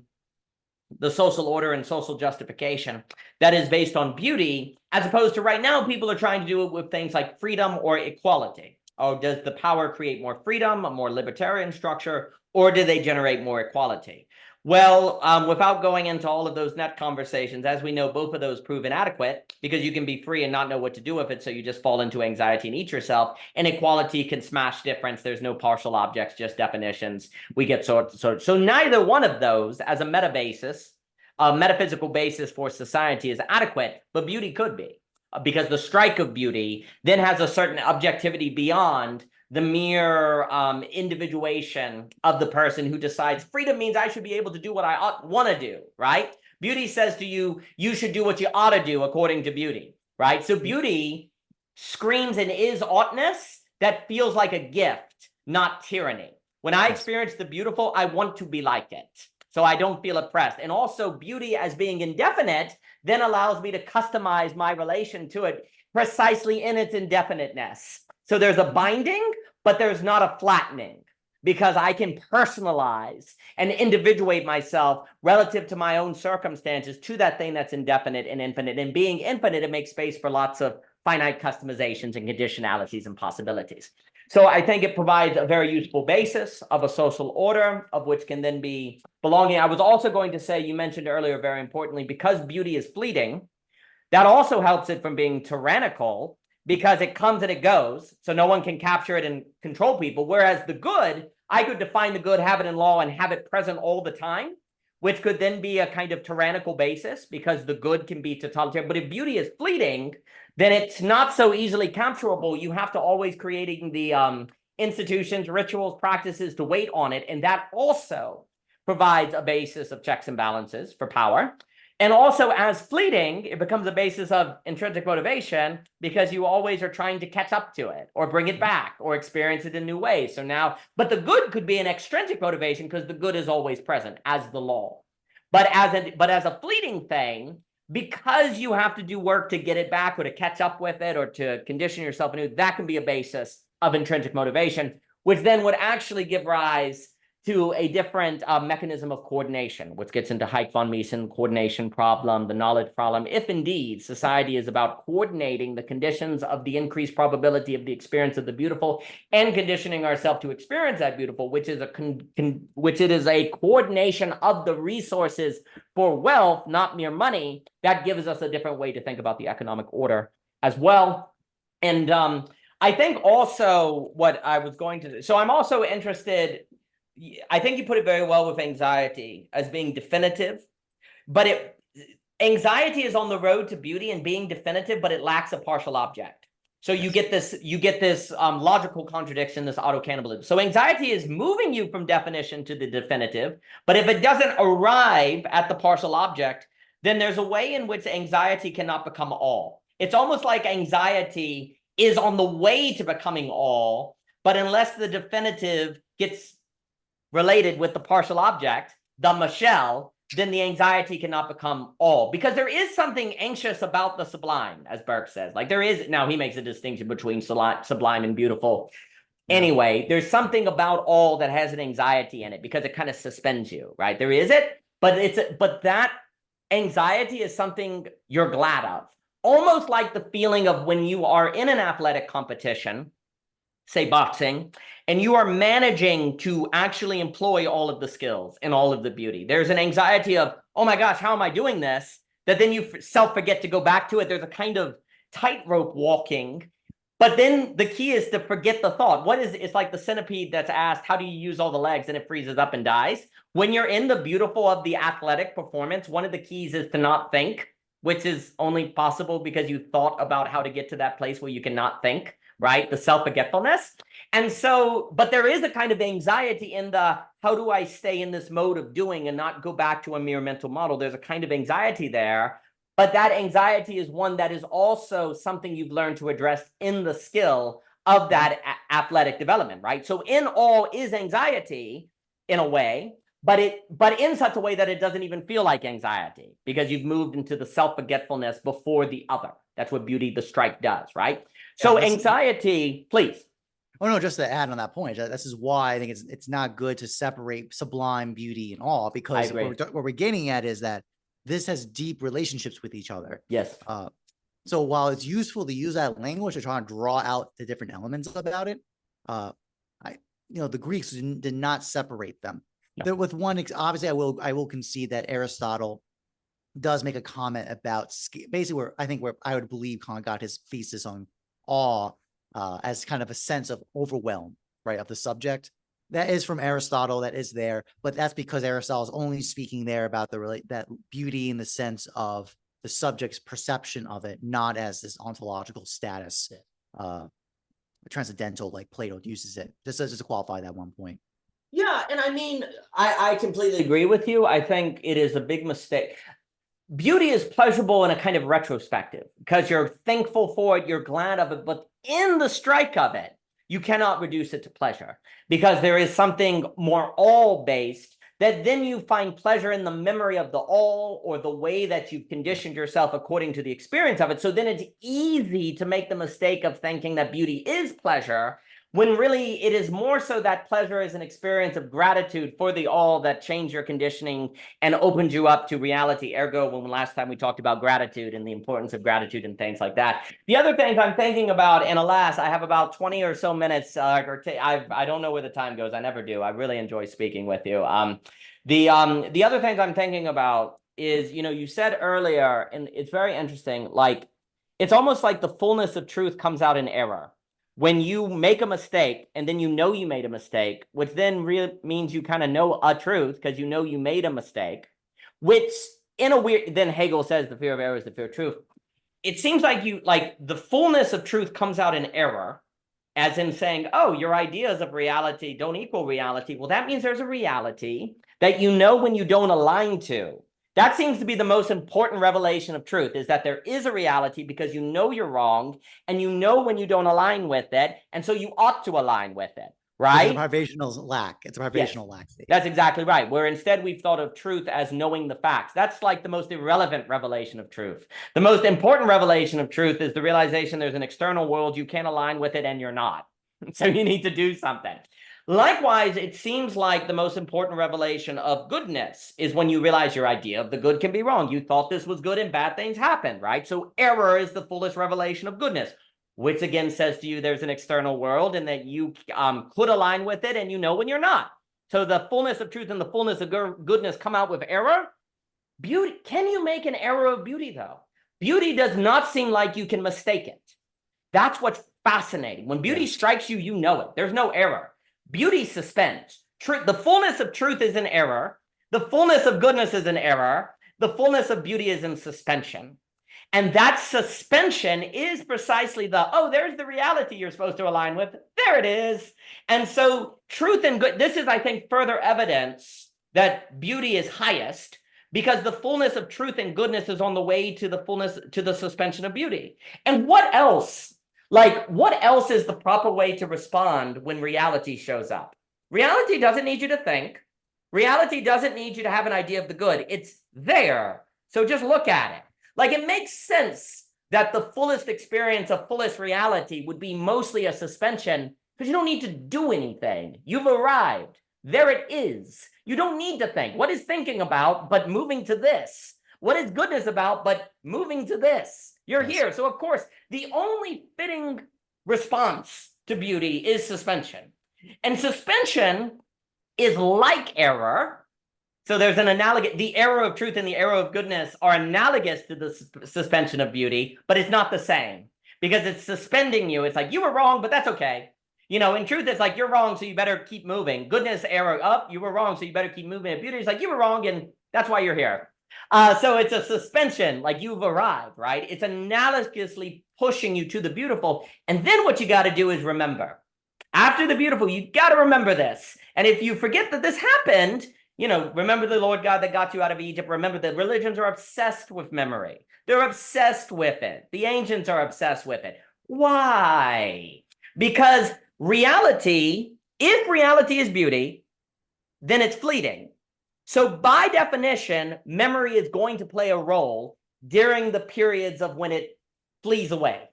the social order and social justification that is based on beauty, as opposed to right now, people are trying to do it with things like freedom or equality. Or does the power create more freedom, a more libertarian structure, or do they generate more equality? Well, without going into all of those net conversations, as we know, both of those prove inadequate, because you can be free and not know what to do with it, so you just fall into anxiety and eat yourself. And equality can smash difference. There's no partial objects, just definitions. We get so neither one of those as a metaphysical basis for society is adequate, but beauty could be, because the strike of beauty then has a certain objectivity beyond the mere individuation of the person who decides freedom means I should be able to do what I want to do, right? Beauty says to you, you should do what you ought to do according to beauty, right? So beauty screams and is oughtness that feels like a gift, not tyranny. When I experience the beautiful, I want to be like it, so I don't feel oppressed. And also beauty as being indefinite then allows me to customize my relation to it precisely in its indefiniteness. So there's a binding, but there's not a flattening, because I can personalize and individuate myself relative to my own circumstances to that thing that's indefinite and infinite. And being infinite, it makes space for lots of finite customizations and conditionalities and possibilities. So I think it provides a very useful basis of a social order, of which can then be belonging. I was also going to say, you mentioned earlier, very importantly, because beauty is fleeting, that also helps it from being tyrannical, because it comes and it goes, so no one can capture it and control people. Whereas the good, I could define the good, have it in law, and have it present all the time, which could then be a kind of tyrannical basis, because the good can be totalitarian. But if beauty is fleeting, then it's not so easily capturable. You have to always creating the institutions, rituals, practices to wait on it. And that also provides a basis of checks and balances for power. And also, as fleeting, it becomes a basis of intrinsic motivation, because you always are trying to catch up to it or bring it back or experience it in new ways. So now, but the good could be an extrinsic motivation, because the good is always present as the law. But as a fleeting thing, because you have to do work to get it back or to catch up with it or to condition yourself anew, that can be a basis of intrinsic motivation, which then would actually give rise to a different mechanism of coordination, which gets into Hayek von Mises coordination problem, the knowledge problem. If indeed society is about coordinating the conditions of the increased probability of the experience of the beautiful and conditioning ourselves to experience that beautiful, which is it is a coordination of the resources for wealth, not mere money, that gives us a different way to think about the economic order as well. And I think also what I was going to do, so I'm also interested, I think you put it very well with anxiety as being definitive, but anxiety is on the road to beauty and being definitive, but it lacks a partial object. So you get this logical contradiction, this auto-cannibalism. So anxiety is moving you from definition to the definitive, but if it doesn't arrive at the partial object, then there's a way in which anxiety cannot become all. It's almost like anxiety is on the way to becoming all, but unless the definitive gets related with the partial object, the Michelle, then the anxiety cannot become all. Because there is something anxious about the sublime, as Burke says. Like there is, now he makes a distinction between sublime and beautiful. Yeah. Anyway, there's something about all that has an anxiety in it because it kind of suspends you, right? There is it, but that anxiety is something you're glad of. Almost like the feeling of when you are in an athletic competition, say boxing, and you are managing to actually employ all of the skills and all of the beauty. There's an anxiety of, oh my gosh, how am I doing this? That then you self-forget to go back to it. There's a kind of tightrope walking, but then the key is to forget the thought. It's like the centipede that's asked, how do you use all the legs? And it freezes up and dies. When you're in the beautiful of the athletic performance, one of the keys is to not think, which is only possible because you thought about how to get to that place where you cannot think, right? The self-forgetfulness. And so, but there is a kind of anxiety in the, how do I stay in this mode of doing and not go back to a mere mental model? There's a kind of anxiety there, but that anxiety is one that is also something you've learned to address in the skill of that athletic development, right? So in all is anxiety in a way, but in such a way that it doesn't even feel like anxiety because you've moved into the self-forgetfulness before the other. That's what Beauty the Strike does, right? So anxiety, please. Oh no, just to add on that point, this is why I think it's not good to separate sublime, beauty, and all, because what we're getting at is that this has deep relationships with each other. Yes. So while it's useful to use that language to try and draw out the different elements about it, the Greeks did not separate them. No. With one, obviously, I will concede that Aristotle does make a comment about basically where I would believe Kant got his thesis on awe as kind of a sense of overwhelm, right, of the subject. That is from Aristotle, that is there, but that's because Aristotle is only speaking there about that beauty in the sense of the subject's perception of it, not as this ontological status, transcendental, like Plato uses it. Just to qualify that one point. Yeah, and I mean, I completely agree with you. I think it is a big mistake. Beauty is pleasurable in a kind of retrospective because you're thankful for it, you're glad of it, but in the strike of it, you cannot reduce it to pleasure because there is something more all-based that then you find pleasure in the memory of the all or the way that you've conditioned yourself according to the experience of it. So then it's easy to make the mistake of thinking that beauty is pleasure when really it is more so that pleasure is an experience of gratitude for the all that changed your conditioning and opened you up to reality. Ergo, when last time we talked about gratitude and the importance of gratitude and things like that. The other things I'm thinking about, and alas, I have about 20 or so minutes, I don't know where the time goes. I never do. I really enjoy speaking with you. The other things I'm thinking about is, you said earlier, and it's very interesting, like, it's almost like the fullness of truth comes out in error. When you make a mistake and then you know you made a mistake, which then really means you kind of know a truth because you know you made a mistake, which in a weird, then Hegel says the fear of error is the fear of truth. It seems like the fullness of truth comes out in error, as in saying, oh, your ideas of reality don't equal reality. Well, that means there's a reality that you know when you don't align to. That seems to be the most important revelation of truth, is that there is a reality because you know you're wrong and you know when you don't align with it. And so you ought to align with it, right? It's a privational lack. It's a privational lack state. That's exactly right. Where instead we've thought of truth as knowing the facts. That's like the most irrelevant revelation of truth. The most important revelation of truth is the realization there's an external world, you can't align with it and you're not. So you need to do something. Likewise, it seems like the most important revelation of goodness is when you realize your idea of the good can be wrong. You thought this was good and bad things happen, right? So error is the fullest revelation of goodness, which again says to you there's an external world and that you could align with it and you know when you're not. So the fullness of truth and the fullness of goodness come out with error. Beauty, can you make an error of beauty though? Beauty does not seem like you can mistake it. That's what's fascinating. When beauty strikes you, you know it. There's no error. Beauty suspends. The fullness of truth is in error. The fullness of goodness is in error. The fullness of beauty is in suspension. And that suspension is precisely oh, there's the reality you're supposed to align with. There it is. And so truth and good, this is, I think, further evidence that beauty is highest, because the fullness of truth and goodness is on the way to the fullness, to the suspension of beauty. And what else? Like, what else is the proper way to respond when reality shows up? Reality doesn't need you to think. Reality doesn't need you to have an idea of the good. It's there. So just look at it. Like, it makes sense that the fullest experience of fullest reality would be mostly a suspension, because you don't need to do anything. You've arrived. There it is. You don't need to think. What is thinking about but moving to this? What is goodness about but moving to this? You're here. So, of course, the only fitting response to beauty is suspension. And suspension is like error. So there's an analogous, the error of truth and the error of goodness are analogous to the suspension of beauty, but it's not the same, because it's suspending you. It's like, you were wrong, but that's okay. You know, in truth, it's like, you're wrong, so you better keep moving. Goodness, error, up, you were wrong, so you better keep moving. And beauty is like, you were wrong, and that's why you're here. So it's a suspension, like you've arrived, right? It's analogously pushing you to the beautiful. And then what you got to do is remember. After the beautiful, you got to remember this. And if you forget that this happened, you know, remember the Lord God that got you out of Egypt. Remember that religions are obsessed with memory. They're obsessed with it. The ancients are obsessed with it. Why? Because reality, if reality is beauty, then it's fleeting. So by definition, memory is going to play a role during the periods of when it flees away,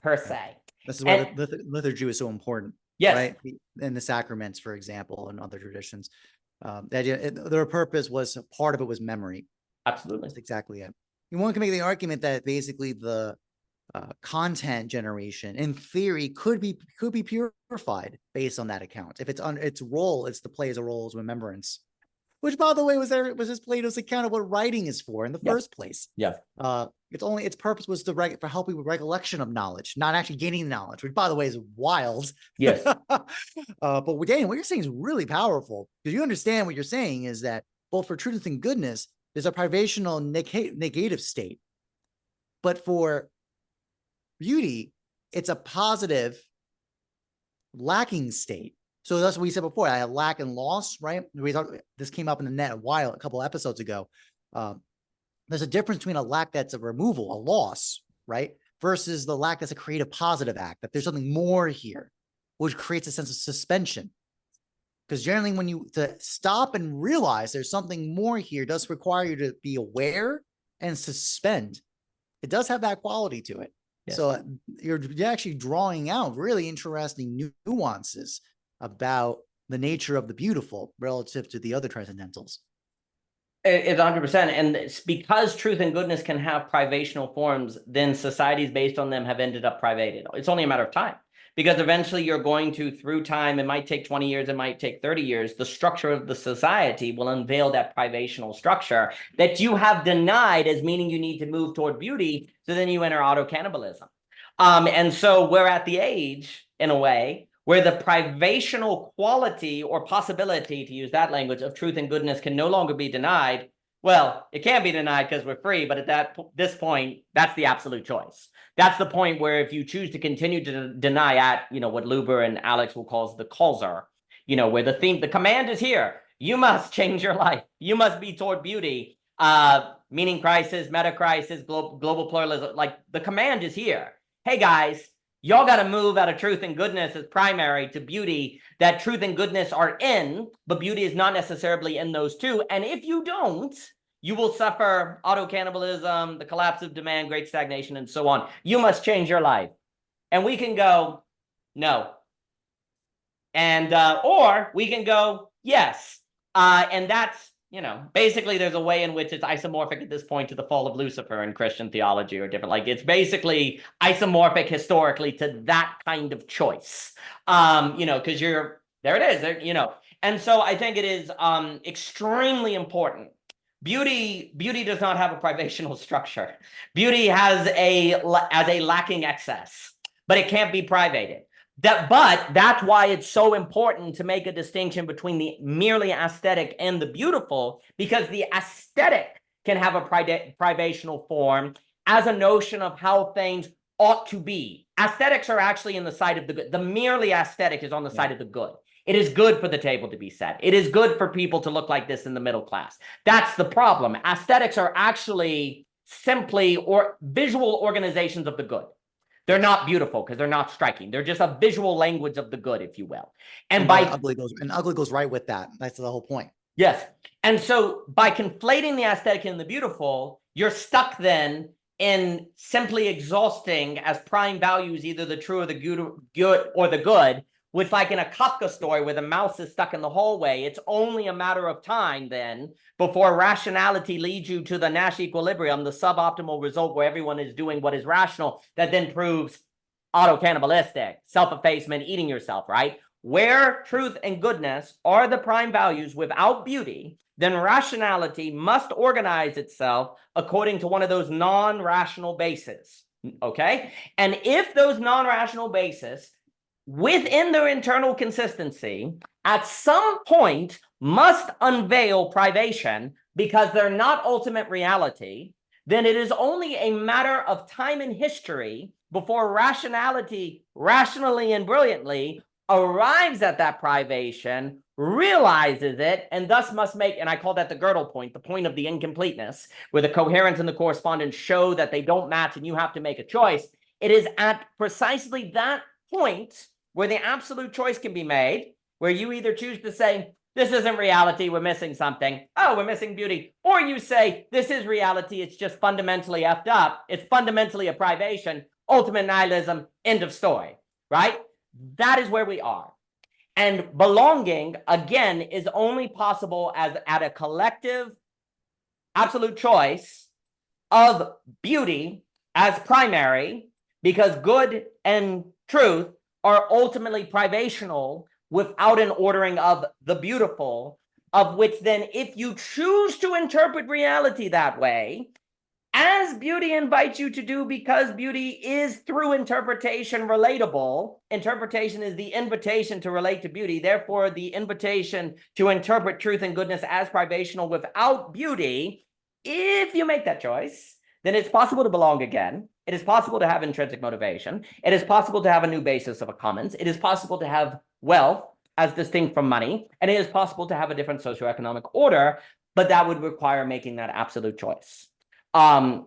per se. This is why the liturgy is so important. Yes. Right? In the sacraments, for example, and other traditions. The idea, their purpose was, part of it was memory. Absolutely. That's exactly it. One can make the argument that basically the content generation, in theory, could be purified based on that account. If it's on its role, it's to play as a role as remembrance, which, by the way, was just Plato's account of what writing is for in the first place. Yeah. Its purpose was for helping with recollection of knowledge, not actually gaining knowledge, which, by the way, is wild. Yes. But Daniel, what you're saying is really powerful, because you understand what you're saying is that both for truth and goodness, there's a privational negative state, but for beauty, it's a positive lacking state. So that's what we said before. I have lack and loss, right? This came up in the net a couple episodes ago. There's a difference between a lack that's a removal, a loss, right? Versus the lack that's a creative positive act, that there's something more here, which creates a sense of suspension. Because generally when to stop and realize there's something more here does require you to be aware and suspend. It does have that quality to it. Yes. So you're actually drawing out really interesting nuances about the nature of the beautiful relative to the other transcendentals. It's 100%. And it's because truth and goodness can have privational forms, then societies based on them have ended up privated. It's only a matter of time, because eventually you're going to, through time, it might take 20 years, it might take 30 years, the structure of the society will unveil that privational structure that you have denied as meaning you need to move toward beauty. So then you enter auto-cannibalism. And so we're at the age, in a way, where the privational quality or possibility, to use that language, of truth and goodness can no longer be denied. Well, it can be denied because we're free, but at this point, that's the absolute choice. That's the point where if you choose to continue to deny at, what Luber and Alex will call the causer, where the command is here. You must change your life. You must be toward beauty, meaning crisis, meta crisis, global pluralism. Like, the command is here. Hey, guys, y'all got to move out of truth and goodness as primary to beauty, that truth and goodness are in, but beauty is not necessarily in those two. And if you don't, you will suffer auto-cannibalism, the collapse of demand, great stagnation, and so on. You must change your life. And we can go, no. And, or we can go, yes. And that's, basically there's a way in which it's isomorphic at this point to the fall of Lucifer in Christian theology or different. Like, it's basically isomorphic historically to that kind of choice. Because there it is, And so I think it is extremely important. Beauty does not have a privational structure. Beauty has a lacking excess, but it can't be privated. But that's why it's so important to make a distinction between the merely aesthetic and the beautiful, because the aesthetic can have a privational form as a notion of how things ought to be. Aesthetics are actually in the side of the good. The merely aesthetic is on the side of the good. It is good for the table to be set. It is good for people to look like this in the middle class. That's the problem. Aesthetics are actually simply visual organizations of the good. They're not beautiful because they're not striking. They're just a visual language of the good, if you will. And by ugly goes right with that. That's the whole point. Yes. And so by conflating the aesthetic and the beautiful, you're stuck then in simply exhausting as prime values either the true or the good or the good, which, like in a Kafka story where the mouse is stuck in the hallway, it's only a matter of time then before rationality leads you to the Nash equilibrium, the suboptimal result where everyone is doing what is rational, that then proves auto-cannibalistic, self-effacement, eating yourself, right? Where truth and goodness are the prime values without beauty, then rationality must organize itself according to one of those non-rational bases, okay? And if those non-rational bases, within their internal consistency, at some point must unveil privation because they're not ultimate reality, then it is only a matter of time and history before rationality, rationally and brilliantly, arrives at that privation, realizes it, and thus must make, and I call that the Gödel point, the point of the incompleteness, where the coherence and the correspondence show that they don't match and you have to make a choice. It is at precisely that point where the absolute choice can be made, where you either choose to say, this isn't reality, we're missing something. Oh, we're missing beauty. Or you say, this is reality, it's just fundamentally effed up. It's fundamentally a privation, ultimate nihilism, end of story, right? That is where we are. And belonging, again, is only possible as at a collective absolute choice of beauty as primary, because good and truth are ultimately privational without an ordering of the beautiful, of which then if you choose to interpret reality that way, as beauty invites you to do, because beauty is through interpretation relatable. Interpretation is the invitation to relate to beauty. Therefore, the invitation to interpret truth and goodness as privational without beauty, if you make that choice, then it's possible to belong again. It is possible to have intrinsic motivation. It is possible to have a new basis of a commons. It is possible to have wealth as distinct from money. And it is possible to have a different socioeconomic order, but that would require making that absolute choice.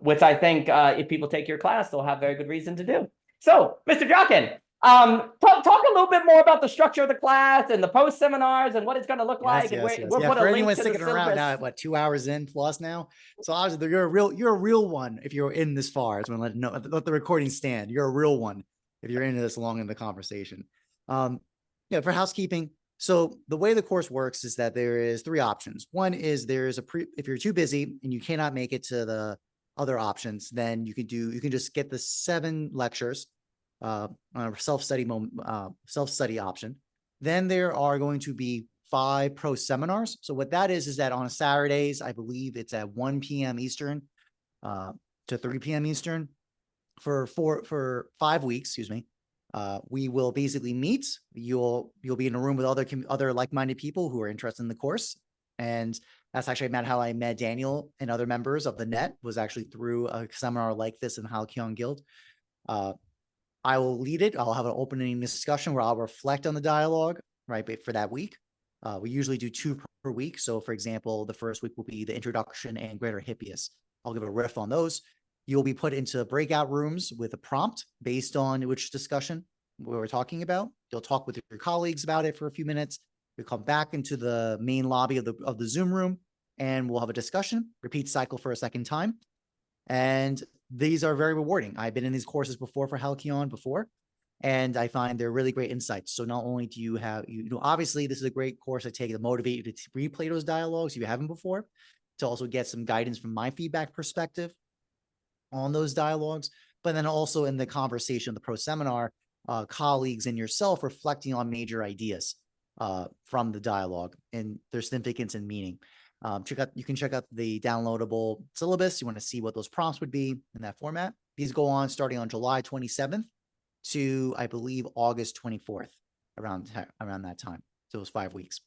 Which I think if people take your class, they'll have very good reason to do. So, Mr. Jockin, talk a little bit more about the structure of the class and the post seminars and what it's going to look like. And we'll put a link to the sticking around now, what, 2 hours in plus now? So obviously you're a real one if you're in this far. I just want to let the recording stand. You're a real one if you're into this long in the conversation. For housekeeping. So the way the course works is that there is 3 options. One is if you're too busy and you cannot make it to the other options, then you can just get the 7 lectures on a self-study option. Then there are going to be 5 pro seminars. So what that is that on Saturdays, I believe it's at 1 p.m. Eastern to 3 p.m. Eastern for 5 weeks, we will basically meet. You'll be in a room with other like-minded people who are interested in the course. And that's actually how I met Daniel and other members of the net, was actually through a seminar like this in Halkyon Guild. I will lead it. I'll have an opening discussion where I'll reflect on the dialogue, right, for that week. We usually do 2 per week. So for example, the first week will be the introduction and Greater Hippias. I'll give a riff on those. You'll be put into breakout rooms with a prompt based on which discussion we were talking about. You'll talk with your colleagues about it for a few minutes. You'll come back into the main lobby of the Zoom room, and we'll have a discussion, repeat cycle for a second time. And these are very rewarding. I've been in these courses before for Halkyon and I find they're really great insights. So not only do you have, obviously this is a great course to take to motivate you to replay those dialogues you haven't before, to also get some guidance from my feedback perspective on those dialogues, but then also in the conversation, the pro seminar, colleagues and yourself reflecting on major ideas from the dialogue and their significance and meaning. You can check out the downloadable syllabus. You want to see what those prompts would be in that format. These go on starting on July 27th to, I believe, August 24th, around that time. So it was 5 weeks.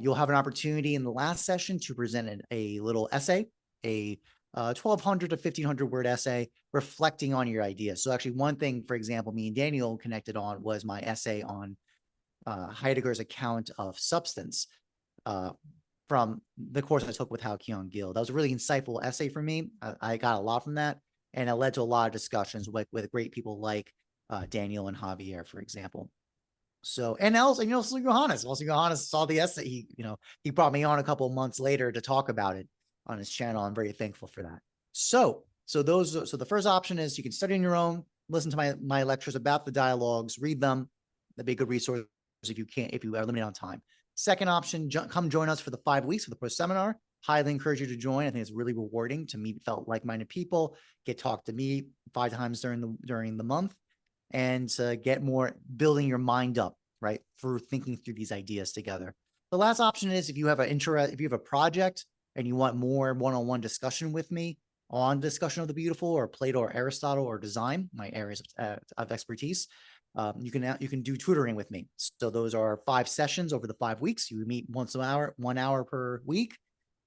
You'll have an opportunity in the last session to present a little essay, a 1,200 to 1,500 word essay reflecting on your ideas. So actually one thing, for example, me and Daniel connected on was my essay on Heidegger's account of substance from the course I took with Halkyon Guild. That was a really insightful essay for me. I got a lot from that, and it led to a lot of discussions with great people like Daniel and Javier, for example. So, and also Johannes saw the essay. He brought me on a couple of months later to talk about it on his channel. I'm very thankful for that. So the first option is you can study on your own, listen to my lectures about the dialogues, read them. That'd be a good resource if you are limited on time. Second option, come join us for the 5 weeks for the post seminar. Highly encourage you to join. I think it's really rewarding to meet like-minded people, get talked to me 5 times during the month, and to get more building your mind up, right, through thinking through these ideas together. The last option is if you have a project and you want more one-on-one discussion with me on discussion of the beautiful or Plato or Aristotle or design, my areas of expertise, you can do tutoring with me. So those are 5 sessions over the 5 weeks. You meet once an hour, 1 hour per week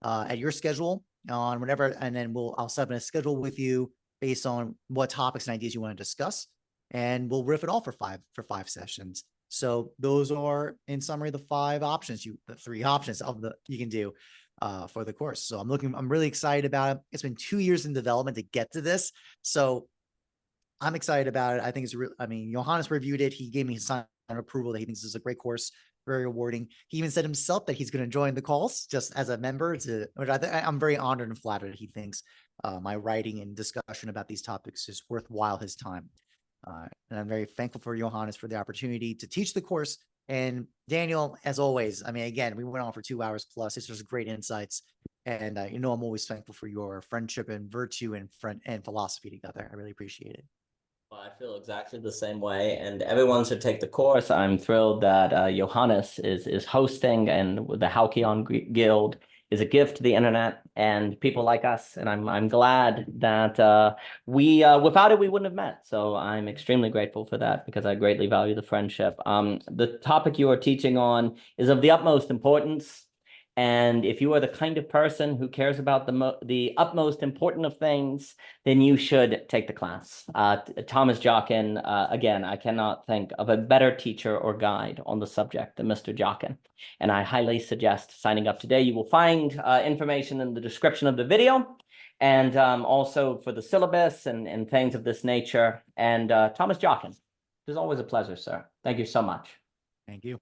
at your schedule on whatever, and then I'll set up a schedule with you based on what topics and ideas you want to discuss, and we'll riff it all for 5 sessions. So those are, in summary, the 3 options you can do for the course. So I'm really excited about it. It's been 2 years in development to get to this. So I'm excited about it. I think it's real. I mean, Johannes reviewed it. He gave me his sign of approval that he thinks this is a great course, very rewarding. He even said himself that he's going to join the calls just as a member, which I'm very honored and flattered that he thinks my writing and discussion about these topics is worthwhile his time. And I'm very thankful for Johannes for the opportunity to teach the course. And Daniel, as always, I mean, again, we went on for 2 hours plus. It's just great insights. And I'm always thankful for your friendship and virtue and philosophy together. I really appreciate it. Well, I feel exactly the same way, and everyone should take the course. I'm thrilled that Johannes is hosting, and the Halkyon Guild is a gift to the internet and people like us. And I'm glad that we without it we wouldn't have met. So I'm extremely grateful for that because I greatly value the friendship. The topic you are teaching on is of the utmost importance. And if you are the kind of person who cares about the utmost important of things, then you should take the class. Thomas Jockin, again, I cannot think of a better teacher or guide on the subject than Mr. Jockin. And I highly suggest signing up today. You will find information in the description of the video, and also for the syllabus and things of this nature. And Thomas Jockin, it is always a pleasure, sir. Thank you so much. Thank you.